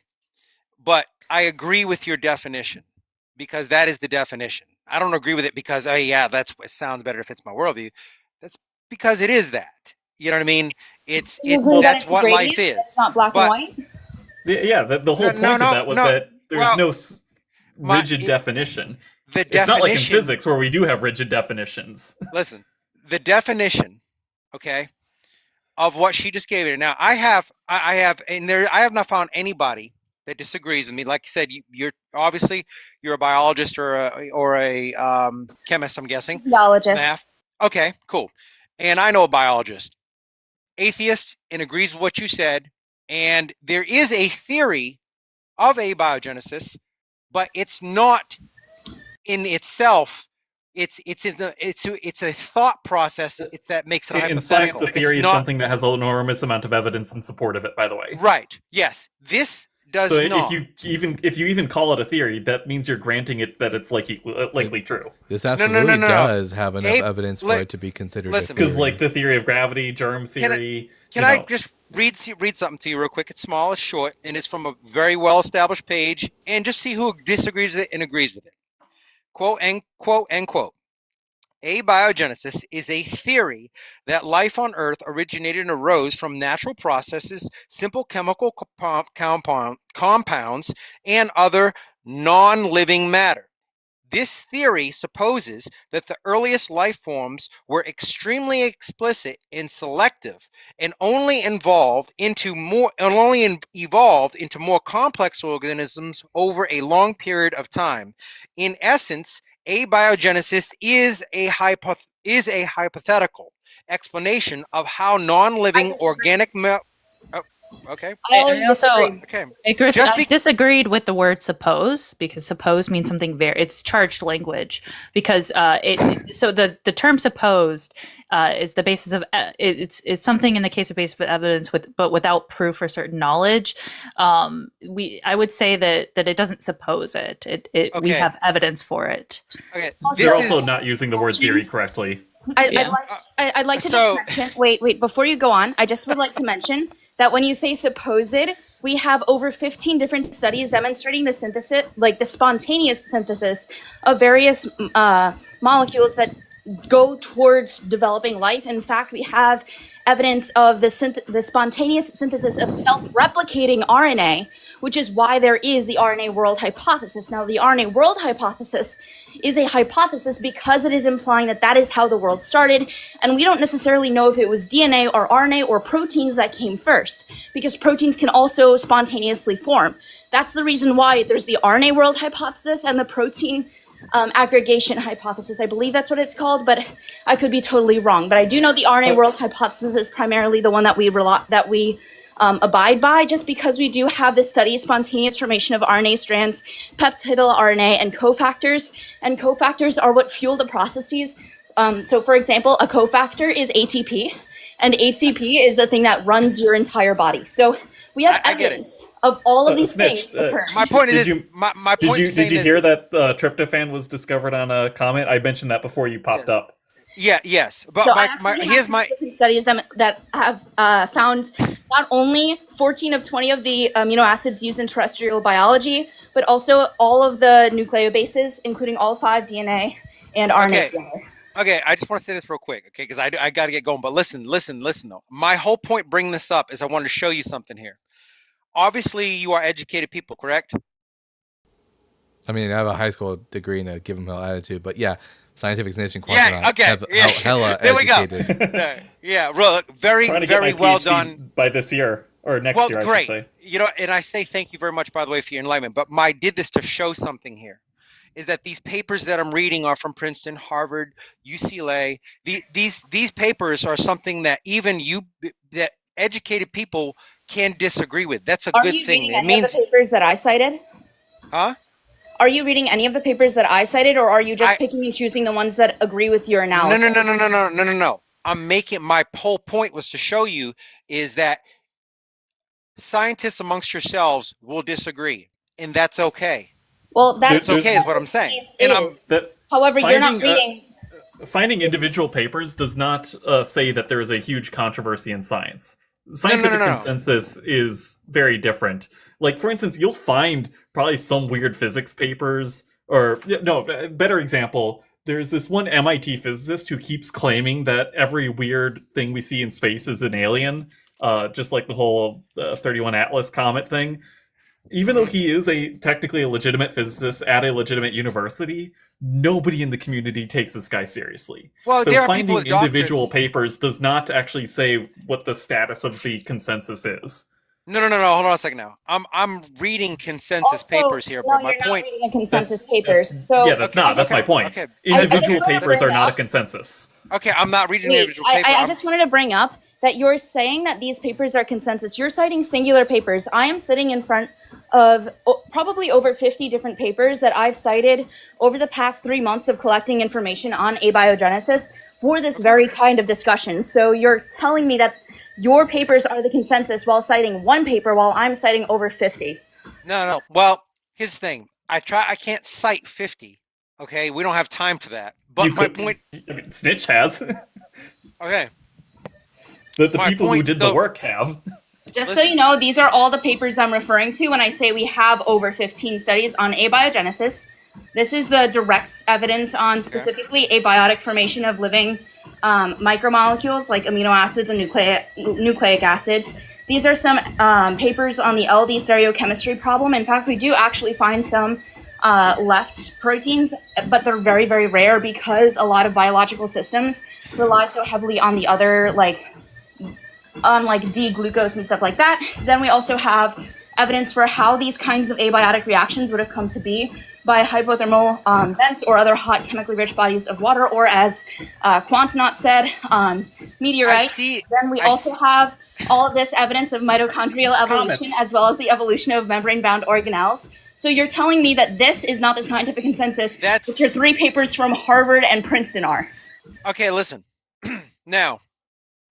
But I agree with your definition because that is the definition. I don't agree with it because, oh yeah, it sounds better if it's my worldview. That's because it is that. You know what I mean? That's what life is.
It's not black and white.
Yeah, the whole point of that was that there's no rigid definition. It's not like in physics where we do have rigid definitions.
Listen, the definition, okay, of what she just gave it. Now, I have not found anybody that disagrees with me. Like I said, you're obviously a biologist or a chemist, I'm guessing.
Physiologist.
Math. Okay, cool. And I know a biologist, atheist, and agrees with what you said. And there is a theory of abiogenesis, but it's not in itself it's a thought process. It's that makes it
In science,
hypothetical.
a theory
It's
is
not
something that has an enormous amount of evidence in support of it. By the way,
right. Yes, this does
so
not.
if you even call it a theory, that means you're granting it that it's likely true.
This
no,
absolutely
no.
does have enough
Abe,
evidence for
li-
it to be considered
listen.
a theory.
Because like the theory of gravity, germ theory.
Can I just read something to you real quick? It's small, it's short, and it's from a very well-established page, and just see who disagrees with it and agrees with it. Quote, end quote. Abiogenesis is a theory that life on Earth originated and arose from natural processes, simple chemical compounds, and other non-living matter. This theory supposes that the earliest life forms were extremely explicit and selective, and only evolved into more complex organisms over a long period of time. In essence, abiogenesis is a hypothetical explanation of how non-living organic okay.
I also,
Okay.
hey, Chris,
Just
I disagreed with the word suppose, because suppose means something it's charged language, because so the term supposed is the basis of it's something in the case of basis of evidence but without proof or certain knowledge. I would say that it doesn't suppose it. We
Okay.
have evidence for it.
Okay.
You're also not using the word theory correctly.
I'd like to just mention, wait, before you go on, I just would like to mention that when you say supposed, we have over 15 different studies demonstrating the synthesis, like the spontaneous synthesis of various molecules that go towards developing life. In fact, we have evidence of the spontaneous synthesis of self-replicating RNA, which is why there is the RNA world hypothesis. Now, the RNA world hypothesis is a hypothesis because it is implying that that is how the world started, and we don't necessarily know if it was DNA or RNA or proteins that came first, because proteins can also spontaneously form. That's the reason why there's the RNA world hypothesis and the protein aggregation hypothesis. I believe that's what it's called, but I could be totally wrong. But I do know the RNA world hypothesis is primarily the one that we abide by, just because we do have this study, spontaneous formation of RNA strands, peptidyl RNA, and cofactors. And cofactors are what fuel the processes. So, for example, a cofactor is ATP, and ATP is the thing that runs your entire body. So we have evidence of all of these things.
My point is,
did you hear that tryptophan was discovered on a comet? I mentioned that before you popped up.
Yes, but
So
here's my
different studies that have found not only 14 of 20 of the amino acids used in terrestrial biology, but also all of the nucleobases, including all 5 DNA and RNA together.
Okay, I just want to say this real quick, okay, because I got to get going. But listen though. My whole point bringing this up is I wanted to show you something here. Obviously, you are educated people, correct?
I mean, I have a high school degree and a given hell attitude, but yeah, scientific snitch and quantum hella
there
educated.
We go. Yeah, very well done.
By this year or next year,
great.
I should say.
You know, and I say thank you very much, by the way, for your enlightenment. But I did this to show something here. Is that these papers that I'm reading are from Princeton, Harvard, UCLA. These papers are something that even that educated people can disagree with. That's a good thing.
Are you reading any of the papers that I cited?
Huh?
Are you reading any of the papers that I cited, or are you just picking and choosing the ones that agree with your analysis?
No. I'm making, my whole point was to show you is that scientists amongst yourselves will disagree, and that's okay.
Well, that's
okay, is what I'm saying.
However, you're not reading.
Finding individual papers does not say that there is a huge controversy in science. Scientific consensus is very different. Like, for instance, you'll find probably some weird physics papers, or better example, there's this one MIT physicist who keeps claiming that every weird thing we see in space is an alien, just like the whole 31 Atlas comet thing. Even though he is technically a legitimate physicist at a legitimate university, nobody in the community takes this guy seriously.
Well,
so
there are
finding
people with
individual
doctorates.
papers does not actually say what the status of the consensus is.
No. Hold on a second now. I'm reading consensus papers here, but my
you're
point.
not reading a consensus papers. So
That's my point.
Okay.
Individual papers are not a consensus.
Okay, I'm not reading individual papers.
I just wanted to bring up that you're saying that these papers are consensus. You're citing singular papers. I am sitting in front of probably over 50 different papers that I've cited over the past 3 months of collecting information on abiogenesis for this very kind of discussion. So you're telling me that your papers are the consensus while citing one paper while I'm citing over 50.
No. Well, here's the thing. I can't cite 50. Okay, we don't have time for that. But my point.
I mean, Snitch has.
Okay.
The
My
people who
point
did the
still-
work have.
Just so you know, these are all the papers I'm referring to when I say we have over 15 studies on abiogenesis. This is the direct evidence on specifically abiotic formation of living micromolecules like amino acids and nucleic acids. These are some papers on the LD stereochemistry problem. In fact, we do actually find some left proteins, but they're very, very rare because a lot of biological systems rely so heavily on the other, on D-glucose and stuff like that. Then we also have evidence for how these kinds of abiotic reactions would have come to be by hypothermal vents or other hot chemically rich bodies of water, or as Quantonaut said, meteorites. Then we also have all of this evidence of mitochondrial evolution
Comets.
as well as the evolution of membrane-bound organelles. So you're telling me that this is not the scientific consensus, which your 3 papers from Harvard and Princeton are.
Okay, listen. Now,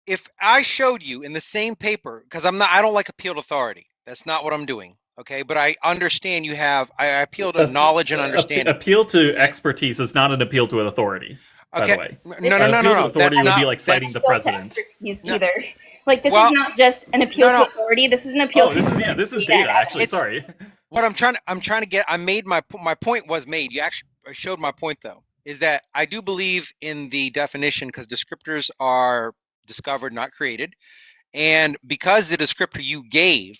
if I showed you in the same paper, because I don't like appealed authority. That's not what I'm doing. Okay, but I understand you have. I appeal to knowledge and understanding.
Appeal to expertise is not an appeal to an authority. By the way,
No.
Appeal to authority would be like citing the president.
Either. This is not just an appeal to authority. This is an appeal to.
This is data. Actually, sorry.
What I'm trying to get. I made my point was made. You actually showed my point though. Is that I do believe in the definition because descriptors are discovered, not created, and because the descriptor you gave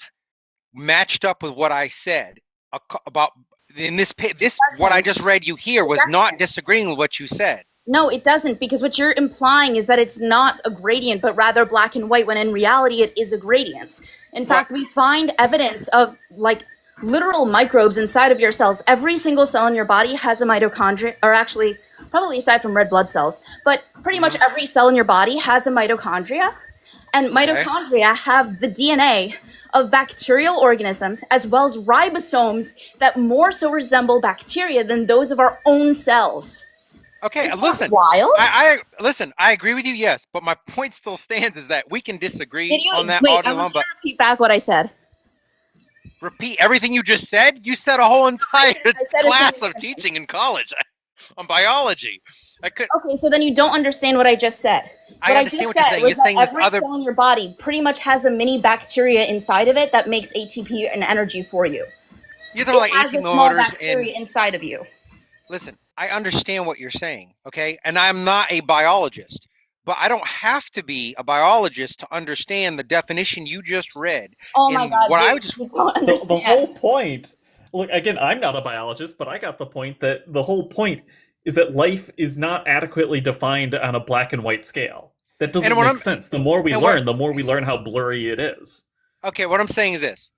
matched up with what I said about in this what I just read you here was not disagreeing with what you said.
No, it doesn't, because what you're implying is that it's not a gradient, but rather black and white, when in reality it is a gradient. In fact, we find evidence of literal microbes inside of your cells. Every single cell in your body has a mitochondria, or actually, probably aside from red blood cells, but pretty much every cell in your body has a mitochondria. And mitochondria have the DNA of bacterial organisms as well as ribosomes that more so resemble bacteria than those of our own cells.
Okay,
Isn't
listen.
that wild?
I listen. I agree with you. Yes, but my point still stands is that we can disagree on that all day
I
long.
want you
But
to repeat back what I said.
repeat everything you just said. You said a whole entire
said a
class
single
of teaching in college on biology. I could.
Okay, so then you don't understand what I just said.
I
What
understand what
just
you're
said
saying.
was
You're
that
saying there's
every
other.
cell in your body pretty much has a mini bacteria inside of it that makes ATP and energy for you.
You're talking
It
like
has a
18
small
motors
bacteria
and
inside of you.
listen. I understand what you're saying. Okay, and I'm not a biologist, but I don't have to be a biologist to understand the definition you just read.
Oh my God,
What I
dude,
just
you don't
The
understand.
whole point. Look, again, I'm not a biologist, but I got the point that the whole point is that life is not adequately defined on a black and white scale. That doesn't
And what
make
I'm-
sense. The more we
and what-
learn, the more we learn how blurry it is.
Okay, what I'm saying is this.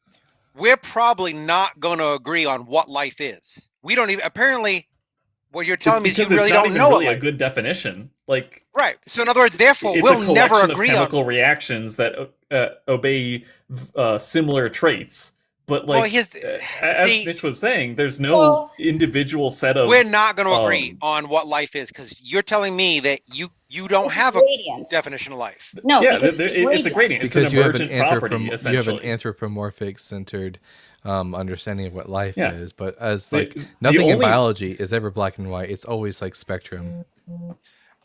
We're probably not going to agree on what life is. We don't even, apparently, what you're telling me is you
because
really
it's not
don't
even
know
really
what
a
life
good definition. Like,
Right. So in other words, therefore,
it's
we'll
a collection
never
of
agree on.
chemical reactions that obey similar traits. But
Well,
like,
here's
as
see-
Snitch was saying, there's no individual set of.
We're not going to agree
um,
on what life is because you're telling me that you don't
It's
have a
gradients.
definition of life.
No,
yeah,
because
it's a gradient. It's an
Because you have an
emergent property,
you have
essentially.
an anthropomorphic centered understanding of what life
Yeah.
is, but as
The-
like
the
nothing in
only-
biology is ever black and white. It's always like spectrum.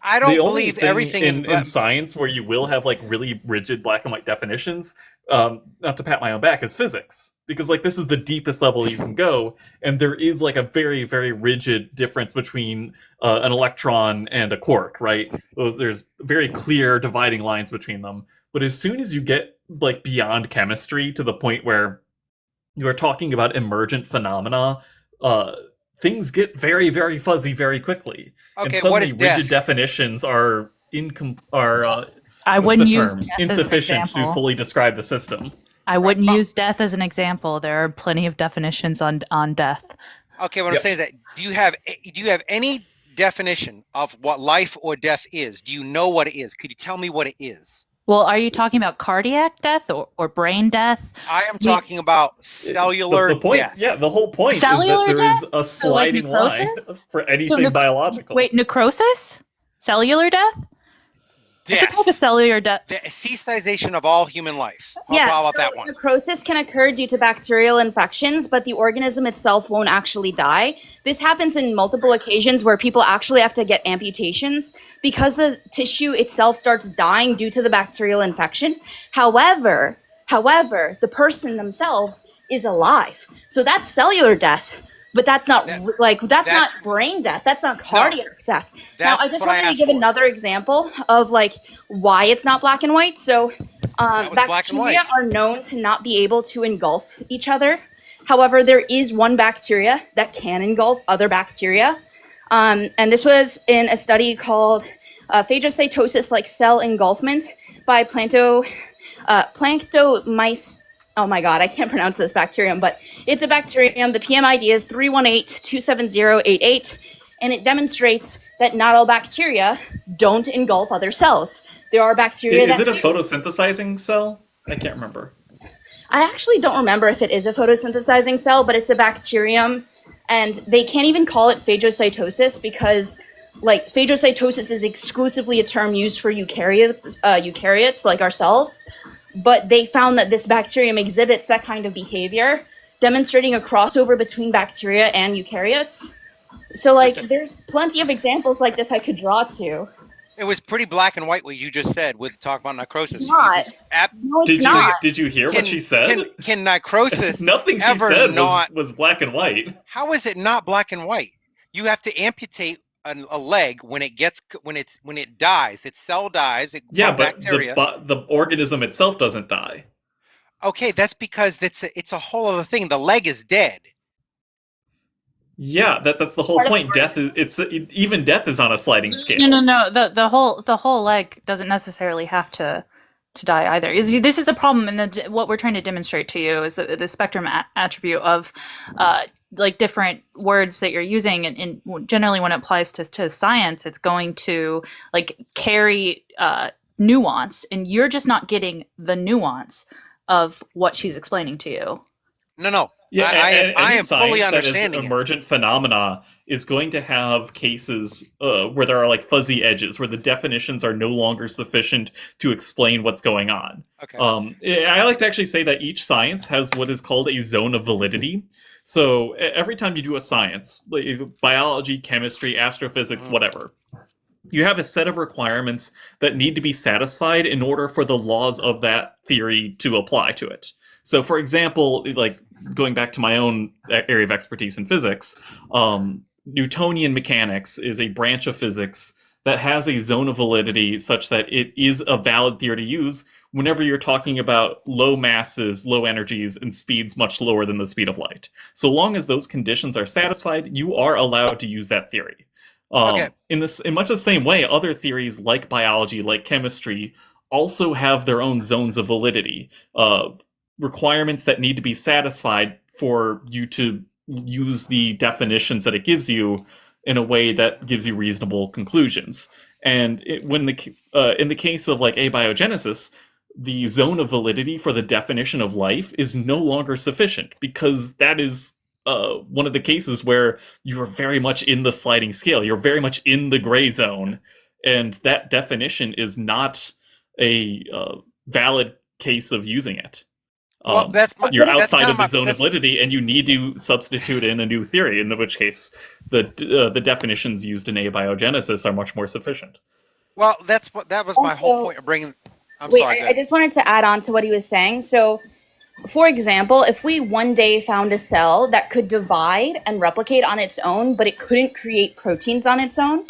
I don't
The only
believe
thing
everything
in science where you will have like really rigid black and white definitions, not to pat my own back, is physics. Because like this is the deepest level you can go, and there is like a very, very rigid difference between an electron and a quark, right? There's very clear dividing lines between them. But as soon as you get like beyond chemistry to the point where you are talking about emergent phenomena, things get very, very fuzzy very quickly.
Okay,
and
what
suddenly
is death?
rigid definitions are
I
what's
wouldn't
the
use
term?
death as an
Insufficient to
example.
fully describe the system.
I wouldn't use death as an example. There are plenty of definitions on death.
Okay, what I'm
Yep.
saying is that do you have any definition of what life or death is? Do you know what it is? Could you tell me what it is?
Well, are you talking about cardiac death or brain death?
I am talking about cellular
The point,
death.
yeah, the whole point
Cellular
is that there is
death?
a
So, like,
sliding line
necrosis?
for anything biological.
Wait, necrosis? Cellular death? It's a type of cellular death.
The cessation of all human life.
Yeah,
How about
so
that one?
necrosis can occur due to bacterial infections, but the organism itself won't actually die. This happens in multiple occasions where people actually have to get amputations because the tissue itself starts dying due to the bacterial infection. However, the person themselves is alive. So that's cellular death. But that's not that's not brain death. That's not cardiac death. Now, I just wanted to give another example of like why it's not black and white. So, bacteria are known to not be able to engulf each other. However, there is one bacteria that can engulf other bacteria, and this was in a study called phagocytosis, like cell engulfment, by Planctomyces. Oh my God, I can't pronounce this bacterium, but it's a bacterium. The PMID is 318-27088, and it demonstrates that not all bacteria don't engulf other cells. There are bacteria
Is
that
it a photosynthesizing cell? I can't remember.
I actually don't remember if it is a photosynthesizing cell, but it's a bacterium, and they can't even call it phagocytosis because like phagocytosis is exclusively a term used for eukaryotes like ourselves. But they found that this bacterium exhibits that kind of behavior, demonstrating a crossover between bacteria and eukaryotes. So, like, there's plenty of examples like this I could draw to.
It was pretty black and white what you just said with talk about necrosis.
It's not. No, it's not.
Did you hear what she said?
Can necrosis
Nothing she
ever
said
not
was black and white.
How is it not black and white? You have to amputate a leg when it dies. Its cell dies.
Yeah, but
bacteria.
the organism itself doesn't die.
Okay, that's because it's a whole other thing. The leg is dead.
Yeah, that's the whole point. Death is even death is on a sliding scale.
No. The whole leg doesn't necessarily have to die either. This is the problem, and what we're trying to demonstrate to you is that the spectrum attribute of like different words that you're using, and generally when it applies to science, it's going to like carry nuance, and you're just not getting the nuance of what she's explaining to you.
No.
Yeah,
I am fully understanding.
That is emergent phenomena is going to have cases where there are like fuzzy edges, where the definitions are no longer sufficient to explain what's going on.
Okay.
I like to actually say that each science has what is called a zone of validity. So every time you do a science, like biology, chemistry, astrophysics, whatever, you have a set of requirements that need to be satisfied in order for the laws of that theory to apply to it. So, for example, like going back to my own area of expertise in physics, Newtonian mechanics is a branch of physics that has a zone of validity such that it is a valid theory to use whenever you're talking about low masses, low energies, and speeds much lower than the speed of light. So long as those conditions are satisfied, you are allowed to use that theory. In much the same way, other theories like biology, like chemistry, also have their own zones of validity, requirements that need to be satisfied for you to use the definitions that it gives you in a way that gives you reasonable conclusions. And in the case of like abiogenesis, the zone of validity for the definition of life is no longer sufficient, because that is one of the cases where you are very much in the sliding scale. You're very much in the gray zone, and that definition is not a valid case of using it.
Well,
you're outside of the zone of validity, and you need to substitute in a new theory, in which case the definitions used in abiogenesis are much more sufficient.
Well, that was my whole point of bringing.
I just wanted to add on to what he was saying. So, for example, if we one day found a cell that could divide and replicate on its own, but it couldn't create proteins on its own,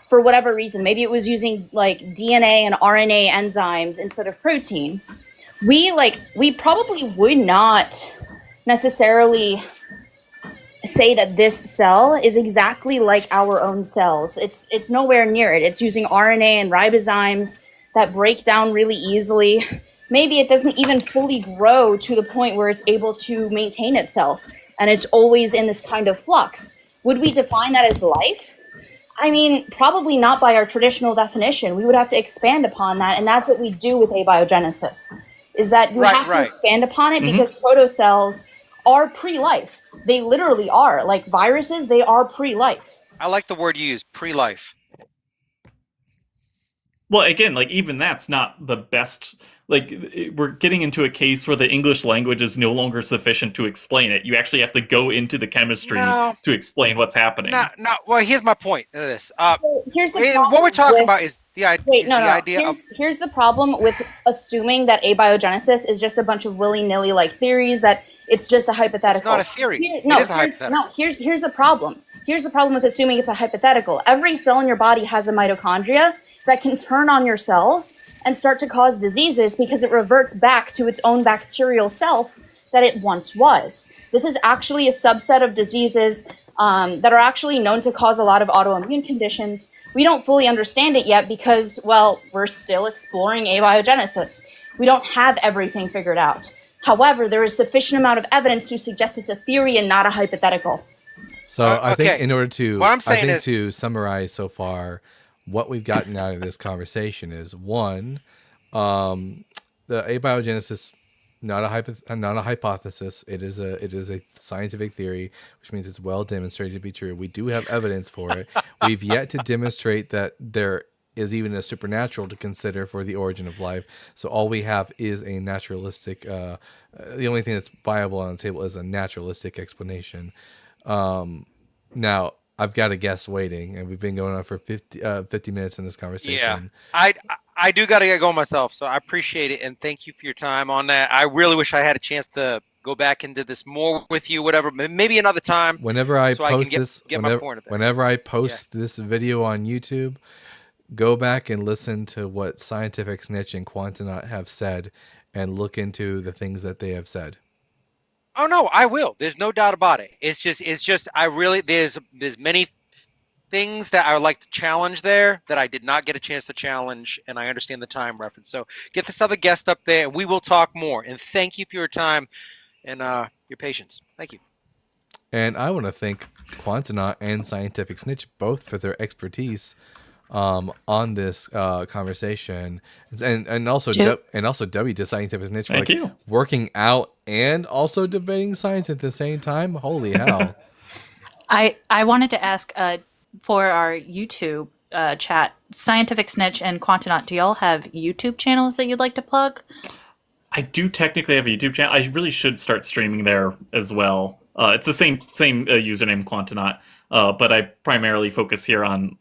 for whatever reason, maybe it was using like DNA and RNA enzymes instead of protein, we probably would not necessarily say that this cell is exactly like our own cells. It's nowhere near it. It's using RNA and ribozymes that break down really easily. Maybe it doesn't even fully grow to the point where it's able to maintain itself, and it's always in this kind of flux. Would we define that as life? I mean, probably not by our traditional definition. We would have to expand upon that, and that's what we do with abiogenesis. Is that you have to expand upon it because protocells are pre-life. They literally are. Like viruses, they are pre-life.
I like the word you use, pre-life.
Well, again, like even that's not the best. Like we're getting into a case where the English language is no longer sufficient to explain it. You actually have to go into the chemistry to explain what's happening.
No. Well, here's my point of this.
So here's the
what we're talking about is the idea.
Wait, no. Here's the problem with assuming that abiogenesis is just a bunch of willy-nilly like theories, that it's just a hypothetical.
It's not a theory. It is a hypothetical.
No, here's the problem. Here's the problem with assuming it's a hypothetical. Every cell in your body has a mitochondria that can turn on your cells and start to cause diseases because it reverts back to its own bacterial self that it once was. This is actually a subset of diseases that are actually known to cause a lot of autoimmune conditions. We don't fully understand it yet because, well, we're still exploring abiogenesis. We don't have everything figured out. However, there is sufficient amount of evidence to suggest it's a theory and not a hypothetical.
So I think in order to, to summarize so far, what we've gotten out of this conversation is one, the abiogenesis, not a hypothesis. It is a scientific theory, which means it's well demonstrated to be true. We do have evidence for it. We've yet to demonstrate that there is even a supernatural to consider for the origin of life. So all we have is a naturalistic. The only thing that's viable on the table is a naturalistic explanation. Now I've got a guest waiting, and we've been going on for 50 minutes in this conversation.
Yeah, I do got to get going myself, so I appreciate it, and thank you for your time on that. I really wish I had a chance to go back into this more with you, whatever, maybe another time.
Whenever I post whenever I post this video on YouTube, go back and listen to what Scientific Snitch and Quantanaut have said, and look into the things that they have said.
Oh no, I will. There's no doubt about it. It's just I really there's many things that I would like to challenge there that I did not get a chance to challenge, and I understand the time reference. So get this other guest up there and we will talk more. And thank you for your time and your patience. Thank you.
And I want to thank Quantanaut and Scientific Snitch both for their expertise on this conversation, and also W to Scientific Snitch for working out and also debating science at the same time. Holy hell.
I wanted to ask for our YouTube chat, Scientific Snitch and Quantanaut, do y'all have YouTube channels that you'd like to plug?
I do technically have a YouTube channel. I really should start streaming there as well. It's the same username, Quantanaut, but I primarily focus here on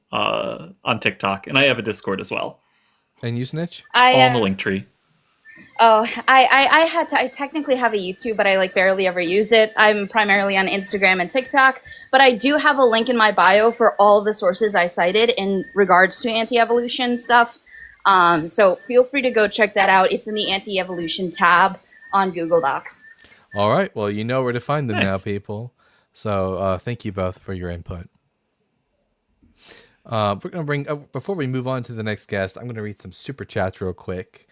TikTok, and I have a Discord as well.
And you, Snitch?
All in the link tree.
Oh, I technically have a YouTube, but I barely ever use it. I'm primarily on Instagram and TikTok, but I do have a link in my bio for all of the sources I cited in regards to anti-evolution stuff. So feel free to go check that out. It's in the anti-evolution tab on Google Docs.
All right. Well, you know where to find them now, people. So thank you both for your input. We're going to bring, before we move on to the next guest, I'm going to read some super chats real quick.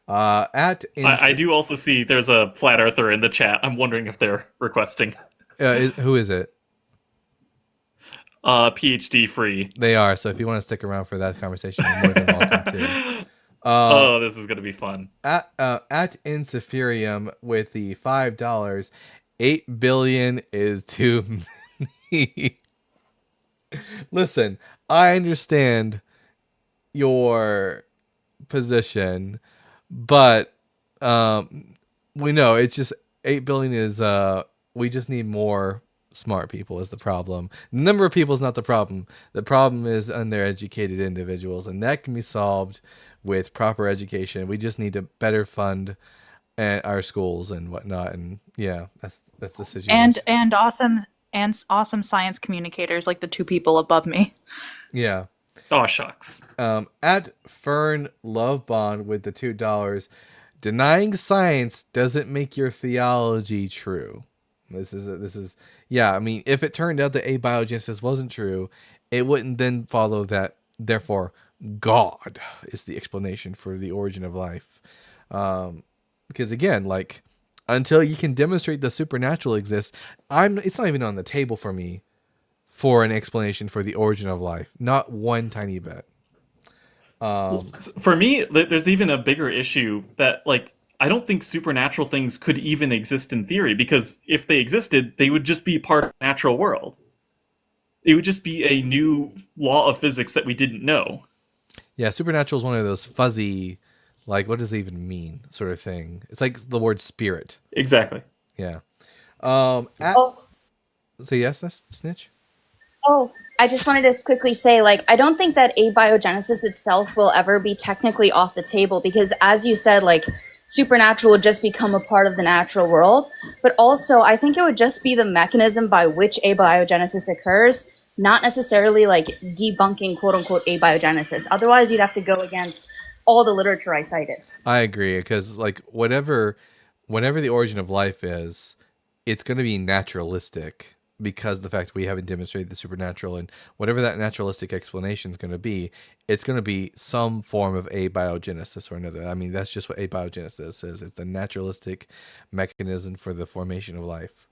I do also see there's a flat earther in the chat. I'm wondering if they're requesting.
Who is it?
PhD free.
They are. So if you want to stick around for that conversation, you're more than welcome to.
Oh, this is going to be fun.
At Insiferium with the $5, 8 billion is too many. Listen, I understand your position, but we know it's just 8 billion is we just need more smart people is the problem. The number of people is not the problem. The problem is undereducated individuals, and that can be solved with proper education. We just need to better fund our schools and whatnot. And yeah, that's the situation.
And awesome science communicators like the two people above me.
Yeah.
Oh shucks.
At Fern Love Bond with the $2, denying science doesn't make your theology true. This is yeah. I mean, if it turned out that abiogenesis wasn't true, it wouldn't then follow that. Therefore, God is the explanation for the origin of life. Because again, until you can demonstrate the supernatural exists, it's not even on the table for me for an explanation for the origin of life. Not one tiny bit.
For me, there's even a bigger issue that, like, I don't think supernatural things could even exist in theory, because if they existed, they would just be part of the natural world. It would just be a new law of physics that we didn't know.
Yeah, supernatural is one of those fuzzy, like, what does it even mean sort of thing. It's like the word spirit.
Exactly.
Yeah.
Oh,
So yes, Snitch?
oh, I just wanted to quickly say, like, I don't think that abiogenesis itself will ever be technically off the table because, as you said, like, supernatural would just become a part of the natural world. But also, I think it would just be the mechanism by which abiogenesis occurs, not necessarily, like, debunking quote-unquote abiogenesis. Otherwise, you'd have to go against all the literature I cited.
I agree, because like whenever the origin of life is, it's going to be naturalistic because of the fact we haven't demonstrated the supernatural, and whatever that naturalistic explanation is going to be, it's going to be some form of abiogenesis or another. I mean, that's just what abiogenesis is. It's the naturalistic mechanism for the formation of life.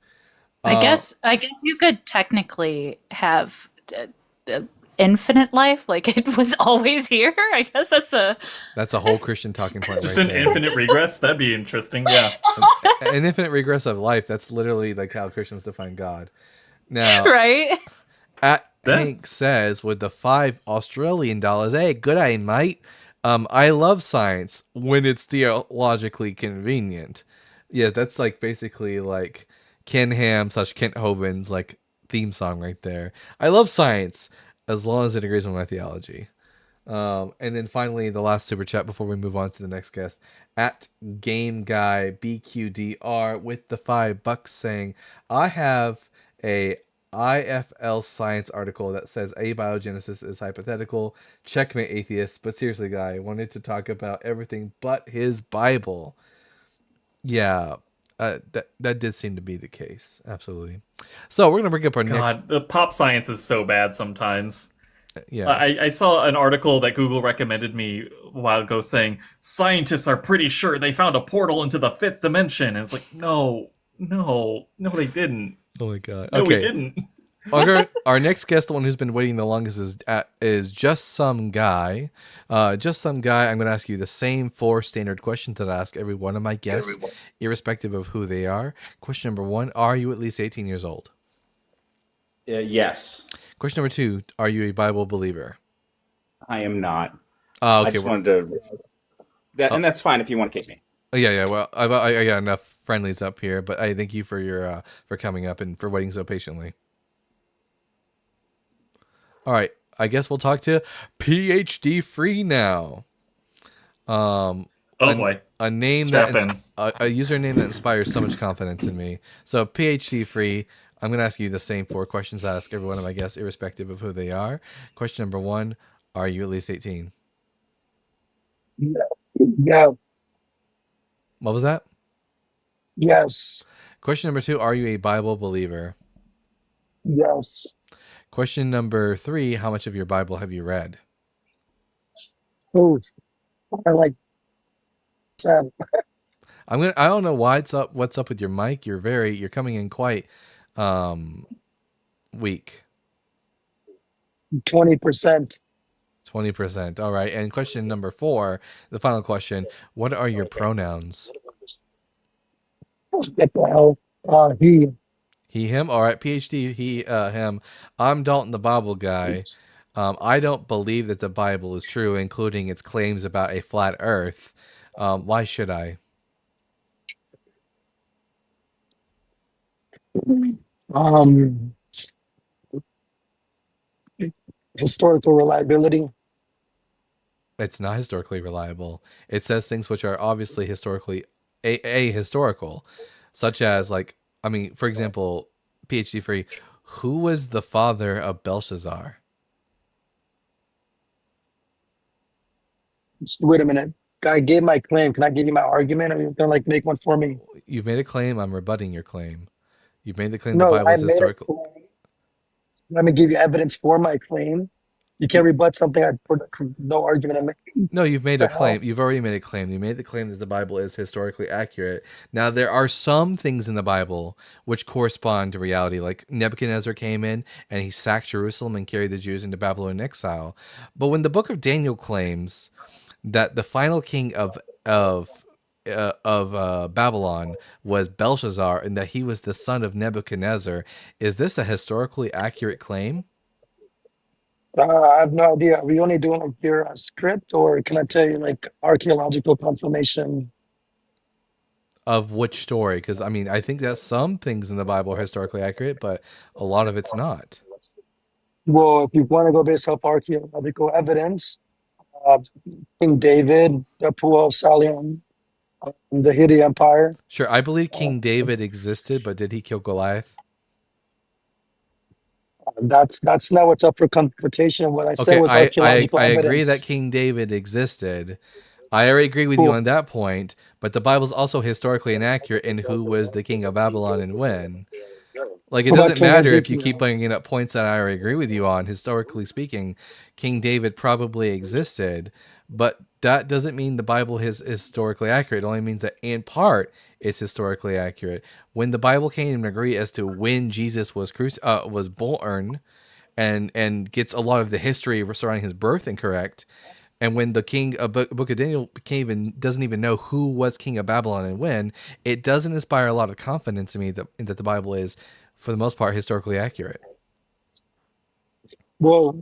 I guess you could technically have infinite life, like it was always here. I guess that's
a whole Christian talking point.
Just
right
an
there.
infinite regress. That'd be interesting. Yeah.
An infinite regress of life. That's literally like how Christians define God. Now,
right.
Hank says with the $5 hey, good day, mate. I love science when it's theologically convenient. Yeah, that's like basically like Ken Ham / Kent Hovind's like theme song right there. I love science as long as it agrees with my theology. And then finally, the last super chat before we move on to the next guest, at Game Guy BQDR with the $5 saying, I have a IFL Science article that says abiogenesis is hypothetical. Checkmate atheist. But seriously, guy, I wanted to talk about everything but his Bible. Yeah, that did seem to be the case. Absolutely. So we're gonna bring up our next.
The pop science is so bad sometimes.
Yeah,
I saw an article that Google recommended me a while ago saying scientists are pretty sure they found a portal into the 5th dimension. And it's like, no, they didn't.
Oh my god.
No,
Okay.
we didn't.
Our next guest, the one who's been waiting the longest, is Just Some Guy. Just Some Guy, I'm going to ask you the same 4 standard questions that I ask every one of my guests, irrespective of who they are. Question number 1, are you at least 18 years old?
Yes.
Question number 2, are you a Bible believer?
I am not.
Okay.
I just wanted to... And that's fine if you want to kick me.
Yeah. Well, I got enough friendlies up here, but I thank you for your for coming up and for waiting so patiently. All right, I guess we'll talk to PhD Free now.
Oh boy,
a name
Strap
that a username that inspires so much confidence in me. So PhD Free, I'm gonna ask you the same 4 questions I ask every one of my guests, irrespective of who they are. Question number 1: are you at least 18?
Yeah.
What was that?
Yes.
Question number 2: are you a Bible believer?
Yes.
Question number 3: how much of your Bible have you read?
Oh, I like that.
I don't know what's up with your mic. You're coming in quite weak.
20%.
20%. All right. And question number 4, the final question: what are your pronouns?
What the hell? He.
He, him. All right. PhD, he, him. I'm Dalton, the Bible guy. I don't believe that the Bible is true, including its claims about a flat Earth. Why should I?
Historical reliability.
It's not historically reliable. It says things which are obviously historically ahistorical, such as, like, I mean, for example, PhD Free, who was the father of Belshazzar?
Wait a minute. I gave my claim. Can I give you my argument? Or are you gonna like make one for me?
You've made a claim. I'm rebutting your claim. You've made the claim
No,
the Bible
I
is
made a
historical.
claim. Let me give you evidence for my claim. You can't rebut something for no argument. I make.
No, you've made
The
a claim.
hell?
You've already made a claim. You made the claim that the Bible is historically accurate. Now, there are some things in the Bible which correspond to reality, like Nebuchadnezzar came in and he sacked Jerusalem and carried the Jews into Babylon exile. But when the book of Daniel claims that the final king of Babylon was Belshazzar and that he was the son of Nebuchadnezzar, is this a historically accurate claim?
I have no idea. Are we only doing like your script, or can I tell you like archaeological confirmation?
Of which story? Because I mean, I think that some things in the Bible are historically accurate, but a lot of it's not.
Well, if you want to go based off archaeological evidence, uh, King David, the Pool of Siloam, the Hittite Empire.
Sure, I believe King David existed, but did he kill Goliath?
That's not what's up for confrontation. What I said
Okay,
was
I
archaeological
agree
evidence.
that King David existed. I already agree with you
Cool.
on that point, but the Bible's also historically inaccurate in who was the king of Babylon and when. Like, it
What about
doesn't
King
matter if you
Ezekiel?
keep bringing up points that I already agree with you on. Historically speaking, King David probably existed, but that doesn't mean the Bible is historically accurate. It only means that in part it's historically accurate. When the Bible can't even agree as to when Jesus was born, and gets a lot of the history surrounding his birth incorrect, and when the king of Book of Daniel doesn't even know who was king of Babylon and when, it doesn't inspire a lot of confidence in me that the Bible is, for the most part, historically accurate.
Well,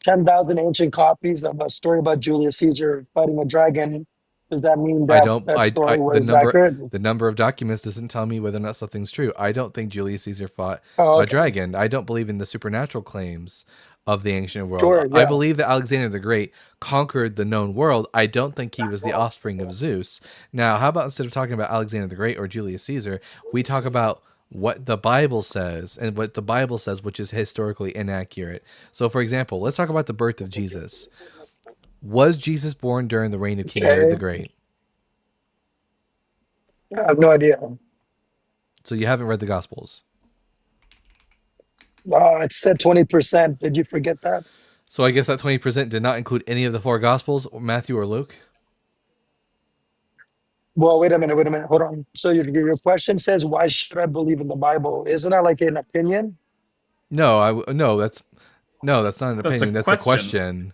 10,000 ancient copies of a story about Julius Caesar fighting a dragon. Does that mean that story was accurate?
The number of documents doesn't tell me whether or not something's true. I don't think Julius Caesar fought
Oh,
a
okay.
dragon. I don't believe in the supernatural claims of the ancient world.
Sure,
I
yeah.
believe that Alexander the Great conquered the known world. I don't think he was the offspring of Zeus. Now, how about instead of talking about Alexander the Great or Julius Caesar, we talk about what the Bible says, and what the Bible says, which is historically inaccurate. So, for example, let's talk about the birth of Jesus. Was Jesus born during the reign of King Herod the Great?
I have no idea.
So you haven't read the Gospels.
It said 20%. Did you forget that?
So I guess that 20% did not include any of the four Gospels, or Matthew or Luke?
Well, wait a minute. Hold on. So your question says, why should I believe in the Bible? Isn't that like an opinion?
No, that's not an
That's a
opinion. That's a question.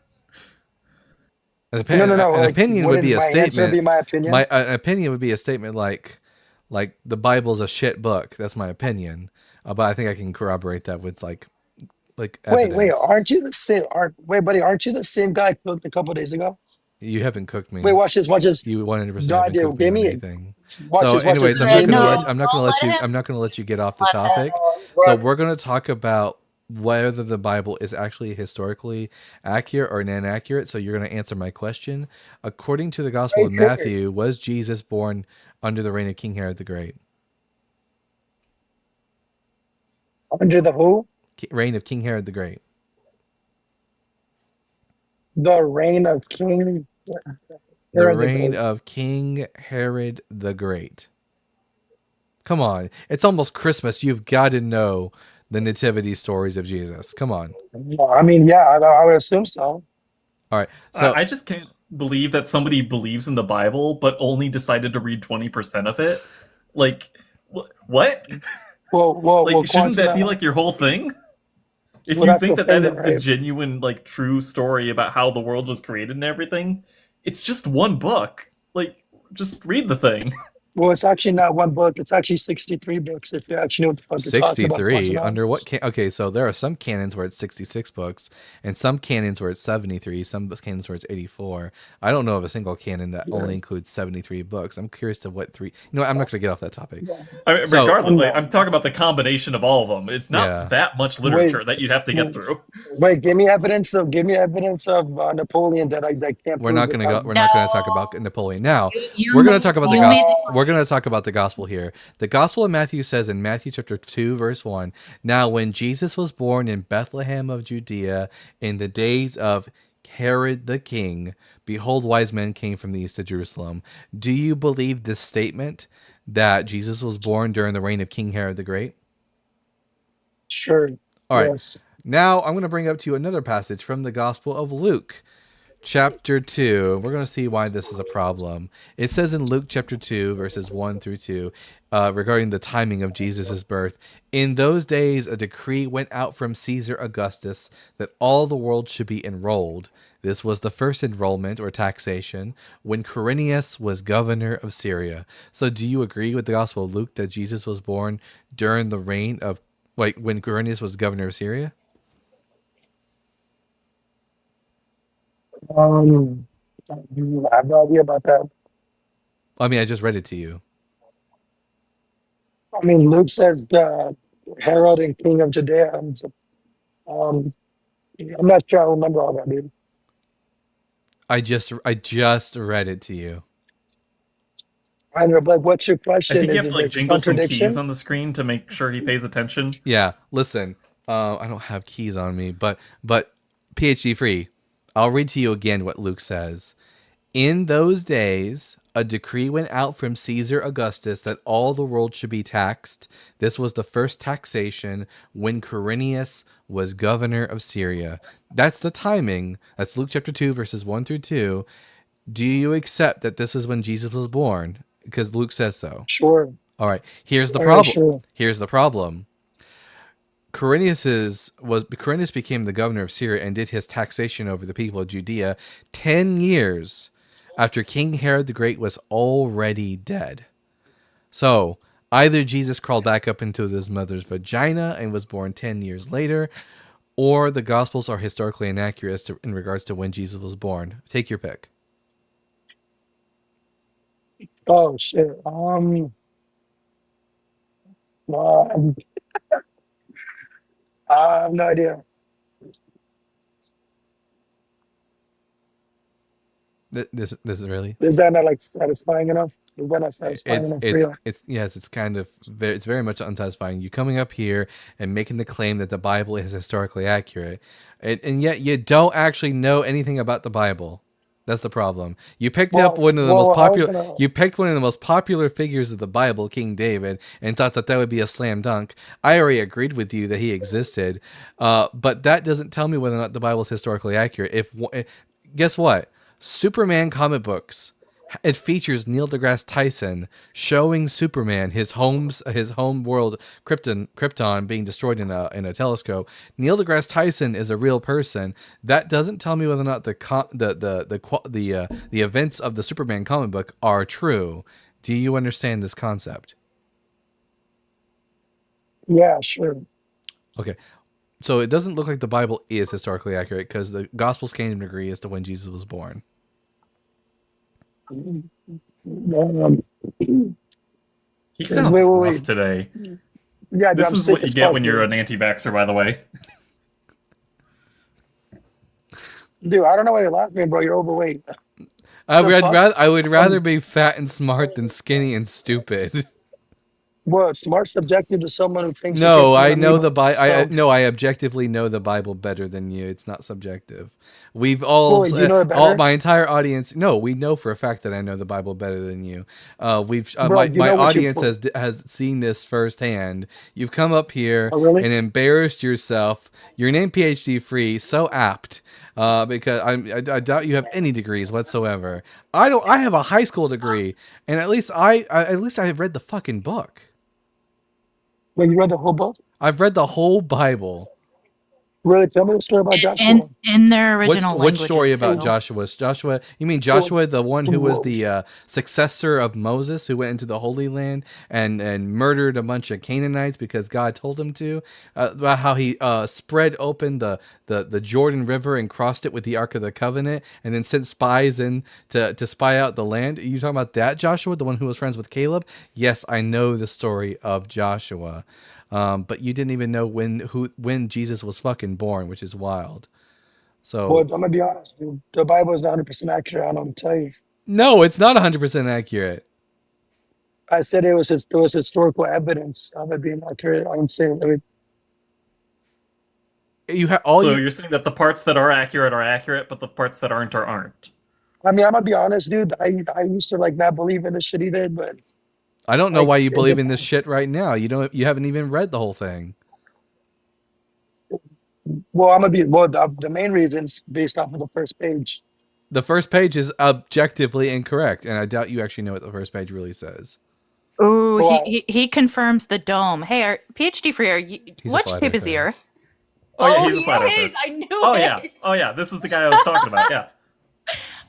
An
No.
An
Like,
opinion would
wouldn't
be a
my answer
statement.
be my opinion?
An opinion would be a statement like the Bible's a shit book. That's my opinion. But I think I can corroborate that with like evidence.
Wait, aren't you the same? Buddy, aren't you the same guy I cooked a couple days ago?
You haven't cooked me.
Wait, watch this.
You 100%
No
haven't
idea.
cooked me
Give
on
me
anything.
watch
So,
this. Watch
anyways,
this.
I'm
Give me-
not gonna let you get off the topic. So we're gonna talk about whether the Bible is actually historically accurate or inaccurate. So you're gonna answer my question. According to the Gospel of
Hey, Trigger.
Matthew, was Jesus born under the reign of King Herod the Great?
Under the who?
Reign of King Herod the Great.
The reign of King.
The
Herod
reign
Great.
of King Herod the Great. Come on. It's almost Christmas. You've got to know the nativity stories of Jesus. Come on.
I mean, yeah, I would assume so.
All right. So
I just can't believe that somebody believes in the Bible but only decided to read 20% of it. Like, what?
Well,
shouldn't that be
Quantum-
like your whole thing? If
Well,
you
that's
think
the
that
thing,
is the
right?
genuine, like, true story about how the world was created and everything, it's just one book. Like, just read the thing.
Well, it's actually not one book. It's actually 63 books. If you actually know what the fuck you're talking about.
63
Quantum.
under what okay, so there are some canons where it's 66 books and some canons where it's 73, some canons where it's 84. I don't know of a single canon that only includes 73 books. I'm curious to what three. You know what, I'm not going to get off that topic.
I mean,
So-
regardless, like, I'm talking about the combination of all of them. It's not
Yeah.
that much literature that you'd have to get through.
Wait, give me evidence of Napoleon that I can't.
We're not going to go. We're not going to talk about Napoleon now.
You
We're going to talk about the
you
gospel.
made-
We're going to talk about the gospel here. The Gospel of Matthew says in Matthew chapter 2 verse 1, "Now when Jesus was born in Bethlehem of Judea in the days of Herod the king, behold, wise men came from the east to Jerusalem." Do you believe this statement that Jesus was born during the reign of King Herod the Great?
Sure.
All right.
Yes.
Now I'm going to bring up to you another passage from the Gospel of Luke, chapter 2. We're going to see why this is a problem. It says in Luke chapter 2, verses 1 through 2, regarding the timing of Jesus' birth. In those days, a decree went out from Caesar Augustus that all the world should be enrolled. This was the first enrollment or taxation when Quirinius was governor of Syria. So do you agree with the Gospel of Luke that Jesus was born during the reign of, like, when Quirinius was governor of Syria?
I have no idea about that.
I mean, I just read it to you.
I mean, Luke says Herod and King of Judea. I'm not sure I remember all that, dude.
I just read it to you.
I know, but what's your
I
question?
think you
Is
have to
it
like
a
jingle some
contradiction?
keys on the screen to make sure he pays attention.
Yeah, listen, I don't have keys on me, but PhD free. I'll read to you again what Luke says. In those days, a decree went out from Caesar Augustus that all the world should be taxed. This was the first taxation when Quirinius was governor of Syria. That's the timing. That's Luke chapter 2, verses 1 through 2. Do you accept that this is when Jesus was born? Because Luke says so.
Sure.
All right. Here's the
All right,
problem.
sure.
Here's the problem. Quirinius became the governor of Syria and did his taxation over the people of Judea 10 years after King Herod the Great was already dead. So either Jesus crawled back up into his mother's vagina and was born 10 years later, or the Gospels are historically inaccurate in regards to when Jesus was born. Take your pick.
Oh shit. Well, I have no idea.
This is really.
Is that not like satisfying enough? Is that not satisfying enough for you?
It's kind of it's very much unsatisfying. You coming up here and making the claim that the Bible is historically accurate, and yet you don't actually know anything about the Bible. That's the problem. You picked up one of the most popular. You picked one of the most popular figures of the Bible, King David, and thought that would be a slam dunk. I already agreed with you that he existed, but that doesn't tell me whether or not the Bible is historically accurate. Guess what? Superman comic books. It features Neil deGrasse Tyson showing Superman his home world Krypton being destroyed in a telescope. Neil deGrasse Tyson is a real person. That doesn't tell me whether or not the events of the Superman comic book are true. Do you understand this concept?
Yeah, sure.
Okay. So it doesn't look like the Bible is historically accurate because the Gospels can't even agree as to when Jesus was born.
He sounds rough today.
Yeah,
this is what you get when you're an anti-vaxxer, by the way.
Dude, I don't know why you're laughing, bro. You're overweight.
I would rather be fat and smart than skinny and stupid.
Well, smart subjective to someone who thinks.
No, I know the Bible. I objectively know the Bible better than you. It's not subjective. We've all,
you know it better?
my entire audience. No, we know for a fact that I know the Bible better than you.
Bro,
My audience has seen this firsthand. You've come up here and embarrassed yourself. Your name PhD free, so apt. Because I doubt you have any degrees whatsoever. I have a high school degree, and at least I have read the fucking book.
When you read the whole book?
I've read the whole Bible.
Really? Tell me the story about Joshua.
In their original
Which story
languages,
about
too.
Joshua? Joshua? You mean Joshua, the one who was the successor of Moses, who went into the Holy Land and murdered a bunch of Canaanites because God told him to? About how he spread open the Jordan River and crossed it with the Ark of the Covenant, and then sent spies in to spy out the land. Are you talking about that Joshua, the one who was friends with Caleb? Yes, I know the story of Joshua. But you didn't even know when Jesus was fucking born, which is wild. So,
Well, I'm gonna be honest, dude. The Bible is not 100% accurate. I don't tell you.
no, it's not 100% accurate.
I said there was historical evidence of it being accurate. I didn't say it.
You're saying that the parts that are accurate, but the parts that aren't aren't.
I mean, I'm gonna be honest, dude. I used to like not believe in this shit either, but
I don't know why you believe in this shit right now. You haven't even read the whole thing.
Well, I'm gonna be well. The main reasons based off of the first page.
The first page is objectively incorrect, and I doubt you actually know what the first page really says.
Ooh,
Well,
he confirms the dome. Hey, PhD for you.
He's a
What
flat
shape is the
earther.
Earth?
Oh yeah, he's a flat
yes,
earther.
I knew
Oh
it.
yeah, oh yeah. This is the guy I was talking about. Yeah.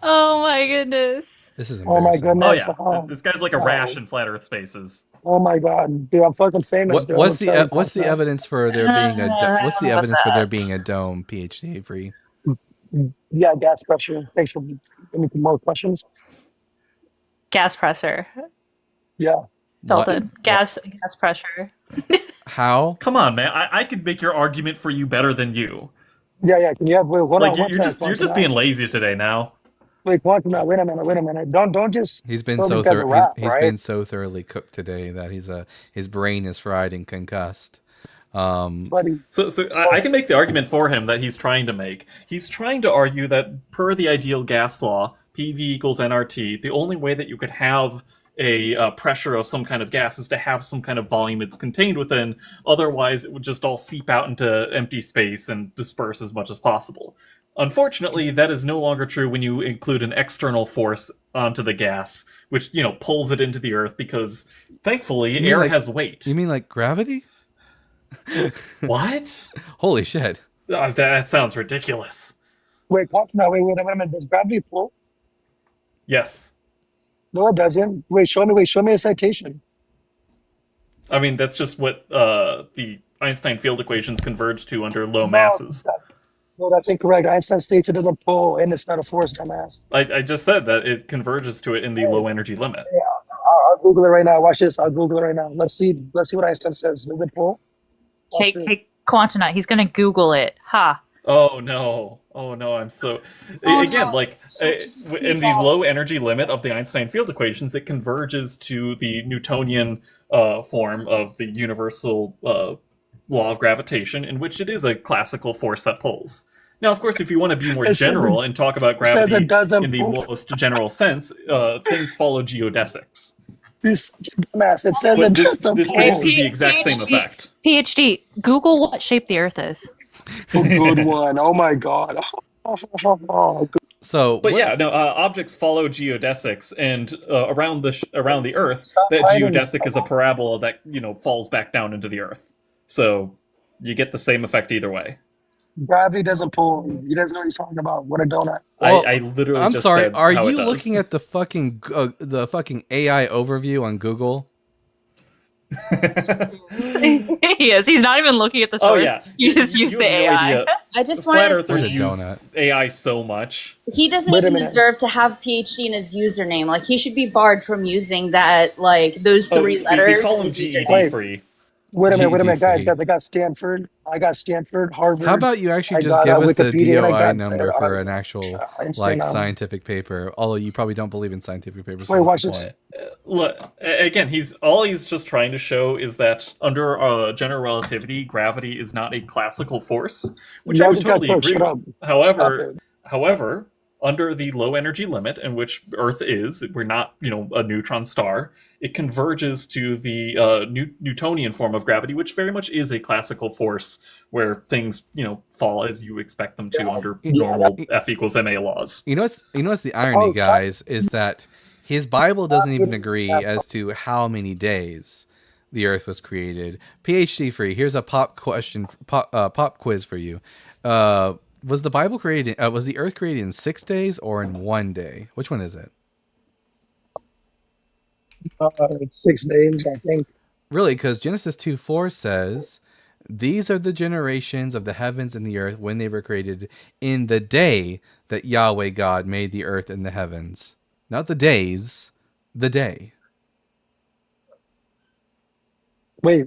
Oh my goodness.
This is
oh my
embarrassing.
goodness.
Oh yeah. This guy's like a rash in flat Earth spaces.
Oh my god, dude, I'm fucking famous. Dude.
What's
I'm gonna
what's the
tell you
evidence for there being what's the
With
evidence for there
that.
being a dome? PhD free.
Yeah, gas pressure. Thanks for any more questions.
Gas pressure.
Yeah.
Dalton. Gas pressure.
How?
Come on, man. I could make your argument for you better than you.
Yeah. Can you have hold
Like
on,
you're just being lazy today now.
Wait, Quantum, wait a minute. Don't just.
He's been
throw
so
these guys a rap,
he's
right?
been so thoroughly cooked today that his brain is fried and concussed.
Buddy.
So I can make the argument for him that he's trying to make. He's trying to argue that per the ideal gas law, PV equals nRT, the only way that you could have a pressure of some kind of gas is to have some kind of volume it's contained within. Otherwise, it would just all seep out into empty space and disperse as much as possible. Unfortunately, that is no longer true when you include an external force onto the gas, which, pulls it into the Earth because, thankfully, air has weight.
You mean like gravity?
What?
Holy shit.
That sounds ridiculous.
Wait, Quantum, wait a minute. Does gravity pull?
Yes.
No, it doesn't. Wait, show me a citation.
I mean, that's just what the Einstein field equations converge to under low masses.
No, that's incorrect. Einstein states it doesn't pull, and it's not a force, dumbass.
I just said that it converges to it in the low energy limit.
Yeah, I'll Google it right now. Watch this. I'll Google it right now. Let's see what Einstein says. Does it pull?
Hey, Quantonaut, he's gonna Google it. Ha.
Oh no! I'm so again like in the low energy limit of the Einstein field equations, it converges to the Newtonian form of the universal law of gravitation, in which it is a classical force that pulls. Now, of course, if you want to be more general and talk about gravity in the most general sense, things follow geodesics.
This dumbass. It says
But
it
this
doesn't pull.
produces the exact same effect.
PhD, Google what shape the Earth is.
Good one. Oh my god.
So,
objects follow geodesics, and around the Earth, that geodesic is a parabola that falls back down into the Earth. So you get the same effect either way.
Gravity doesn't pull. He doesn't know what he's talking about. What a donut.
I literally.
I'm
just
sorry.
said
Are
how it
you
does.
looking at the fucking AI overview on Google?
He is. He's not even looking at the source.
Oh yeah,
You just use the
have no
AI.
idea.
I just
Flat
want to
Earthers
say
use AI so much.
he doesn't
Wait a
even
minute.
deserve to have PhD in his username. Like he should be barred from using that, like those three letters
They call
in
him
his
GED
username.
free.
Wait a minute,
GED
guys.
free.
I got Stanford. I got Stanford, Harvard.
How about you actually
I
just
got,
give us the
Wikipedia, and I
DOI
got,
number for an actual
Einstein,
scientific paper? Although you probably don't believe in scientific papers.
Wait,
so
watch
what's the
this.
point?
Look, again, he's just trying to show is that under general relativity, gravity is not a classical force, which I
Y'all
would
just got
totally
cooked.
agree
Shut
with.
up.
However, under the low energy limit in which Earth is, we're not, a neutron star. It converges to the Newtonian form of gravity, which very much is a classical force where things, fall as you expect them to under normal F equals ma laws.
You know what's the irony, guys, is that his Bible doesn't even agree as to how many days the Earth was created. PhD free. Here's a pop quiz for you. Was the Bible created? Was the Earth created in 6 days or in 1 day? Which one is it?
It's 6 days, I think.
Really, because Genesis 2:4 says, "These are the generations of the heavens and the earth when they were created in the day that Yahweh God made the earth and the heavens." Not the days, the day.
Wait,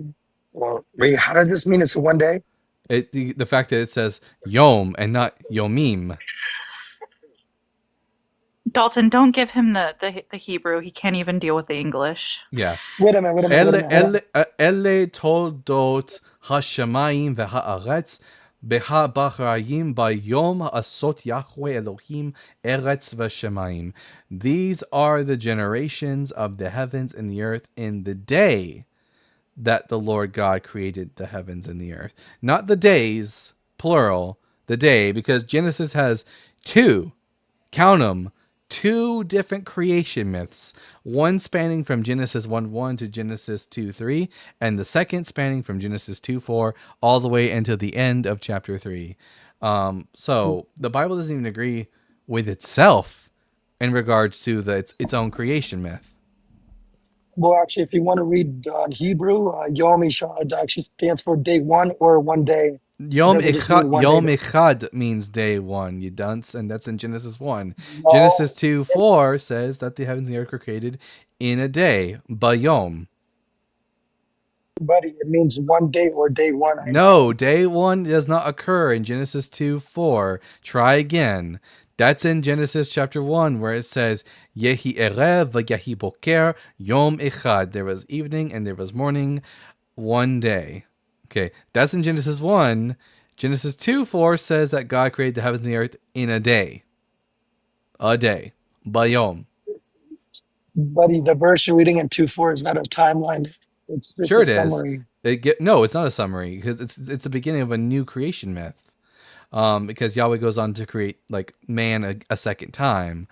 how does this mean it's 1 day?
The fact that it says Yom and not Yomim.
Dalton, don't give him the Hebrew. He can't even deal with the English.
Yeah.
Wait a minute.
Ele toldot hashamayim v'haaretz beha'bachrayim bayom asot Yahweh Elohim eretz v'shamayim. These are the generations of the heavens and the earth in the day that the Lord God created the heavens and the earth. Not the days, plural, the day, because Genesis has two, count them, two different creation myths. One spanning from Genesis 1:1 to Genesis 2:3, and the second spanning from Genesis 2:4 all the way into the end of chapter 3. So the Bible doesn't even agree with itself in regards to its own creation myth.
Well, actually, if you want to read Hebrew, Yom Echad actually stands for day one or one day.
Yom
Doesn't just mean
Echad,
one
Yom
day.
Echad means day one, you dunce, and that's in Genesis 1.
No,
Genesis 2:4 says that the heavens and the earth were created in a day, bayom.
buddy, it means one day or day one.
No, day one does not occur in Genesis 2:4. Try again. That's in Genesis chapter 1, where it says, Yehi erev v'yehi boker yom echad. There was evening and there was morning, one day. Okay, that's in Genesis 1. Genesis 2:4 says that God created the heavens and the earth in a day. A day. Bayom.
Buddy, the verse you're reading in 2:4 is not a timeline. It's just
Sure
a
it is.
summary.
No, it's not a summary, because it's the beginning of a new creation myth. Because Yahweh goes on to create like man a second time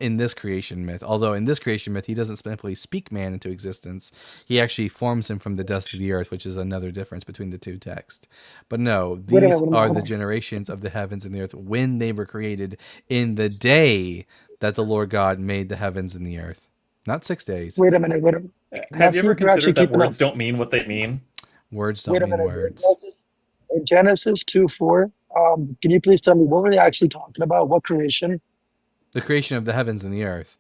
in this creation myth. Although in this creation myth, he doesn't simply speak man into existence. He actually forms him from the dust of the earth, which is another difference between the two texts. But no, these are the generations of the heavens and the earth when they were created in the day that the Lord God made the heavens and the earth. Not 6 days.
Wait a minute.
Have you
Matthew,
ever
you're actually
considered that
keeping
words
up.
don't mean what they mean?
Words don't
Wait a
mean
minute.
words.
In Genesis 2:4, can you please tell me what were they actually talking about? What creation?
The creation of the heavens and the earth.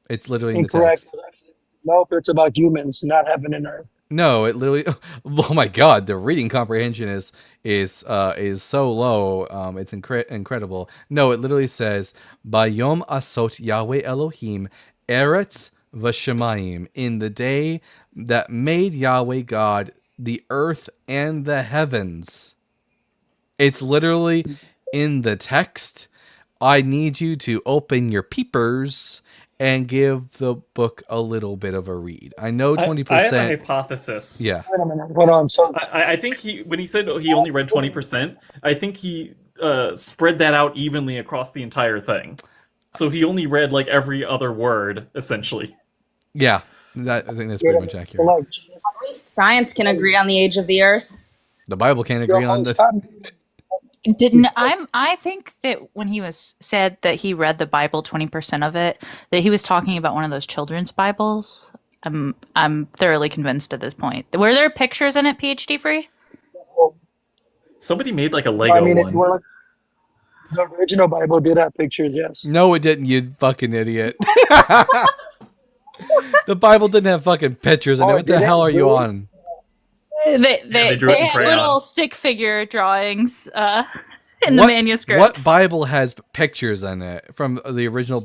It's literally in the
Incorrect.
text.
Nope, it's about humans, not heaven and earth.
No, it literally. Oh my God, the reading comprehension is so low. It's incredible. No, it literally says, "Bayom asot Yahweh Elohim eretz v'shemayim," in the day that made Yahweh God the earth and the heavens. It's literally in the text. I need you to open your peepers and give the book a little bit of a read. I know 20%.
I have a hypothesis.
Yeah.
Wait a minute. Hold on. So
I think when he said he only read 20%, I think he spread that out evenly across the entire thing. So he only read like every other word, essentially.
Yeah, I think that's pretty much accurate.
At least science can agree on the age of the earth.
The Bible can't agree on this.
I think that when he said that he read the Bible 20% of it, that he was talking about one of those children's Bibles. I'm thoroughly convinced at this point. Were there pictures in it, PhD free?
Somebody made like a Lego
I mean, if
one.
you want to, the original Bible did have pictures, yes.
No, it didn't, you fucking idiot. The Bible didn't have fucking pictures in it. What the hell are you on?
They
drew it in
had
crayon.
little stick figure drawings in the manuscripts.
What Bible has pictures in it from the original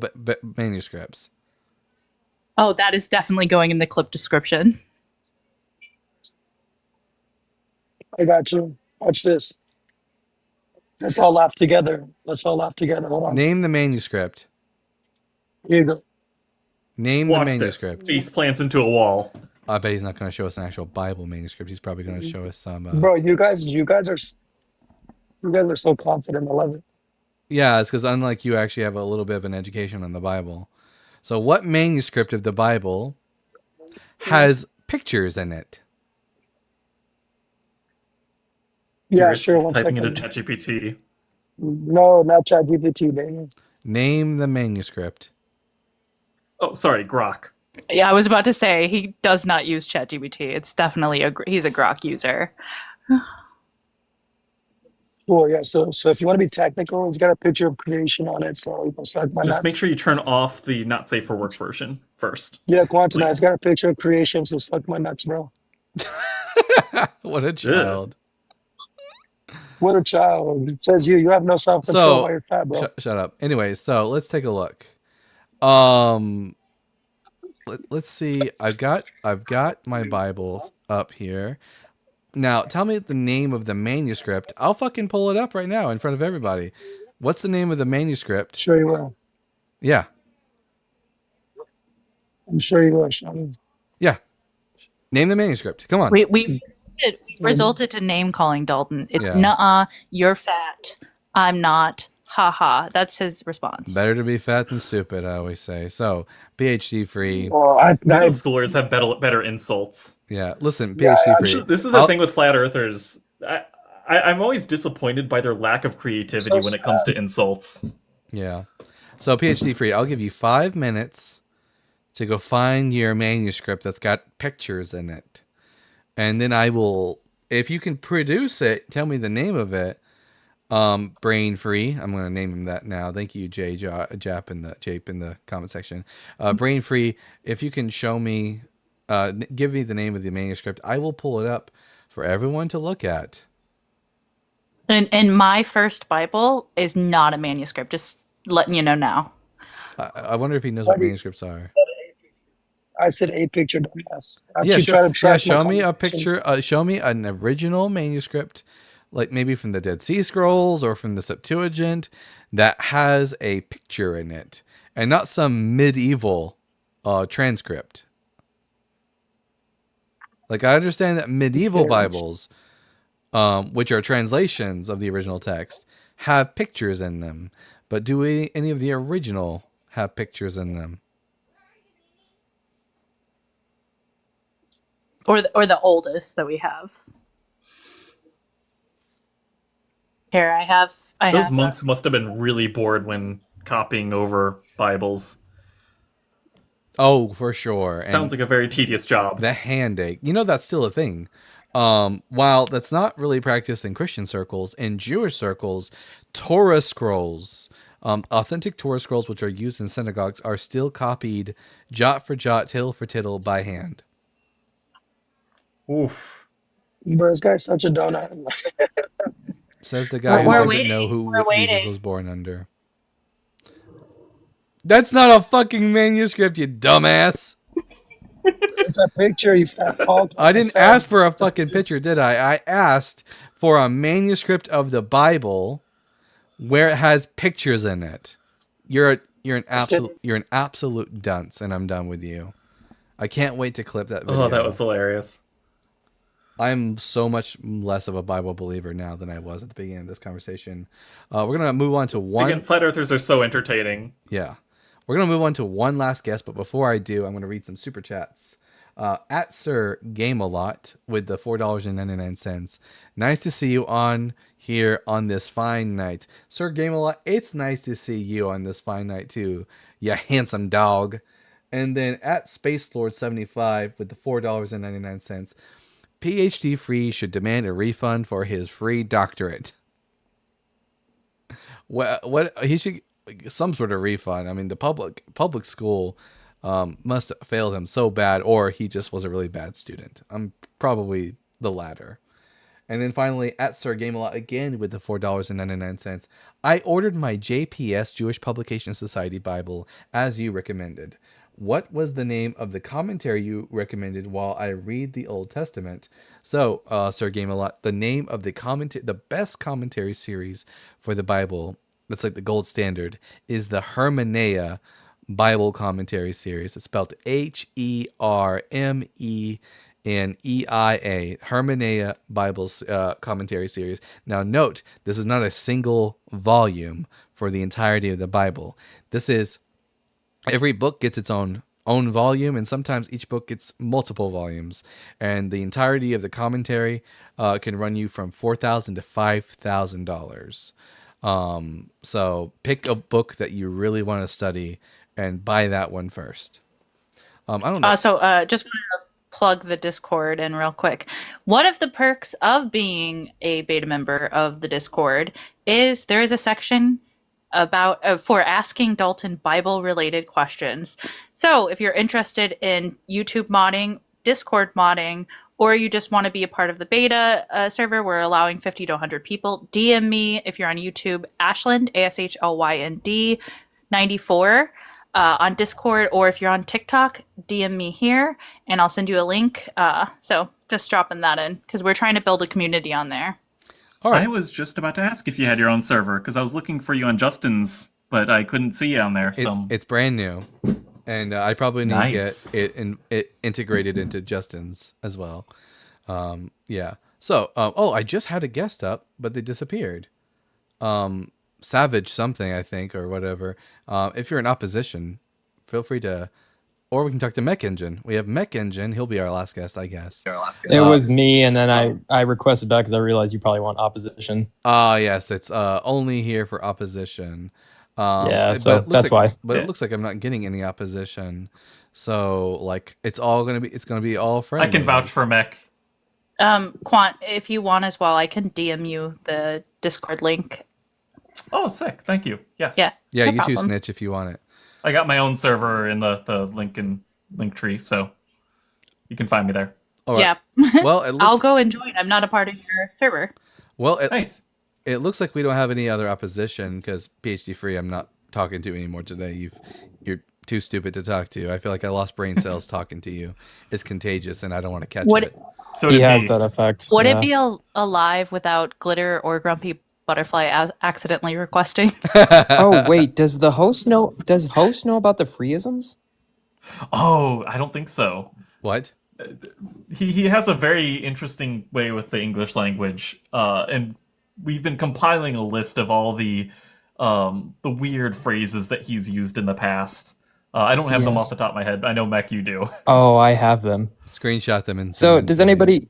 manuscripts?
Oh, that is definitely going in the clip description.
I got you. Watch this. Let's all laugh together. Hold on.
Name the manuscript.
Here you go.
Name
Watch
the
this.
manuscript.
Face plants into a wall.
I bet he's not going to show us an actual Bible manuscript. He's probably going to show us some.
Bro, you guys are so confident. I love it.
Yeah, it's because unlike you, actually have a little bit of an education on the Bible. So, what manuscript of the Bible has pictures in it?
Yeah, sure. One
Typing
second.
into ChatGPT.
No, not ChatGPT, baby.
Name the manuscript.
Oh, sorry, Grok.
Yeah, I was about to say he does not use ChatGPT. It's definitely he's a Grok user.
Cool, yeah. So if you want to be technical, it's got a picture of creation on it. So you can suck my
Just
nuts.
make sure you turn off the not safe for work version first.
Yeah, Quantum,
Please.
it's got a picture of creation. So suck my nuts, bro.
What a child.
What a child. It says you have no self-control while you're fat, bro.
Shut up. Anyway, so let's take a look. Let's see. I've got my Bible up here. Now, tell me the name of the manuscript. I'll fucking pull it up right now in front of everybody. What's the name of the manuscript?
Sure you will.
Yeah.
I'm sure you will, Sean.
Yeah. Name the manuscript. Come on.
We resulted to name calling Dalton. It's
Yeah.
nuh-uh, you're fat. I'm not. Ha ha. That's his response.
Better to be fat than stupid, I always say. So, PhD free.
Well,
Middle schoolers have better insults.
Yeah, listen,
Yeah,
PhD
I-
free.
This is the thing with flat earthers. I'm always disappointed by their lack of creativity when it comes to insults.
Yeah. So, PhD free, I'll give you 5 minutes to go find your manuscript that's got pictures in it. And then I will, if you can produce it, tell me the name of it. Brain free. I'm going to name him that now. Thank you, Jape in the comment section. Brain free. If you can show me, give me the name of the manuscript, I will pull it up for everyone to look at.
And my first Bible is not a manuscript. Just letting you know now.
I wonder if he knows what manuscripts are.
I said a picture dumbass.
Yeah,
Actually, try to track my
show me a
conversation.
picture. Show me an original manuscript, like maybe from the Dead Sea Scrolls or from the Septuagint, that has a picture in it, and not some medieval transcript. Like, I understand that medieval Bibles, which are translations of the original text, have pictures in them, but do any of the original have pictures in them?
Or the oldest that we have. Here, I have.
Those monks must have been really bored when copying over Bibles.
Oh, for sure.
Sounds like a very tedious job.
The hand ache. You know, that's still a thing. While that's not really practiced in Christian circles, in Jewish circles, Torah scrolls, authentic Torah scrolls, which are used in synagogues, are still copied jot for jot, tittle for tittle by hand.
Oof.
Bro, this guy's such a donut.
Says the guy who
We're
doesn't
waiting.
know who
We're
Jesus
waiting.
was born under. That's not a fucking manuscript, you dumbass.
It's a picture, you fat fuck.
I didn't ask for a fucking picture, did I? I asked for a manuscript of the Bible where it has pictures in it. You're an absolute dunce, and I'm done with you. I can't wait to clip that video.
Oh, that was hilarious.
I'm so much less of a Bible believer now than I was at the beginning of this conversation. We're gonna move on to one.
Again, flat earthers are so entertaining.
Yeah. We're going to move on to one last guest, but before I do, I'm going to read some super chats. At Sir Game-A-Lot with the $4.99. Nice to see you on here on this fine night. Sir Game-A-Lot, it's nice to see you on this fine night too, you handsome dog. And then at SpaceLord75 with the $4.99. PhD Free should demand a refund for his free doctorate. What he should... some sort of refund. I mean, the public school must have failed him so bad, or he just was a really bad student. I'm probably the latter. And then finally, at Sir Game-A-Lot again with the $4.99. I ordered my JPS Jewish Publication Society Bible as you recommended. What was the name of the commentary you recommended while I read the Old Testament? So, Sir Game-A-Lot, the name of the best commentary series for the Bible, that's like the gold standard, is the Hermeneia Bible Commentary Series. It's spelled Hermeneia, Hermeneia Bible Commentary Series. Now note, this is not a single volume for the entirety of the Bible. This is, every book gets its own volume, and sometimes each book gets multiple volumes. And the entirety of the commentary can run you from $4,000 to $5,000. So pick a book that you really want to study and buy that one first. I don't know.
So just wanted to plug the Discord in real quick. One of the perks of being a beta member of the Discord is there is a section about for asking Dalton Bible related questions. So if you're interested in YouTube modding, Discord modding, or you just want to be a part of the beta server, we're allowing 50 to 100 people. DM me if you're on YouTube, Ashlynd, ASHLYND 94 on Discord, or if you're on TikTok, DM me here and I'll send you a link. So just dropping that in because we're trying to build a community on there.
All right.
I was just about to ask if you had your own server because I was looking for you on Justin's, but I couldn't see you on there. So
It's brand new, and I probably need
Nice.
to get it integrated into Justin's as well. Yeah, Yeah. So, I just had a guest up, but they disappeared. Savage something, I think, or whatever. If you're in opposition, feel free to, or we can talk to Mech Engine. We have Mech Engine. He'll be our last guest, I guess.
It was me, and then I requested back because I realized you probably want opposition.
Yes, it's only here for opposition.
Yeah,
but
so
it looks
that's
like,
why.
But it looks like I'm not getting any opposition. So like it's gonna be all friendly.
I can vouch for Mech.
Quant, if you want as well, I can DM you the Discord link.
Oh, sick! Thank you. Yes.
Yeah.
Yeah,
no
you choose
problem.
Snitch if you want it.
I got my own server in the link tree, so you can find me there.
All right.
Yeah.
Well, it looks,
I'll go and join. I'm not a part of your server.
well,
Nice.
it looks like we don't have any other opposition because PhD Free I'm not talking to anymore today. You're too stupid to talk to. I feel like I lost brain cells talking to you. It's contagious, and I don't want to catch it.
So
He
did
has
me.
that effect.
Would
yeah.
it be alive without Glitter or Grumpy Butterfly accidentally requesting?
Oh wait, does host know about the freeisms?
Oh, I don't think so.
What?
He has a very interesting way with the English language, and we've been compiling a list of all the weird phrases that he's used in the past. I don't have them
Yes.
off the top of my head. I know, Mech, you do.
Oh, I have them.
Screenshot them and
So
send them
does
to me.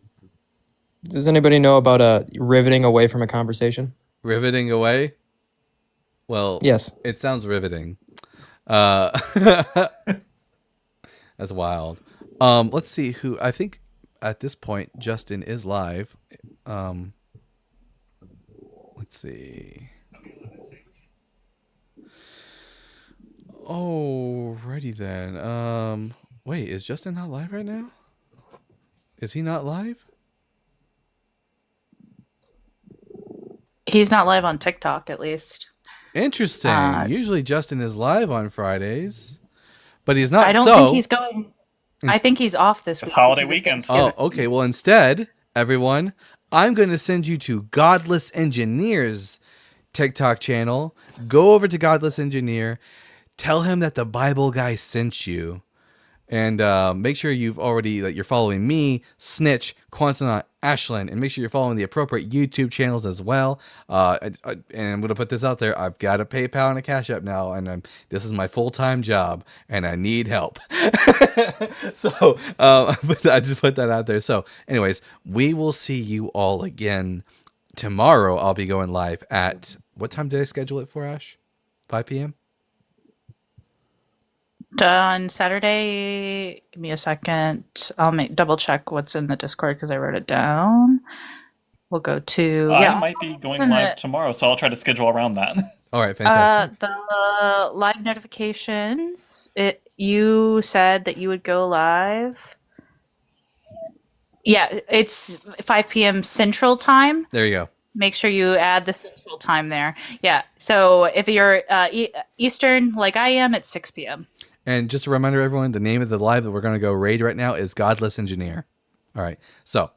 anybody know about riveting away from a conversation?
Riveting away? Well,
Yes.
it sounds riveting. That's wild. Let's see who. I think at this point Justin is live. Let's see. Alrighty then. Wait, is Justin not live right now? Is he not live?
He's not live on TikTok, at least.
Interesting. Usually Justin is live on Fridays, but he's not.
I don't
so,
think he's going. I think he's off this
It's
week
holiday
because of
weekend.
Thanksgiving.
Oh, okay. Well, instead, everyone, I'm going to send you to Godless Engineer's TikTok channel. Go over to Godless Engineer. Tell him that the Bible guy sent you. And make sure you're following me, Snitch, Quantonaut, Ashlyn, and make sure you're following the appropriate YouTube channels as well. And I'm going to put this out there. I've got a PayPal and a Cash App now, and this is my full-time job, and I need help. So but I just put that out there. So anyways, we will see you all again tomorrow. I'll be going live at, what time did I schedule it for, Ash? 5 p.m.?
On Saturday, give me a second. I'll double check what's in the Discord because I wrote it down. We'll go to
I might be going
isn't
live
it-
tomorrow, so I'll try to schedule around that.
All right, fantastic.
The live notifications. You said that you would go live. Yeah, it's 5 p.m. Central Time.
There you go.
Make sure you add the Central Time there. Yeah. So if you're Eastern, like I am, it's 6 p.m.
And just a reminder, everyone, the name of the live that we're going to go raid right now is Godless Engineer. All right. So,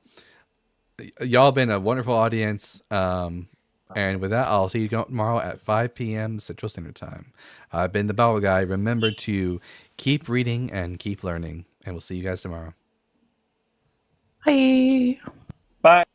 y'all been a wonderful audience. And with that, I'll see you tomorrow at 5 p.m. Central Standard Time. I've been the Bible Guy. Remember to keep reading and keep learning. And we'll see you guys tomorrow.
Bye.
Bye.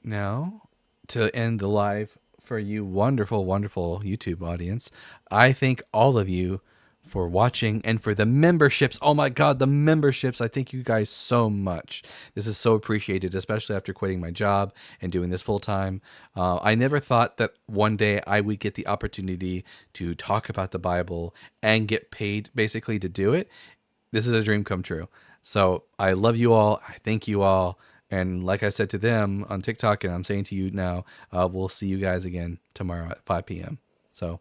Now, to end the live for you wonderful, wonderful YouTube audience, I thank all of you for watching and for the memberships. Oh my God, the memberships. I thank you guys so much. This is so appreciated, especially after quitting my job and doing this full time. I never thought that one day I would get the opportunity to talk about the Bible and get paid basically to do it. This is a dream come true. So I love you all. I thank you all. And like I said to them on TikTok, and I'm saying to you now, we'll see you guys again tomorrow at 5 p.m. So